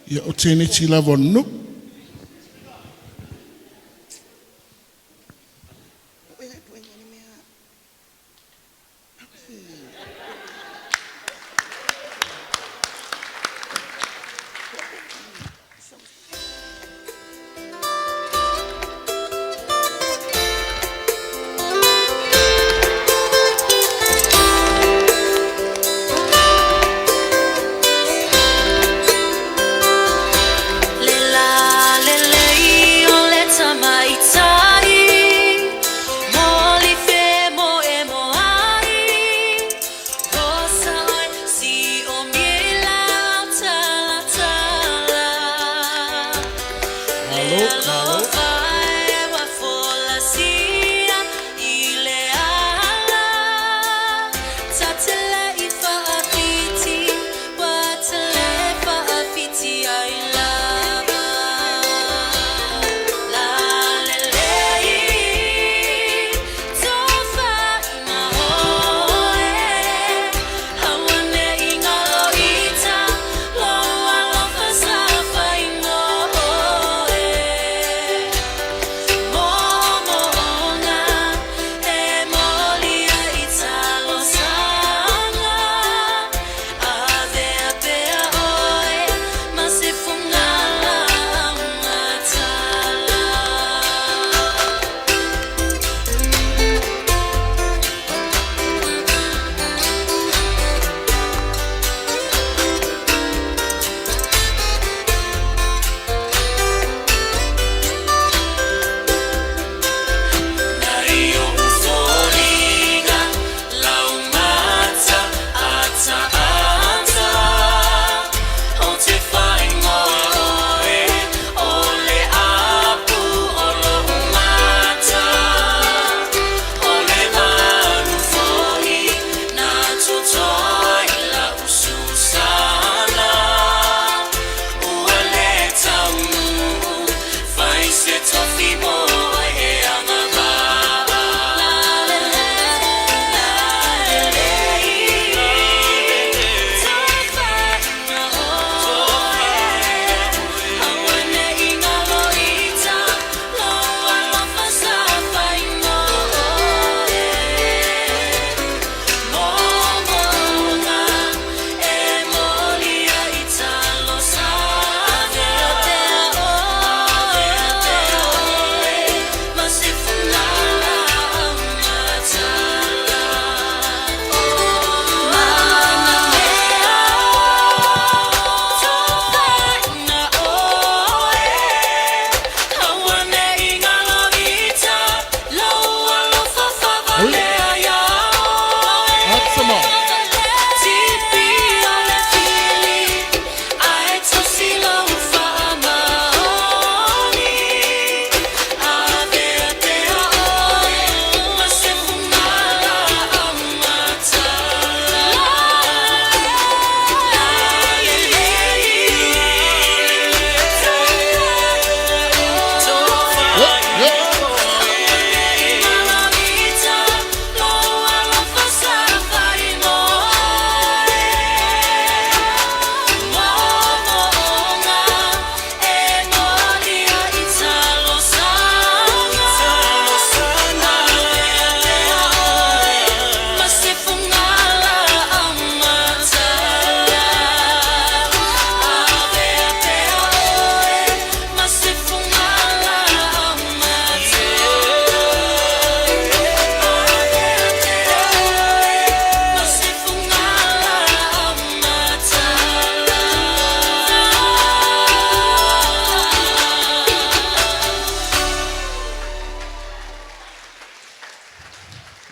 Ia o tene ti lava no.
Tatele ifa afiti, watele fa afiti.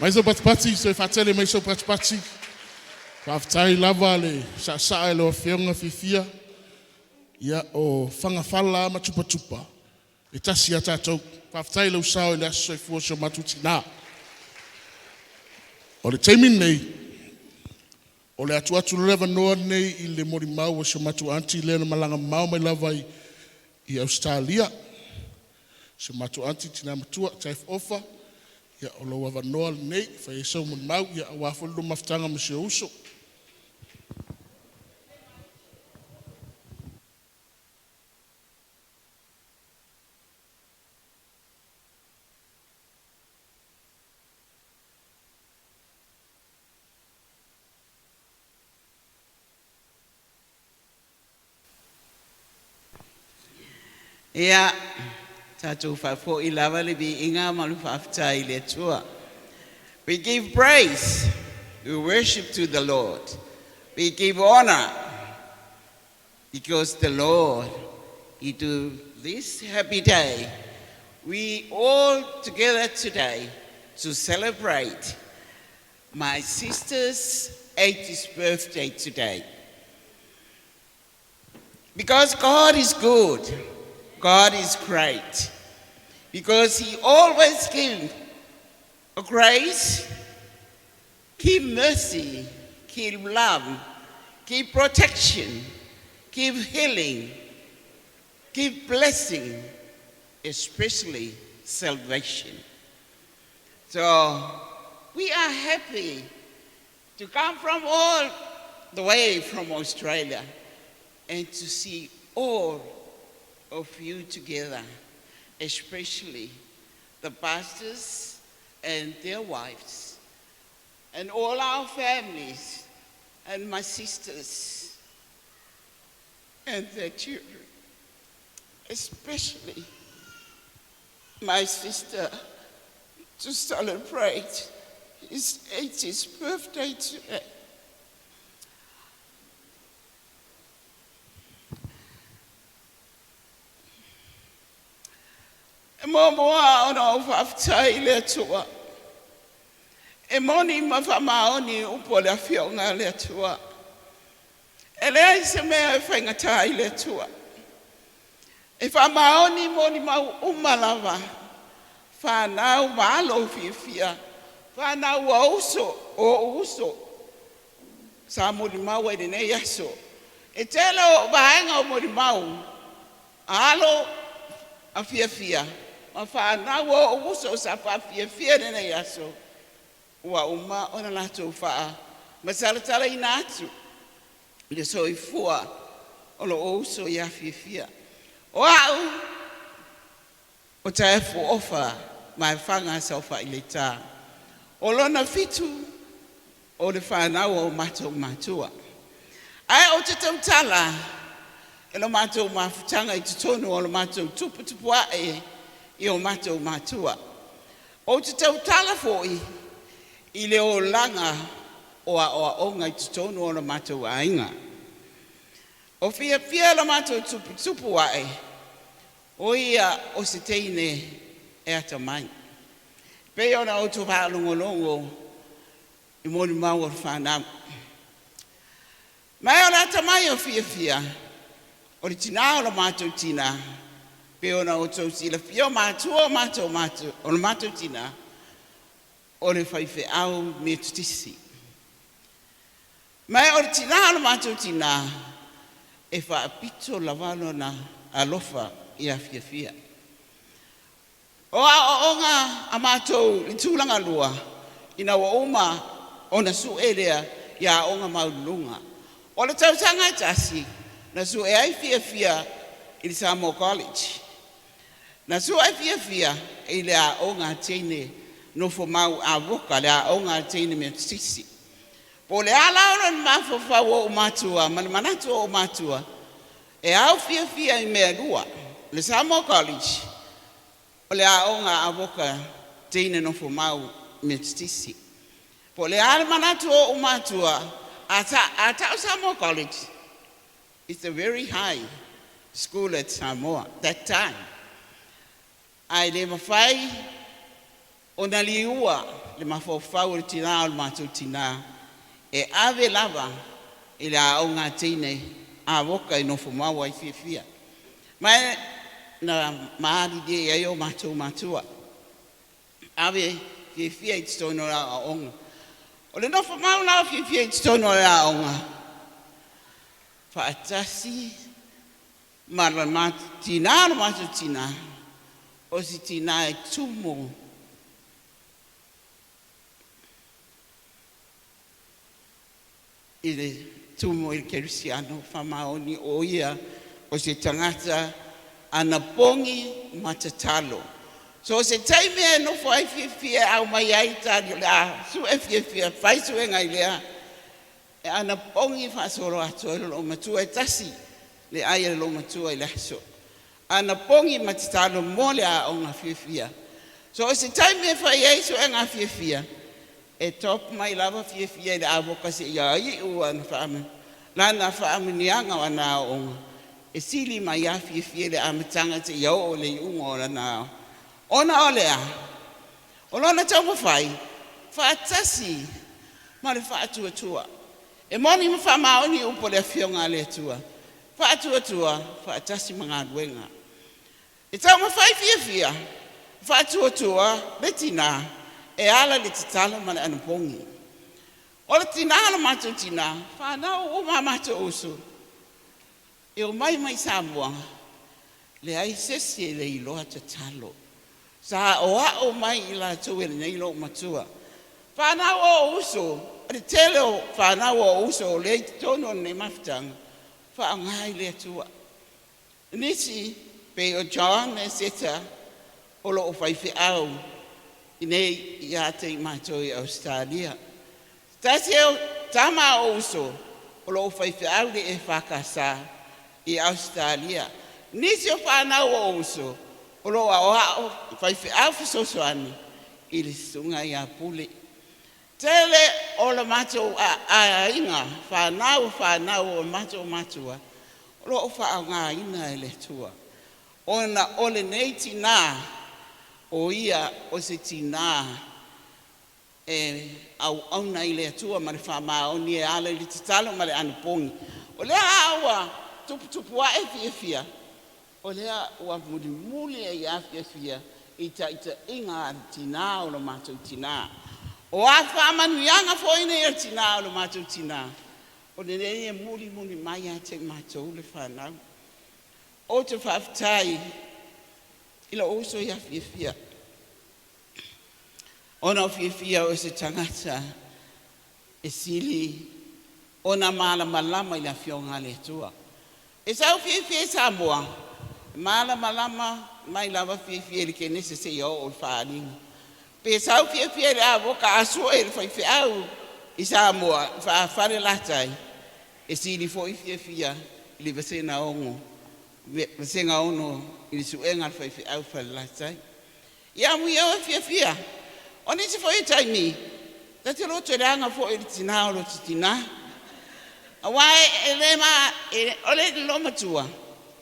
Mai so patipati, so whatele mai so patipati. Whaftai lava le sasa'e lo whionga fifia. Ia o whangawhala ma tupa tupa. E tasi a tātou. Whaftai le usao le aso e fua so matuti nā. O le teimin nei. O le atu lewa noa nei I le mori mau o so matu anti le na malanga mau mai lava I Australia. So matu anti tina matua taif ofa. Ia o lo wava noa nei. Whai e sau mun mau. Ia a wafulu maftanga ma se uso.
Ia, tātou whafo I lawa le bi inga malu whaftai le tua. We give praise, we worship to the Lord. We give honor, because the Lord, He do this happy day. We all together today to celebrate my sister's 80th birthday today. Because God is good. God is great because He always gives a grace, give mercy, give love, give protection, give healing, give blessing, especially salvation. So we are happy to come from all the way from Australia and to see all of you together, especially the pastors and their wives, and all our families, and my sisters, and their children, especially my sister, to celebrate his 80th birthday today. Momoa ona whaftai le tua. E moni mawhamaoni upo le whionga le tua. E lea I se mea e whaingatai le tua. E whamaoni moni mau umalawa. Whanau malo whiwhia. Whanau o uso. Sa mori mau e ne yaso. E telo vaenga o mori mau. Alo a FIAFIA. Ma whanau o uso sa pa FIAFIA ne yaso. Ua uma ona lato whaa. Masalatala I nātu. Le so I fua. O lo uso I a FIAFIA. O au. O tae fu ofa. Mai whanga sa ofa I le tā. O lona fitu. O le whanau o matou matua. Ai o te tautala. E lo matou mafutanga I tutonu o lo matou tupu ae. I o matou matua. O te tautala foi. I le o langa o a onga I tutonu o lo matou ainga. O FIAFIA lo matou tupu ae. O ia o se teine e ata mai. Pe ona o tu whaalongolongo I mori mau o whanau. Mai ona ata mai o FIAFIA. O le tina o lo matou tina. Pe ona o tau sila fio mātua o mātou. O le matou tina. O le whaiwhe au me tutisi. Mai o le tina o le matou tina. E whaapito lavano na alofa I a FIAFIA. O a onga a mātou I tūlanga lua. Ina wa uma o na su elea I a onga maulunga. O le tautanga tasi. Na su e ai FIAFIA I le Samoa College. Na su ai FIAFIA I le a onga teine no fo mau a woka le a onga teine me sisi. Po le ala ona mafo fawo o matua, manatu o matua. E au FIAFIA I mea lua. Le Samoa College. O le a onga a woka teine no fo mau me sisi. Po le ala manatu o matua. Ata o Samoa College. It's a very high school at Samoa that time. Ai le mawhai o na liua le mafofau le tina o le mātou tina. E ave lava i le aonga tine a woka i nofo maua i fia. Mai na maari de e o mātou mātua. Ave fia i titono la aonga. O le nofo maua na fia i titono la aonga. Faatasi ma le tina o mātou tina. O si tina e tumo. I le tumo i le kerisiano whamaoni o ia o se tangata ana pongi matatalo. So se taime e nofo ai fia au mai ai tari la su e fia fai su e ngai lea. E ana pongi whasoro ato e lo matua e tasi le ai e lo matua i laso. Ana pongi matatalo mo le a o ngā fia. So se taime e fai ai su e ngā fia. E top mai lava fia le avoka se ia i ua na whaame. Lana whaame nianga wa nā onga. E sili mai a fia le amatanga te ia o le unga o la nā. Ona o lea. O lona tau mawhai. Whaatasi. Ma le whaatua tua. E moni ma whamaoni upo le fionga le tua. Whaatua tua. Whaatasi mga duenga. E tau mawhai fia. Whaatua tua. Le tina. E ala le titalo ma le anapongi. O le tina ala mātou tina, whanau o mā mātou oso. E o mai Samoa, le ai sesi e le iloa tatalo. Sa o a o mai i la tau e le neilo o matua. Whanau o oso, le tele o whanau o oso, le tono ne mafutanga, whaangai le atua. Nisi, pe o John e seta, o lo o whaifi au, nei ia te mātou i Australia. Tasi eo tama o uso, o lo whaifi au le e whakasa i Australia. Nisi o whanau o uso, o lo a whaifi au fisosoani i le sunga i a pule. Tele o la mātou a inga, whanau o mātou mātua, o lo o whaanga ina e le tua. Ona o le neiti nā, o ia o se tina au auna i le atua ma le whamaoni e ala i le titalo ma le anapongi. O lea awa tupu a e fia. O lea ua muli e ia fia i ta inga tina o lo mātou tina. O a whamanuianga fo ina i tina o lo mātou tina. O le e muli mai a te mātou le whanau. O te whaftai i la oso ia fia. Ona fia o se tangata e sili ona malama i la fionga le tua. E sau fia Samoa, malama mai lava fia le ke nese se ia o whaaringa. Pe sau fia le avoka asua e le whaifia au i Samoa, whaafare latai. E sili fo i fia i le vasena ongo, vasenga ono i le suenga le whaifia au whare latai. I Amuia o fia. O nisi fo i taimi, ta te loto le anga fo i tina o lo tina. A wae e le ma, o le loma tua,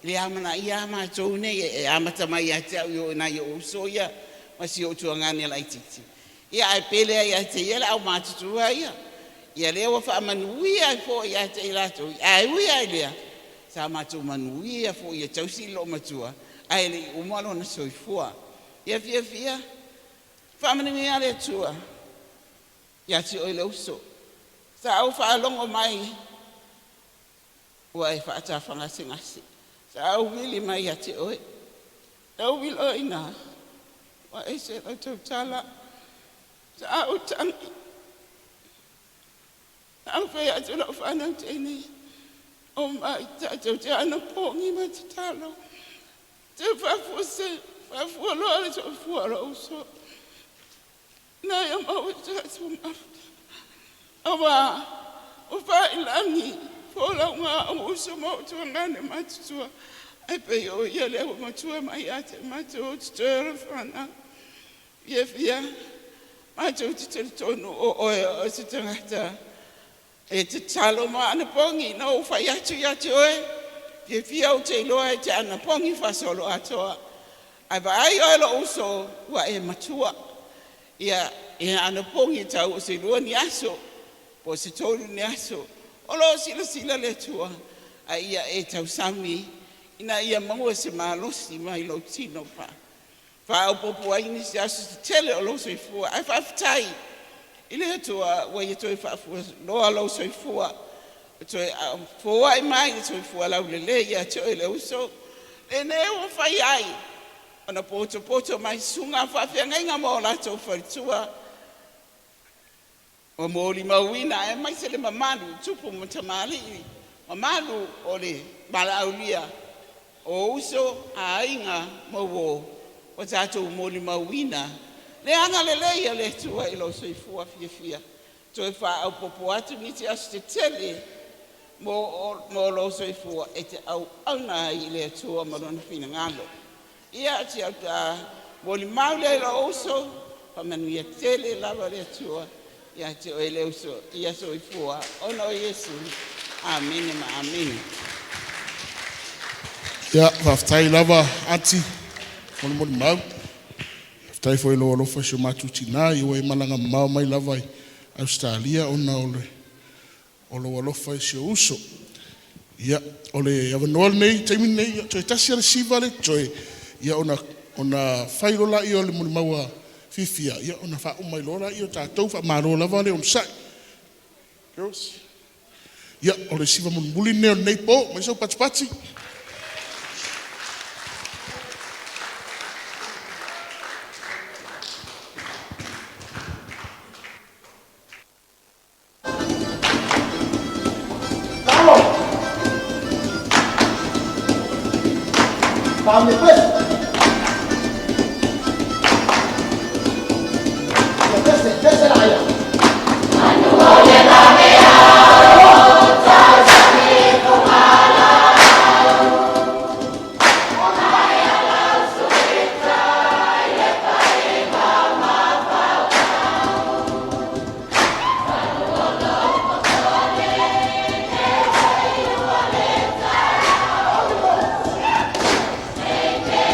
le amana i ama toune e amata mai a te au i na i o soia, ma si o tua ngani la i titi. Ia e pele ai a te iela au mātutua ia. Ia lea wa wha manuia fo i a te ilato, a uia i lea. Sa mātou manuia fo i a tausi loma tua, a ele umalo na soifua. Ia fia. Whamani ale tua, ia te oile uso. Sa au whaalongo mai, ua e whaatawhanga singasi. Sa au wili mai ia te oe. Au wili oina, wa e se la tautala. Sa au tangi. Au whai atu lau whanau tēnei. O mai tātou te ana pōngi mai te talo. Te whafua se, whafua loa le tō whua uso. Nai mau tātou mafta. Awa, o whailangi, wholau ngā o uso mau tua ngane matutua. Ai pei o ia leo matua mai ate matua o tutora whana. Fia, matua te tonu o oe o te tangata. E te talo ma ana pongi, na o whai atu oe. Fia o te loa e te ana pongi whasolo atoa. Ai ba ai oe lo uso, ua e matua. Ia ana pongi tau se lua ni aso, po se tolu ni aso. O lo sila le tua, a ia e tau sami, ina ia maua se malosi mai lo tino pa. Fa au popo ai ni se aso se tele o lo soifua, ai whaafitai. Ile tua, wa ia toi whaafua, loa lo soifua, toi fua i mai, toi fua lau lelei, ia toi le uso. E ne o whai ai, ona poto mai sunga whaafia ngai ngā mo la tau wharitua, o mōli mauina e mai se le mamalu tupu mo tamali mamalu o le malaulia o uso a ainga mo o tātou mōli mauina le anga lelei le tua i lo soifua fiafia toi wha au popo atu ni te asu te tele mo lo soifua e te au auna i le tua marona fina ngalo ia ti au ta mōli maule lo uso pa manuia tele lava le tua ia te oe leo so, ia so i fua. Ono Yesu. Amen ma amen.
Ia, whaftai lava, ati, moni mau. Whaftai fo ilo alofa sio matuti nā, iwa i malanga mau mai lava i Australia, ona olo alofa sio uso. Ia, ole avanoa nei, taimi nei, toi tasi ala siva le, toi, ia ona whairo la i ole moni maua fifia, ia ona wha umai lora, ia tātou wha maro lava le on sai. Girls. Ia, ole siva mun muli neo nei po, mai sau pati.
Kami pes.
Hey,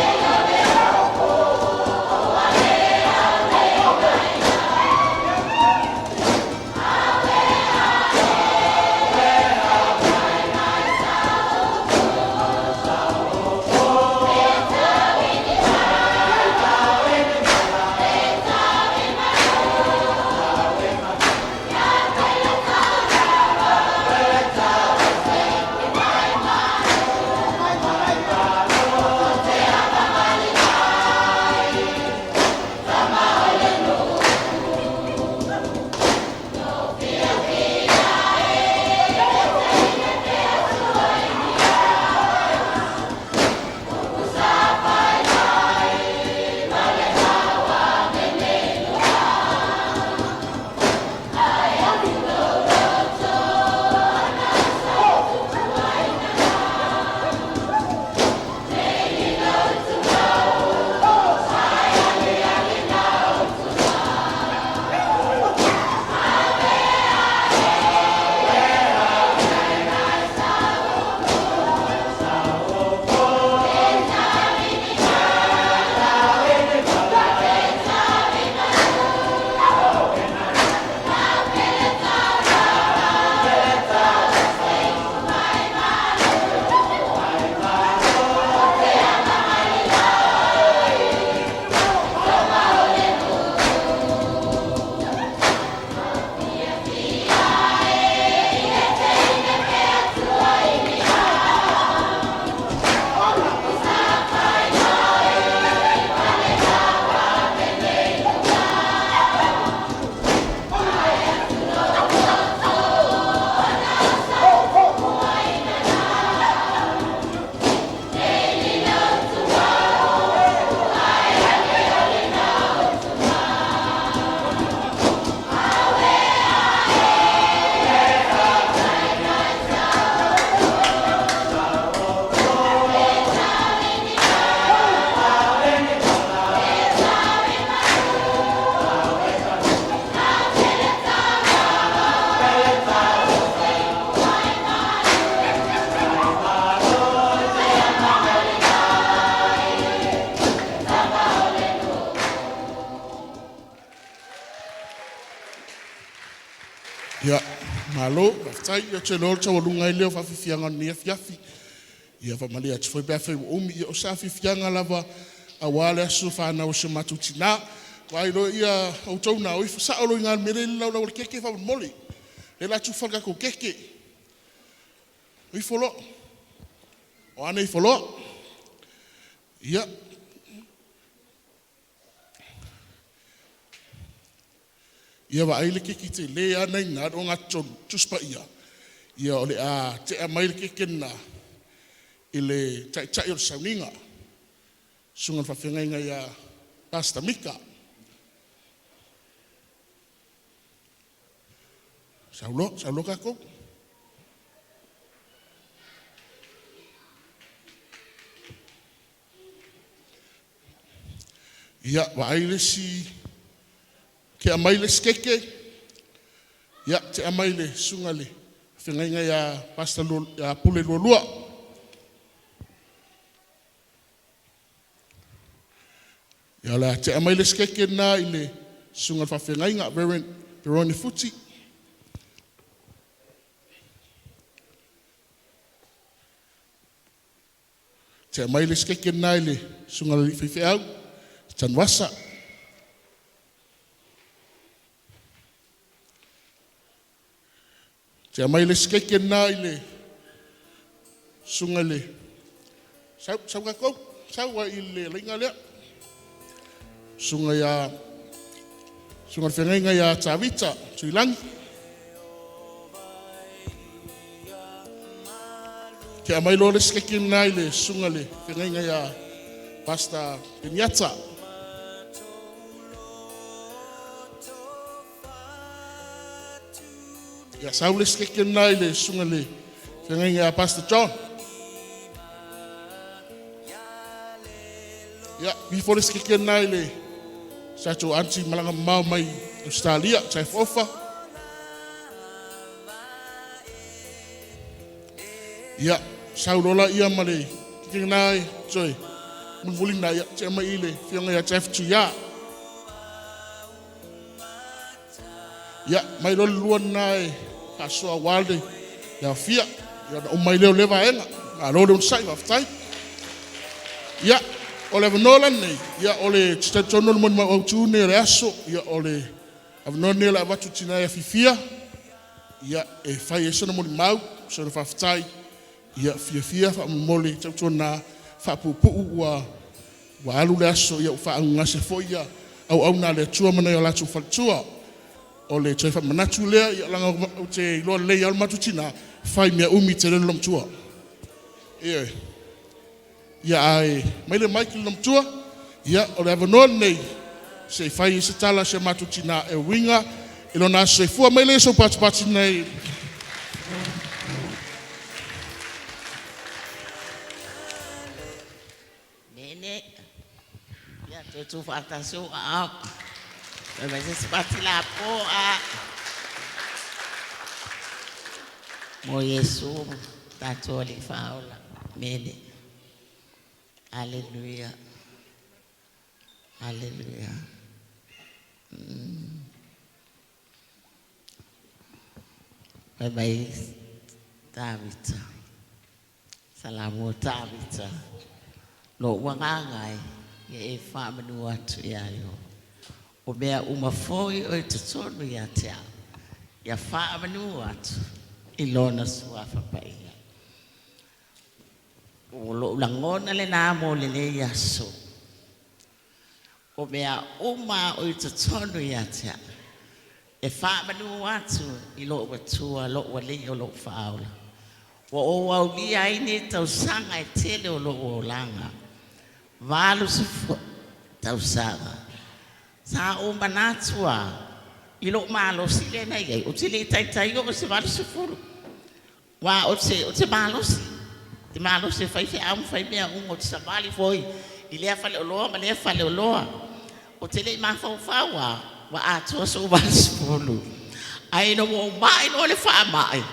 Ia, malo, tai ia te lor tau alunga I leo whawhiwhianga ni FIAFI. Ia whamali atu whai bea whai umi ia o sa whiwhianga lava a wale asu whanau se matutina. Wai ro ia au tau na oi sa olo inga mere lau lau keke wha moli. Le la tu whalka ko keke. Oi folo. O ane I folo. Ia. Ia wa aile keke te le anai nga ronga tonu tuspa ia. Ia ole a te a maile keke na ile tai o sauninga. Sungan whawhenga inga ia Pastor Mika. Saulo kako. Ia wa aile si ke amaile skeke. Ia te amaile sungale. Whengainga ia Pastor ya pule lualua. Ia la te amaile skeke na ile sungal whawhengainga Veroni Futi. Te amaile skeke na ile sungal whiwhiau. Tanwasa. Te amaile skeke na ile sungale. Sau kako? Sau wa ile lainga lea. Sunga ya sunga whengainga ya Tawita, Tuilangi. Ke amailo le skeke na ile sungale whengainga ya Pastor Pinyata. Ya saule skeke na ile sungale whengainga ya Pastor John. Ya before skeke na ile Sato anti malanga mau mai Australia, tai fofa. Ya, saulola ia male. Kiking nai, joy. Mun vuling na ya, te mai ile, fianga ya chef tu ya. Ya, mai lo luan nai, kasoa walde, ya fia, ya o mai leo leva enga. A lo un sai waftai. Ya, ole vanola nei ia ole titono mo mo tu ne reaso ia ole avnone la watu tina ia fifia ia e fai eso no mo mau so no faftai ia fia fa mole tona fa pupu wa alu reaso ia fa ngase fo ia au na le tua mana ia la tu fatua ole che fa manatu le ia langa te lo le ia matutina fai mea umi te le lom tua ia ai mai le Michael nom tua ia o le avanon nei se fai se tala se matutina e winga e lona se fua mai le so patipati nei
nene ia tu fatasu a vai se pati la po a mo Yesu tatoli faula mene. Hallelujah. Hallelujah. Bye bye, Tabitha. Salamu Tabitha. Lo wangangai ye e whamanu atu ia yo. O mea umafoi o te tonu ia te au. Ia whamanu atu I lona suafa Paia. O lo langona le na mo LELEI aso. O mea uma o te tonu ia te au. E whamanu atu I lo watua, lo wale o lo whaula. O au lia ine tau sanga e tele o lo o langa. Walu sifo tau sanga. Sa o manatua I lo malo sile na iei. O te le tai o se walu sifuru. Wa o te malo si. Te malo se fai fe am fai mea o te sabali foi. I lea fale o loa, ma lea fale o loa. O te le ma fau fawa. Wa atua so walu sifuru. Ai no mo mai no le fa mai.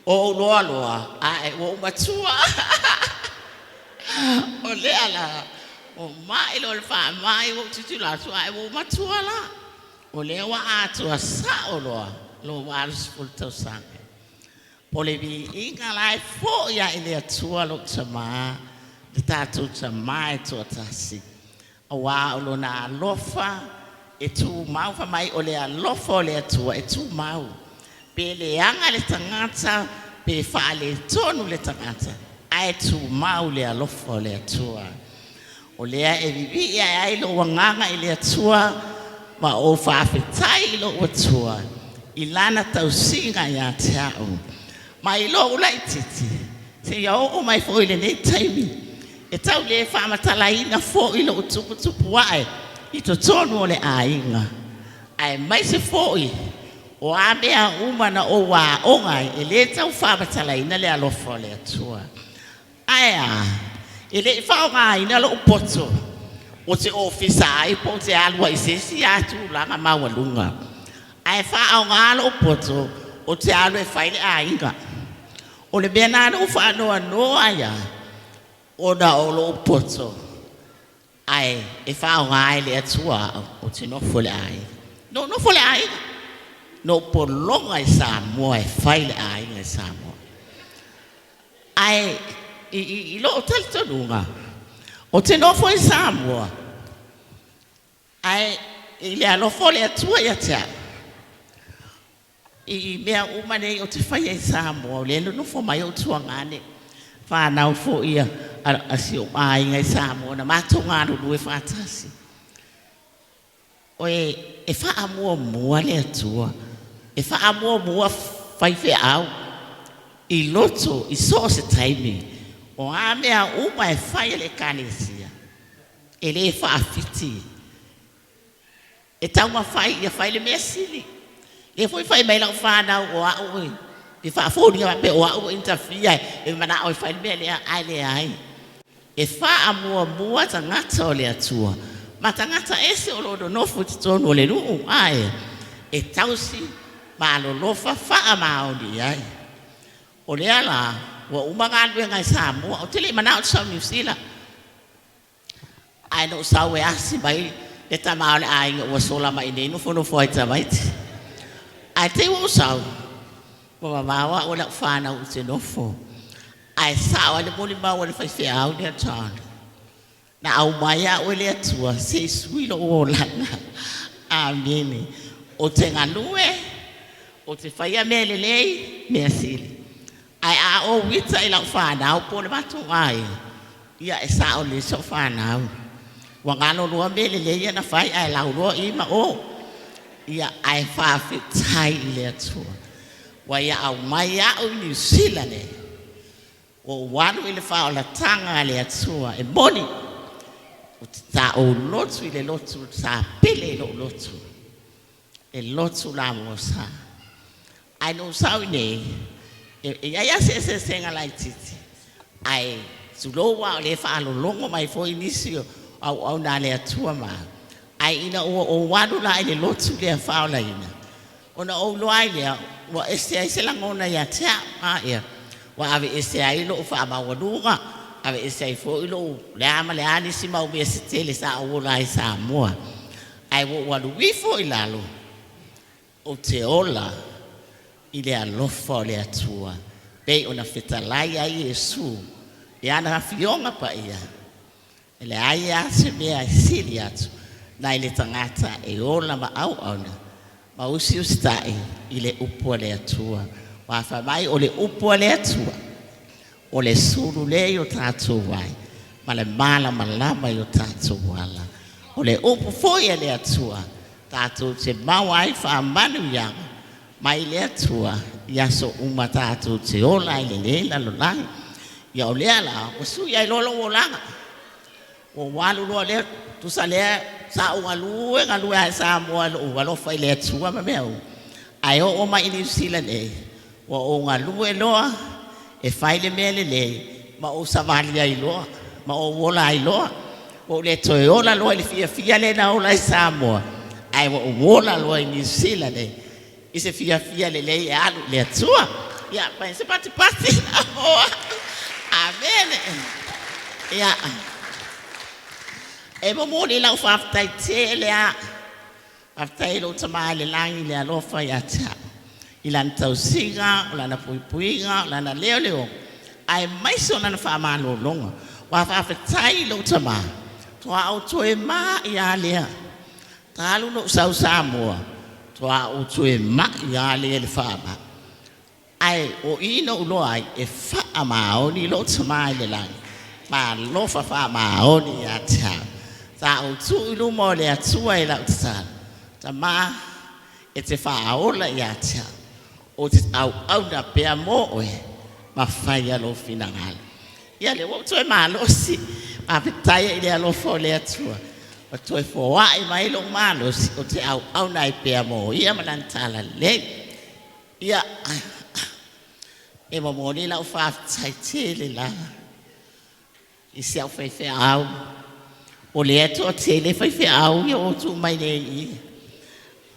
O loa loa. Ai o matua. O lea la. O mai lo le fa mai o titula so ai o matua la. O lea wa atua sa o loa. lo waris pulto sange. Pole vi inga lai fo ya ile atua lo tama, de tatu tama e tua tasi. Awa lo na alofa, e tu mau fa mai ole alofa ole atua, e tu mau. Pe le anga le tangata, pe fa le tonu le tangata. Ai tu mau le alofa ole atua. Olea e Vivii ai lo wanganga ile atua, ma o whawhetai ilo atua. Ilana tausinga ya te au. Ma ilo ulai titi. Se iau o mai fo ile nei taimi. E tau le whamatalaina fo ilo utupu wae. I to tonu ole ainga. Ai mai se fo i. O a mea umana o wa ongai. E le tau whamatalaina le alofa le atua. Aia. E le whaongaina lo upoto. O te ofisa ai po te alua i se si atu langa mawalunga. Ai whaonga o poto o te alua e whaile ainga. O le mea nana o whaanoa noa ia. O na o lo poto. Ai e whaonga ai le atua o te nofo le ai. No nofo le ai. No polonga i Samoa e whaile ainga i Samoa. Ai i lo o talitonunga. O te nofo i Samoa. Ai i le alofo le atua ia tea. I mea umane o te whaia i Samoa. Le nofo mai o tua ngane. Whanau fo ia a si o ainga i Samoa. Na mato ngānu nue whātasi. O e wha mua mua le atua. E wha mua mua whaiwhe au. I loto, i so se taimi. O a mea uma e whaia le kanesia. E le whaafiti. E tau ma whai, ia whai le mea sili. E foi whai mai lau whanau o a oi. E whaafori a pe o a oi interfia. E mana oi whai le mea lea ai le ai. E wha mua mua tangata o le atua. Ma tangata ese o lodo nofu titono o le nuu ai. E tausi ma lo lofa wha maoni ai. O le ala. Wa umanga ngai ngai Samoa o tele mana o sa New Zealand ai no sa we asi bai le tama le ai o sola mai nei no fono foi tamai ai te o sa o mama o la fana o te no fo ai sa o le boli ma o le fai fe au de tan na au mai o le atua se suilo o la amini o te nganue o te fai a me lelei me asili. Ai a o wita i lau whanau po le matu ai. Ia e sa o le so whanau. Wa ngano lua mele le ia na whai ai lau lua i ma o. Ia ai whawhitai i le atua. Wa ia au mai a o New Zealand e. O wanu i le whao la tanga le atua e moni. O te ta o lotu i le lotu sa pele lo lotu. E lotu la mo sa. Ai no sau nei. E ai se senga lai titi. Ai suloa o le whaalo longo mai fo inisio au na le atua ma. Ai ina o wadu la le lotu le whao la ina. Ona o loa lea wa ese ai se langona ia tea ma ia. Wa ave ese ai lo wha ma wadunga. Ave ese ai fo ilo le ama le ani si mau mea se tele sa o la i Samoa. Ai wadu wifo ilalo. O te ola. I le alofa o le atua. Pei ona whetalai ai Yesu. E ana hawhionga pa ia. E le ai a se mea i siri atu. Nai le tangata e ola ma au auna. Ma usi ustai i le upo le atua. Wafa mai o le upo le atua. O le suru le yo tātou wai. Ma le mala malama yo tātou wala. O le upo foi le atua. Tātou te mawai wha manu yanga. Mai le atua, ia so uma tātou te ola i le leila lo lai. Ia o lea la, o sui ai lolo o langa. O walu loa lea, tu sa lea, sa o ngalue, ngalue ai Samoa lo o alofa i le atua ma mea o. Ai o mai i New Zealand e, o ngalue loa, e whai le mea lelei, ma o savali ai loa, ma o wola ai loa. O le toe ola loa i le fia le na ola i Samoa. Ai o wola loa i New Zealand e. I se FIAFIA LELEI e alu le atua. Ia, pai se pati na hoa. Amen. Ia. E mo ni lau whaftai te le a. Whaftai lo tamai le langi le alofa ia ta. I lana tausiga, o lana puipuiga, o lana leo. Ai mai so lana whamalolonga. Wa whawhetai lo tama. Toa au toe ma I a lea. Talu no sau Samoa. Toa au toe ma I a lea le whaama. Ai o ino ulo ai e wha maoni lo tama I le langi. Ma lofa wha maoni I a tau. Ta o tu ilu mo le atua I lau tatala. Ta ma e te whaola I a tau. O te au na pea mo oe. Ma whai alo finangala. Ia le wau toi malosi. Ma petaia I le alofo le atua. Ma toi foa I mai lo malosi. O te au na I pea mo. Ia manantala le. Ia e mamoni lau whaafitai tele la. I se au whaiwhea au. O le atua tele whaiwhea au. Ia o tu mai le I.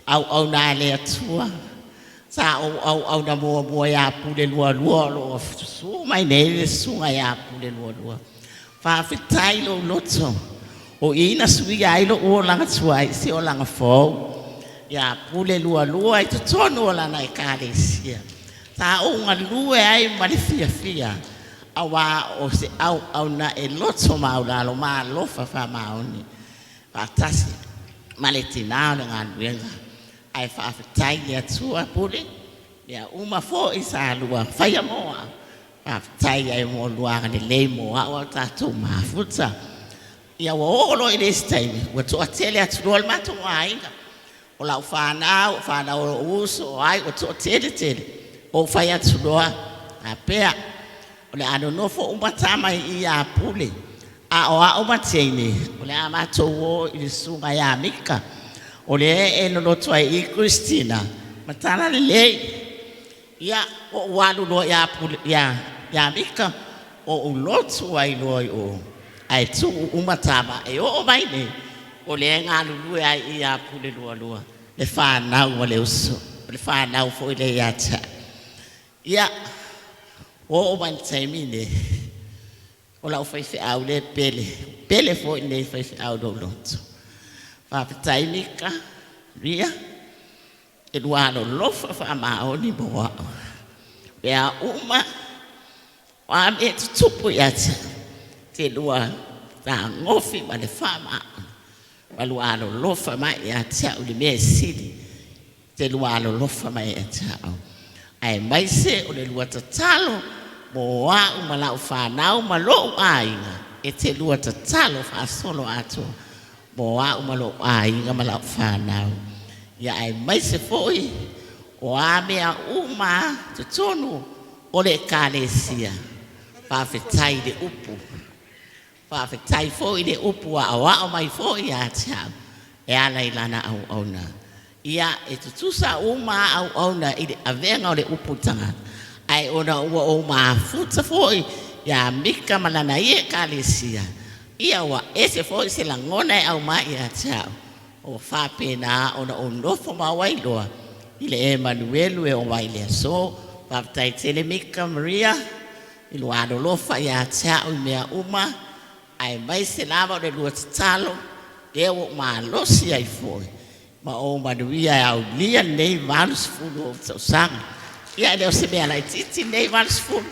Au na le atua. Sa au na mua ia pule lua lo su mai nei sunga ia pule lua fa fitai lo loto o ina sui ai lo o langa tuai se o langa fo ia pule lua I tono o lana I kalesia sa o nga lue ai mari fia awa o se au na e loto maula lo ma lo fa maoni fa tasi maletina o nga luenga ai whaafitai le atua pule, ia uma fo I sa lua, whaia moa. Whaafitai ai mo luanga le lei moa, o tātou mafuta. Ia wa olo I les taimi, wa toa tele atu roa mato o Aiga. O lau whanau o uso o ai, o toa tele. O whai atu roa, a pea. O le ano nofo umatama I a pule. A o a umatene, o le amato o I sunga ia mika. O le no loto ai Christina matana lei ia o walu lo ia mika o loto ai loi o ai tu umatama e o mai ne o le ngalu ai ia pule lua le whanau o le uso le whanau fo le ia ta ia o man taimine o lau whaiwhi au le pele fo ne whaiwhi au do loto Papatai nika, ria, e luano lofa wha maoni moa. Pea uma, wa me tutupu yata, te lua ta ngofi ma le wha maoni. Wa luano lofa ma yata, uli mea sidi, te luano lofa ma yata. Ai maise, ule lua tatalo, moa umalau whanau, malo ainga, e te lua tatalo wha solo ato. Moa umalo ainga malau whanau. Ia ai mai se foi o a mea uma te tonu o le kalesia. Whawhetai le upu. Whawhetai foi le upu a awa o mai foi a tau. E ala I lana au auna. Ia e tutusa uma au auna I le avenga o le upu tanga. Ai ona ua o maa futa foi. Ia mika malana I e kalesia. Ia wa ese fo se langona e au mai a tau. O whapena ona o nofo mawailoa. Ile Emmanuelu e o wailea so. Whaptai tele mika Maria. Ilu ano lofa ia tau I mea uma. Ai mai se lama o le lua tatalo. Ewo maa losi ai foi. Ma o manuia e au lia nei valus fulu o tausanga. Ia leo se mea lai titi nei valus fulu.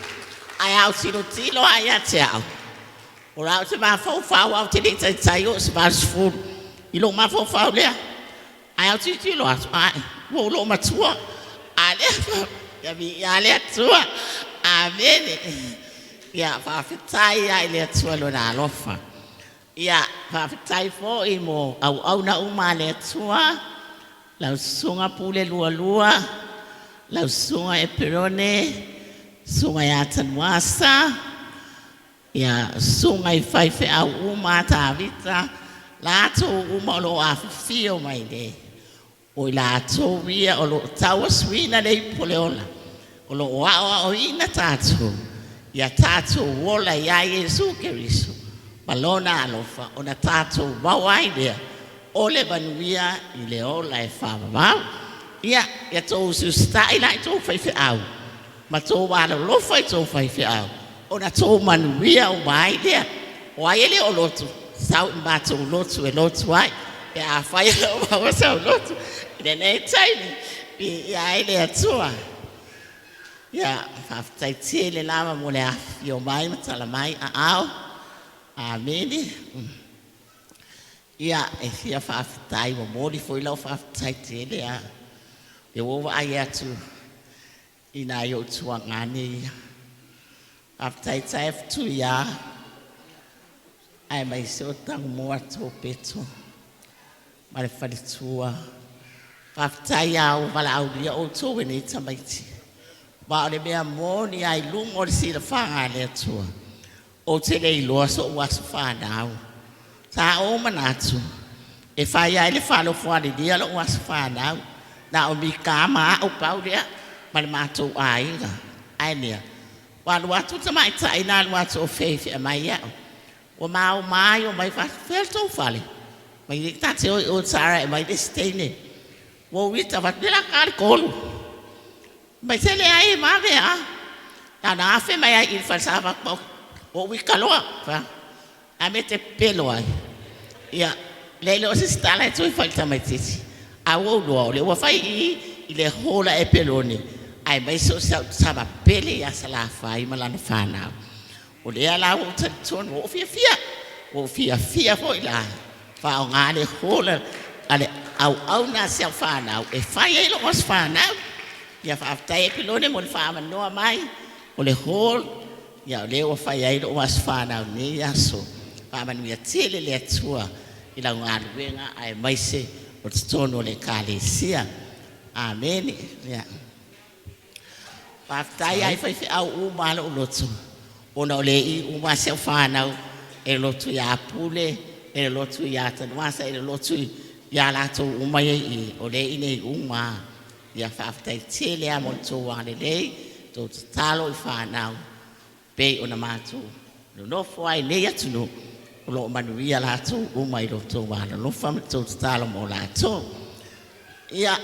Ai au tilo ai a tau. O rau te maa fau au te leta tai o se maa sifuru. I lo maa fau lea. Ai au titi lo atu. Ai, wo lo matua. A lea, ia mi ia lea tua. Amene. Ia whawhetai ai lea tua lo na alofa. Ia whawhetai fo I mo au na uma lea tua. Lau sunga pule lua. Lau sunga e perone. Sunga e atanuasa. Ia sunga I whaiwhi au uma tāwita. Lātou uma o lo awhiwhio mai ne. O I lātou wia o lo taua suina nei poleola. O lo oaoa o ina tātou. Ia tātou wola ia Jesu Keriso. Malona alofa o na tātou mawai lea. O le manuia I le ola e whamamau. Ia tō sustai lai tō whaiwhi au. Ma tō wāna lofa I tō whaiwhi au. O na tō manuia o mai lea. O aiele o lotu. Sau I mātou lotu e lotu ai. E a whaia o mawa sau lotu. I le nei taini. I aile atua. Ia, whawhataiti le lama mo le afi o mai, matala mai a au. Amene. Ia, e fia whawhatai mo mori fo ilau whawhataiti le a. E wowa ai atu ina i o tua ngane ia. Whawhataiti e ftu ia. Ai mai se o tangu mua tō peto. Ma le whalitua. Whawhatai au wala au lia o tō wene tamaiti. Ba o le mea mōni ai lungo le sila whanga le atua. O te le iloa so wasu whanau. Tā o manatu. E whai ai le whalo whani lia lo wasu whanau. Na o mi kāma au pau lia. Ma le mātou Aiga. Ai nia. Walu atu tamai tai nā lu atu o FIAFIA mai au. O mau mai o mai whawhel whale. Mai ni tate o Sara e mai le steine. Wo wita watila kāri kolu. Mai tele ai mave a. Na afe mai ai il falsava pau. O wikaloa. A me te pelo ai. Ia, lele o se stala e tui falta mai titi. A wau loa, le wafai i le hola e pelone. Ai mai so sama pele ia salafa i malana whanau. O le ala o talitonu o FIAFIA. O FIAFIA fo i la. Wha o ngā le hola. Ale au na sia whanau. E whai e lo os whanau. Ia whaafatai e pelone mo le whaamanoa mai. O le hol. Ia o le o whai e lo os whanau ni aso. Whaamanuia tele le atua. I la ngā luenga ai maise. O te tono le kālesia. Amen. Ia. Whaafatai ai whai au umala o loto. Ona o le I uma sia whanau. E lotu ia pule. E lotu ia tanuasa. E lotu ia lato umai I. O le I nei uma. Ia whaafatai tele a mo tō LELEI. Tō te talo I whanau. Pei ona mātou. No nofo ai nei atunu. O lo manuia lato umai loto wana. Lofa me tō te talo mo lato. Ia.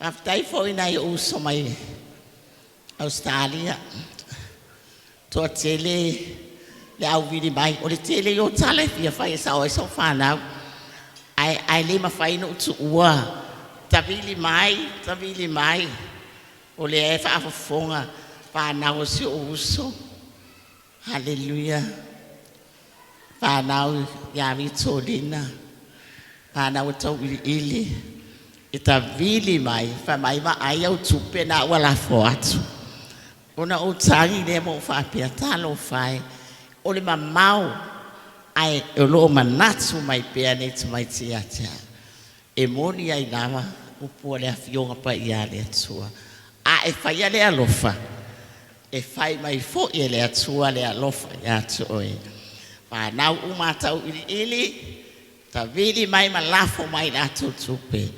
Whaafatai fo ina I uso mai Australia. Tō tele le au vini mai. O le tele o tale fia whai e sao e sao whanau. Ai le mawhai no utu ua. Tawili mai. O le e whaafafonga. Whanau si o uso. Hallelujah. Whanau iawi tōrina. Whanau TAUILIILI. I tawili mai. Whamai ma ai au tupe na wala fo atu. Ona o tangi ne mo whapia talo whai. O le mamau. Ai e lo manatu mai pia ne tumai tiatia. E moni ai nama. Upua le afionga pa ia le atua. A e whai le alofa. E whai mai fo i le atua le alofa i atu oe. Whanau uma TAUILIILI. Ta vili mai malafo mai la tutupe.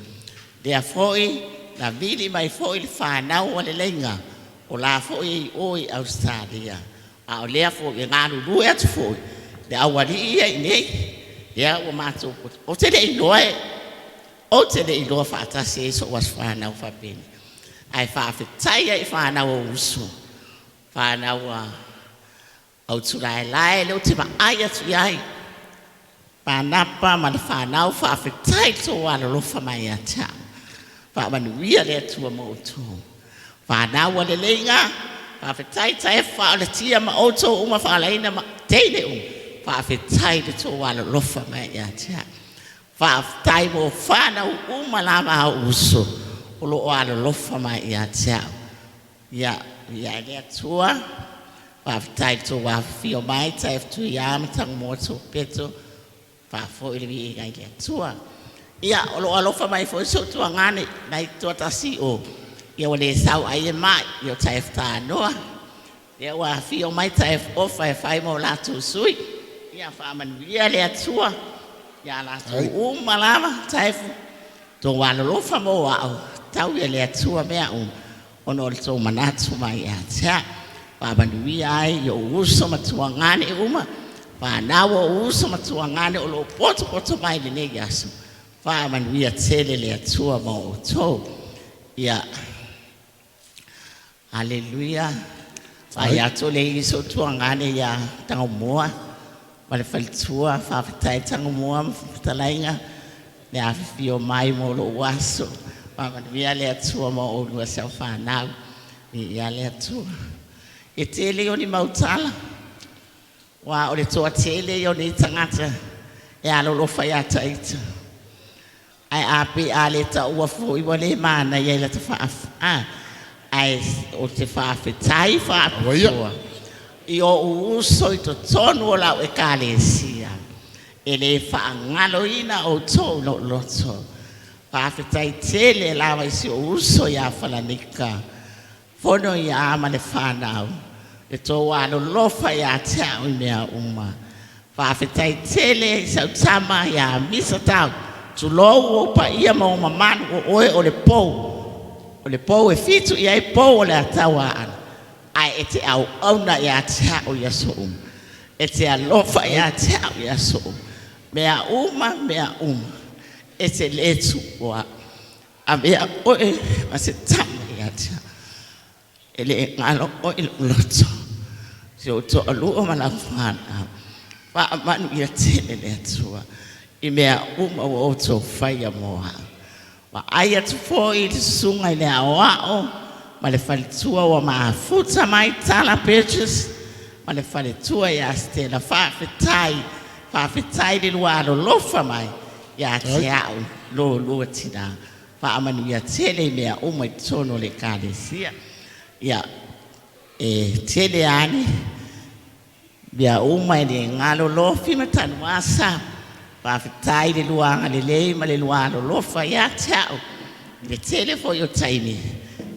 Lea foi na vili mai foi le whanau o le lenga. O la foi oi Australia. A o lea foi e ngāru rue atu foi. Le awari ia I nei. Lea o mātou. O te le inoe. O te le inoa whaatase e so was whanau whapeni. Ai whaafetai ai whanau o usu. Whanau a au tulaelai leo te maai atu iai. Whanapa ma le whanau whaafetai tō wala lofa mai ata. Whaamanuia le atua mo tō. Whanau a le leinga. Whaafetai tae wha le tia ma o tō uma whaalaina ma teine o. Whaafetai le tō wala lofa mai ata. Whaafetai mo whanau uma lama a uso. O lo wala lofa mai ata. Ia le atua. Whaafetai tō whawhio mai tae ftu ia matang mo tō peto. Whaafo ili vi ngai le atua. Ia o lo alofa mai fo so tua ngane. Nai tua tasi o. Ia wale sau ai e mai. Ia tae fta noa. Ia whawhio mai tae ofa e whai mo latu sui. Ia whaamanuia le atua. Ia latu umalama tae fu. Tō walolofa mo au. Tau ia le atua mea ono le tō manatu mai a tea. Whaamanuia ai i o uso matua ngane uma. Whanau o uso matua ngane o lo poto mai le negi asu. Whaamanuia tele le atua mo o tō. Ia. Hallelujah. Ai ato le iso tua ngane ia tango moa. Ma le whalitua whawhetai tango moa mawhitalainga. Le awhiwhio mai mo lo waso. Whaamanuia le atua mo o lua sau whanau. Ia le atua. E tele o ni mautala. Wa o le toa tele o ni tangata. E alolofa ia taita. Ai api a le taua fo i wale mana ia le tawhaafa. Ai o te whaafetai whaapatua. I o uso i to tonu o lau e kalesia. E le whaangalo ina o tō loto. Whaafetai tele lawa i si o uso ia whalanika. Fono i ama le whanau. E tō wano lofa ia tau i mea uma. Whaafetai tele i sau tama ia misa tau. Tu lou o pa ia mo mamanu o oe o le pou. O le pou e fitu ia e pou o le atawa ana. Ai e te au auna ia tau ia so E te alofa ia tau ia so Mea uma. E te letu oa. A mea oe ma se tama ia tau. E le ngalo oe loto. Se o to alua ma la whana. Wa amanu ia tele le atua. I mea uma o to whaia moa. Wa aia tu fo i te sunga i le awao. Ma le whalitua o maafuta mai tala pages. Ma le whalitua i aste la whaafetai le lua alo lofa mai. Ia te au lo lua tina. Whaamanu ia tele mea uma i tono le kālesia. Ia tele ani. Mea uma i le ngalo lofi matanu asa. Whaafetai le luanga LELEI ma le lua alo lofa ia te au. Le tele fo yo taimi.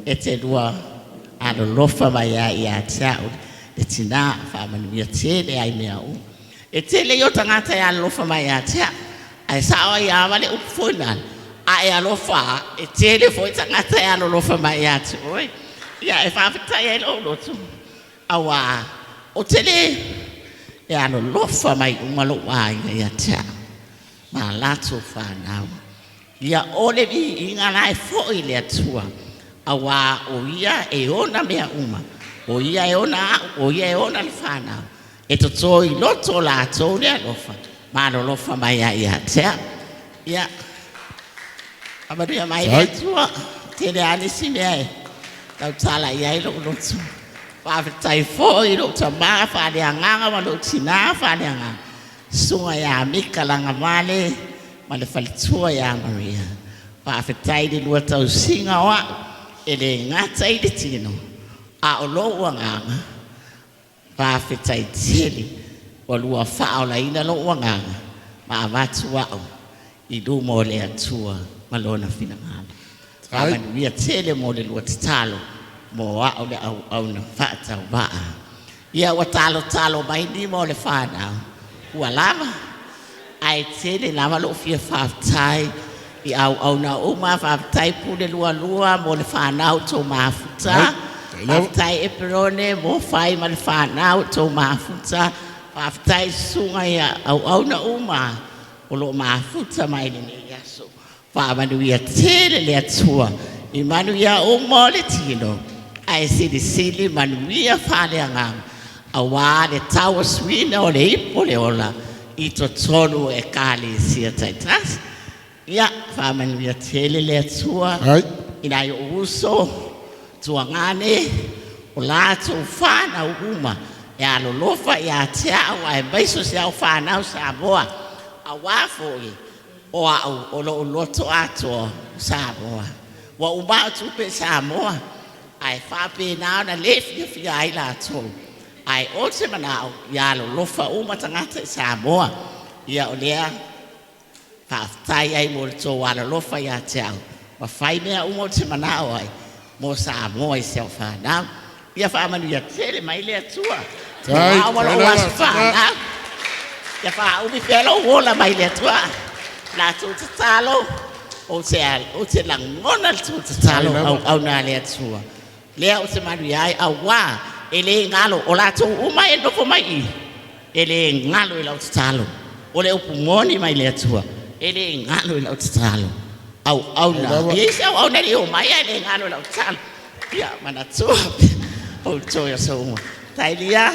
E te lua alo lofa mai ia te au. Le tina whaamanu ia tele ai mea uma. E tele yo tangata ia lofa mai ia te au. Ai sawa ia wale upufuna. A ia lofa. E tele fo i tangata ia lofa mai ia te oi. Ia e whaafetai ai loto. Awa. O tele ia lofa mai umalo wa ia te au. Ma lato whanau. Ia ole vi inga lai fo i le atua. Awa o ia e ona mea uma. O ia e ona le whanau. E to tō i loto la tō lea lofa. Ma lo lofa mai ia tea. Ia. Amaria mai le atua. Tere alisi mea e. Tau tala ia i loto. Whawhetai fo i loto maa whare anganga ma lo tina whare anganga. Sunga ia mika langa male. Ma le whalitua ia Maria. Whawhetai di lua tau singa wa. E le ngata i le tino. A o lo nganga. Whawhetai tele. O lua whao la ina lo nganga. Ma avatu wao. I du mo le atua. Ma lona fina ngana. Whamanu ia tele mo le lua talo. Mo wao le au na whaatau waa. Ia wa talo mai ni mo le whanau. Ua lama. Ai tele lama lo fia whawhetai. I au na uma whawhetai pune lua mo le whanau tō mafuta. Whawhetai e perone mo whai ma le whanau tō mafuta. Whawhetai sunga ia au na uma. O lo mafuta mai ni yaso. Whamanu ia tele le atua. I manu ia o mo le tino. Ai sili manu ia whale angam. A wā le taua swina o le ipo le ola. I to tonu e Gali sia taitas. Ia, whamanu ia tele le atua. Ina i uso. Tua ngane. O lato whana uma. E alo lofa ia te au. Ai maiso se au whanau Samoa. A wafoi. O au o lo loto ato Samoa. Wa umau tupe Samoa. Ai whape nao na lefi fia ai lato. Ai o te manao. Ia lo lofa uma tangata Samoa. Ia o lea. Whaftai ai mo to wala lofa ia te au. Wa whai mea umo te manao ai. Mo Samoa i seo whanau. Ia whamanu ia tele mai lea tua. Ia wala o wasu whanau. Ia wha umi whialo wola mai lea tua. La tu te talo. O te langona tu te talo au na lea tua. Lea o te manu ai au wā. E le ngalo o la tu uma e nofo mai i. E le ngalo e lau te talo. O le upu ngoni mai lea tua. E le ngalo e lau te talo. Au na. Ia isi au na li o mai e le ngalo e lau te talo. Ia mana tua. O toia sa uma. Tailia.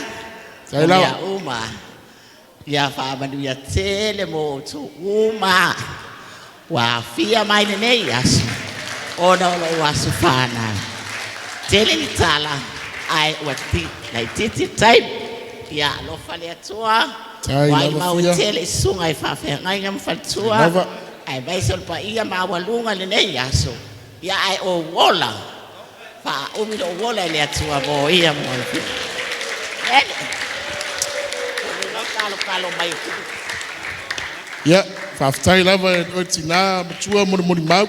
Ia uma. Ia whamanu ia tele mo tu uma. Wa fia mai nei asu. Ona o lo asu whanau. Tele ni tala ai wati lai titi time ya lo fale atua wai mau tele sunga I fafe ngai ngam fatua ai vai sol pa ia ma walunga le nei aso ya ai o wola fa o mi do wola le atua mo ia mo kalo mai
ya fa ftai lava o tina tua mo mau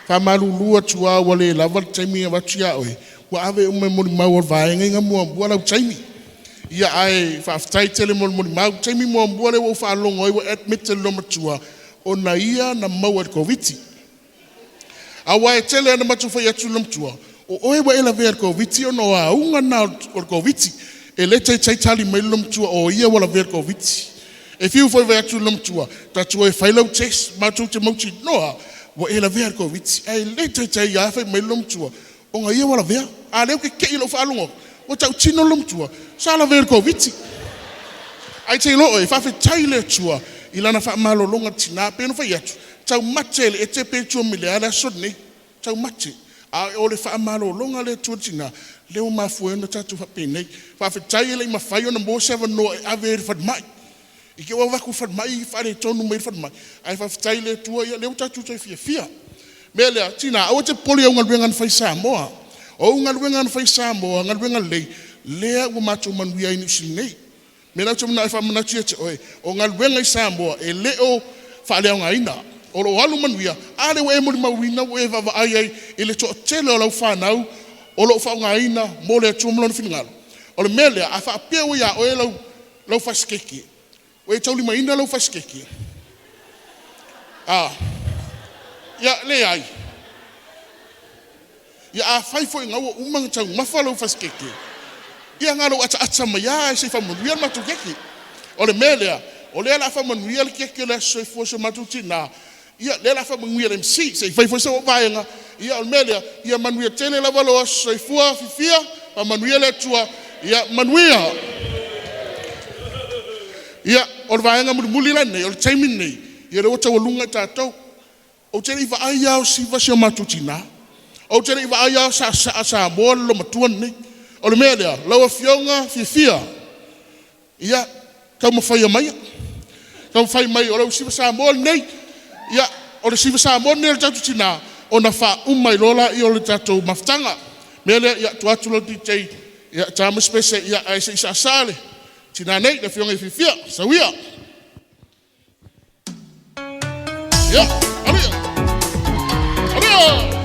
fa malulu tua wale lava taimi wa tia oi wa ave mo mau vai ngai mo bola taimi ya ai fa ftai tele mo mau taimi mo bola wo fa longo oi admit lo matua ona ia na mau COVID awa tele na matu fa ya tulum tua o oi wa ela ver COVID ono a unga na COVID ele tai tali mai lum tua o ia wala ver COVID if you for ver tulum tua ta tua fa lo test matu te mochi no wa ela ver COVID ai le tai ya fa mai lum tua o nga ia wala ver a le ke ilo fa longo o tau chino lum tua sala ver COVID ai te lo e fa fa tai le tua ilana fa malo longa tina pe no fa yatu tau matele e te pe tua mile ala sodne tau mate a o le fa malo longa le tua tina le o mafu no tatu fa pe nei fa fa tai le ma fa yo no mo 7 no ave fa mai I ke wa ku fa mai fa le tonu mai fa mai ai fa tai le tua ya le tatu te fia mele tina o te poli o ngalwenga fa Samoa o ngalwenga fa Samoa ngalwenga le o matu manuia ni sinei mena tuma na fa mana tia oi o ngalwenga Samoa e le o fa le ngaina o lo alu manuia ale we mo mawina we va ai ele to tele o lo fa nau o lo fa ngaina mo le tuma lo finngalo o le mele a fa pe o ya o lo fa skeki we tauli maina lo fa skeki ya le ai ya a fai fo ngau umang tau mafalo fa skeki ia ngalo ata mai se fa manuia matu keki o le mele o le la fa manuia le keki le so fo so matu tina ia le la fa manuia MC se fai fo so vaenga ia o mele ia manuia tele la valo so fo fifia pa manuia le tua ia manuia ia o vaenga muli la nei o taimi nei ia le o lunga tatou o tele va ai si va so matu tina o tele va ai sa mo lo matu nei o le mea lea, laua fionga fifia. Ia, kau mawhai mai. Kau mawhai mai, o lau siva Samoa nei. Ia, o le siva Samoa nei le tatu tina. O na wha umai lola i o le tatu maftanga. Mea lea, ia, tuatu lo DJ. Ia, tama spese, ia, aise isa asale. Tina nei, le fionga fifia. Sawia. Ia, alia. Alia.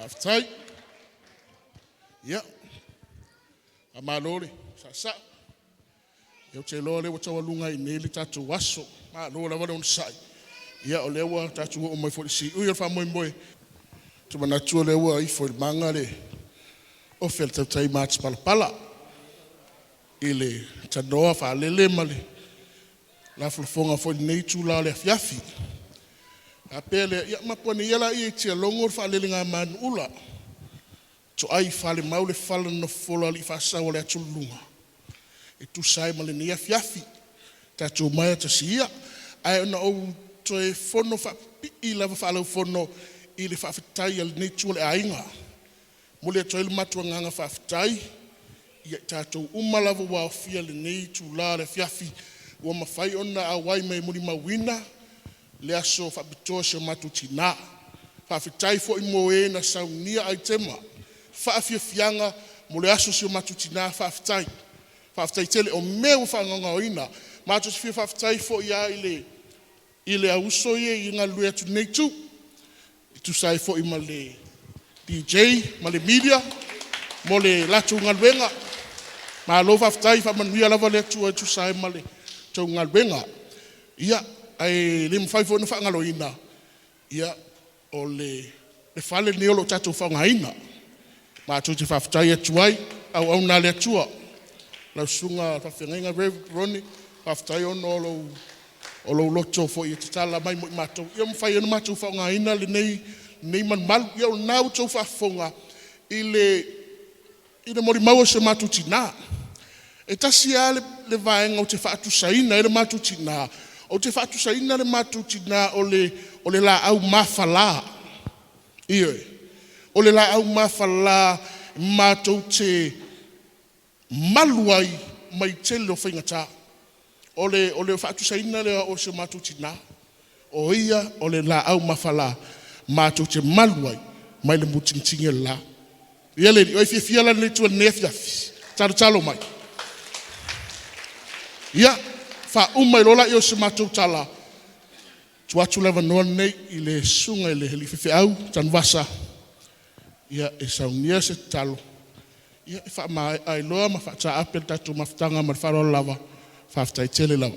Aftai. Ia. Amalole. Sasa. Eu te lore o tau lunga I nele tatu waso. Ma lo la wale on sai. Ia o lewa tatu o mai fo si. Ui fa moi moi. Tu mana tu lewa I fo manga le. O fel tau tai mats pala pala. Ile tanoa fa lele male. La fulfonga fo nei tu la le fiafi. Apele ia maponi yala I tia longo fa lele nga man ula. To ai fale maule fala no fola li fa sa wale tulunga. E tu sai male ni fiafi. Ta tu mai ta sia. Ai na o to e fono fa I lava fa lo fono I le fa fitai al nei tu le ainga. Mole to il matu nga fa fitai. Ia ta tu umalavu wa fia le nei tu la le fiafi. Wa mafai ona awai mai muri mawina. Le aso fa bitosho matu tina. Fa fitai fo I moe na saunia ai tema. Fa fianga mo le aso si matu tina fa fitai. Fa fitai tele o meu fa nganga oina. Matu si fa fitai fo ia ile auso ye inga lue tu nei tu. Tu sai fo I male DJ, male media, mo le latu ngalwenga. Ma lo fa fitai fa manuia lava le tu sai male tu ngalwenga. Ia ai lim fai fo na fa ngaloina. Ia o le fale ni olo tatu fa ngaina. Ma tu te fa fitai tuai au na le tua. La sunga fa fenga Roni fa fitai ono lo loto fo I tala mai mo mato. Ia mo fai no mato fa ngaina le nei man mal ia o nau to fa fonga ile mori mau se matu tina. E tasia le vaenga o te fa atu saina le matu tina. O te fa atu saina le matu tina o le la au mafala. Ie. O le la au mafala mato te maluai mai tele o whaingata. O le fa atu saina le o se matu tina. O ia o le la au mafala mato te maluai mai le mutintinge la. Ia le o FIAFIA la le tu nefiafi. Talo mai. Ia fa umai lola I o se mato tala. Tu atu leva noa nei I le sunga I le heli fifi au tanvasa. Ia e saunia se talo. Ia e fa mai ai loa ma fa ta apel tatu maftanga ma faro lava. Fa ftai tele lava.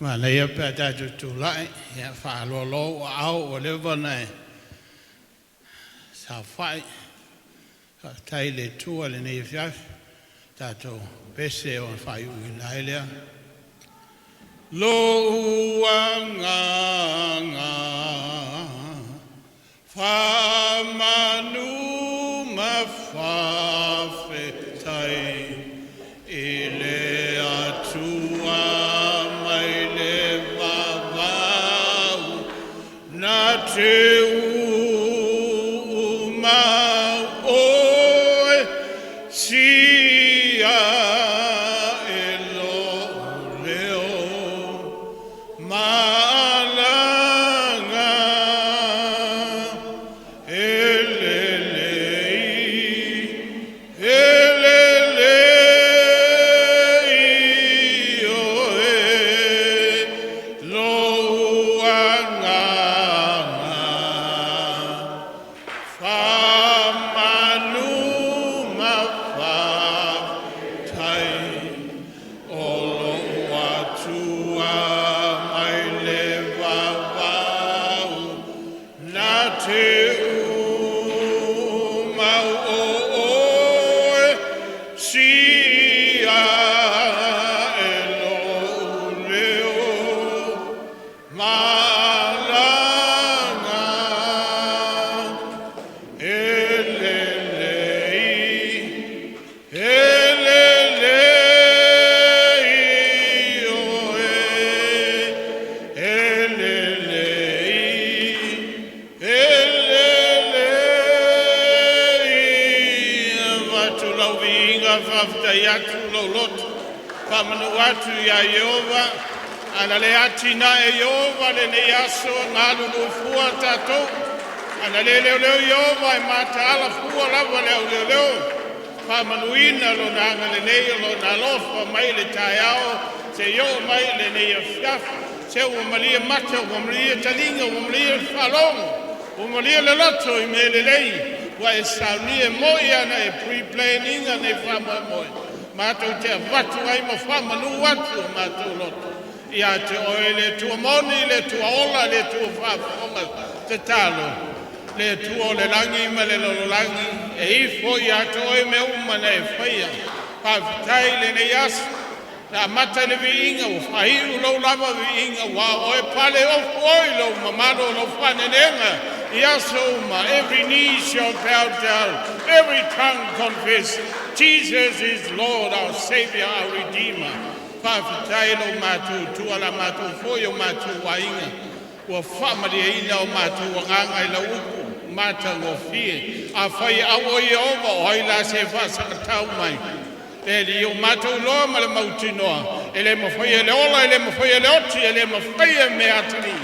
Ma le ia pe tatu tu lai. Ia fa lo au o leva nei. Sa fai. Tai le tua le nei fiafi. Tato pese o fai uilailia. Lo uanganga fa manu mafafetai ile atua mai le vavau na te uma oe si
Watu ya Yehova analeatina Yehova le neaso ngalu lufua tato analele leo Yehova mata ala fua lava leo pamanuina lo nanga le nei lo na lofa mai le taiao se yo mai le nei fiaf
Se o malia mata, o malia talinga, o malia whalongo, o malia le loto I me lelei. Wa e sauni e moi ana e pre-planning ana e whamoe moe. Mātou te watu ai ma whamanu watu mātou loto. Ia te oe le tua moni, le tua ola, le tua whafonga te talo. Le tua le langi ma le lololangi. E ifo ia te oe me umana e whaia. Pawhitai le ne yasu. Na mata le viinga o whahiru lau lava viinga. Wa oe pale o oi lau mamado lau whanenenga. Yasoma, every knee shall bow down, every tongue confess, Jesus is Lord, our Savior, our Redeemer. Pawhitai lo mātou, tuala mātou, foio mātou wainga, ua whamari ina o mātou wanganga I la upu, māta ngofie, a whai awo I ova, o haila se whasakatau mai. E li o mātou loa ma le mautinoa, ele mawhai ele ola, ele mawhai ele oti, ele mawhai me atari.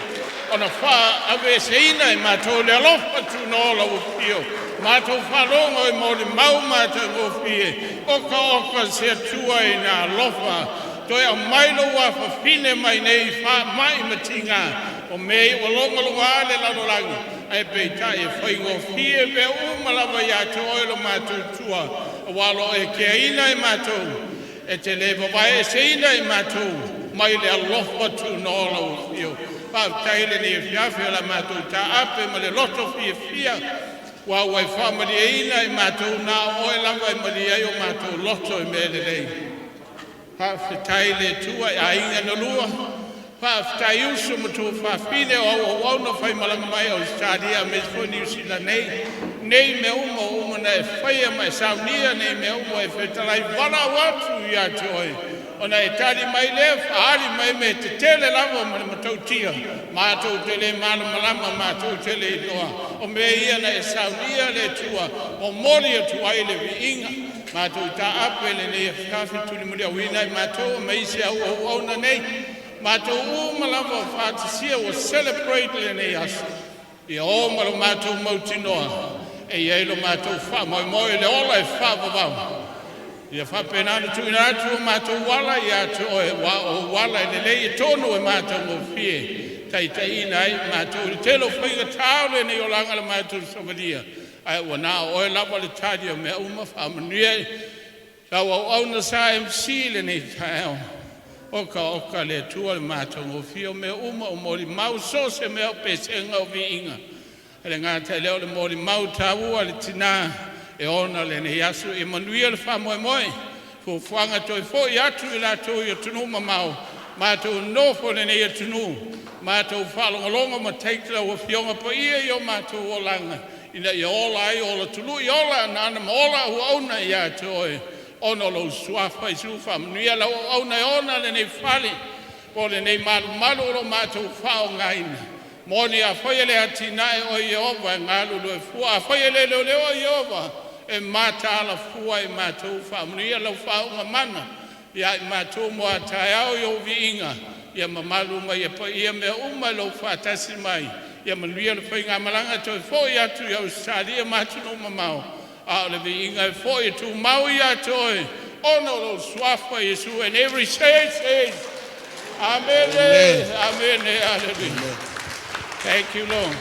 Ona wha awe se ina I mātou le alofa tu nola o pio. Mātou whalongo I mori mau mātou o pie. Oka se atua I nā alofa. Toi a mailo wa whawhine mai nei wha mai matinga. O mei o longa lunga le lalolangi. Ai peita e whaingo fie me umalawa ia te oilo mātou tua. Walo e kia ina I mātou. E te lewa vai e se ina I mātou. Mai le alofa tu nola o pio. Pawhitai ni FIAFIA la mātou tā ape ma le loto FIAFIA. Wa wai whamari e ina I mātou nā oe lava I mari ai o mātou loto I me lelei. Pawhitai le tua I ainga na lua. Pawhitai usu ma tō whawhine o wauna whai malanga mai o Stadia me fo New Zealand nei. Nei me uma na e whaia mai saunia nei me uma e whetalai wala watu I atu oi. Ona e tari mai le, whaari mai me te tele lava ma le matau tia. Mātou tele mana malama, mātou tele I loa. O me ia na e saunia le tua, o mori atu ai le viinga. Mātou ta ape le ne e whawhi tuli muri a wina I mātou, me isi au auna nei. Mātou u malama whaatisia o celebrate le ne asu. I o malo mātou mautinoa. E ielo mātou wha, moi le ola e wha Ia whapenana tuina atu o mātou wala I atu o wala I lelei e tonu e mātou mo fie. Tai ina I mātou I telo whainga tāole nei o langa le mātou savalia. Ai ua nā oe lava le tādia me uma whamanuia. Tau au na sa MC le nei tāeo. Oka le tua le mātou mo fie o me uma o mori mau so se mea pesenga o viinga. Ele ngā te leo le mori mau tāua le tina. E ona le ne yasu Emmanuel fa moe moe fo whanga toi fo I atu I la toi o tunu mamau mātou nofo le ne tunu mātou whalongolonga ma teitla o fionga po ia I o mātou o langa ina I ola ai ola tulu I ola nana ma ola hu auna I atu oe ono lo suafa I sufa mnuia la auna ona le ne whale po le ne malu lo mātou whao ngaina moni a whaia le atinae o Iova ngalu lo e fua a whaia le leo o Iova e mata ala fua I mātou whamunia lau whaunga mana. Ia I mātou mo a tae au I o viinga. Ia mamalu mai e pa ia mea uma lau whaatasi mai. Ia manuia le whainga malanga toi fōi atu I Australia mātou no mamau. A le viinga e fōi tu mau I atoi. Ono lo swafa Yesu and every says Amen. Amen. Hallelujah. Thank you, Lord.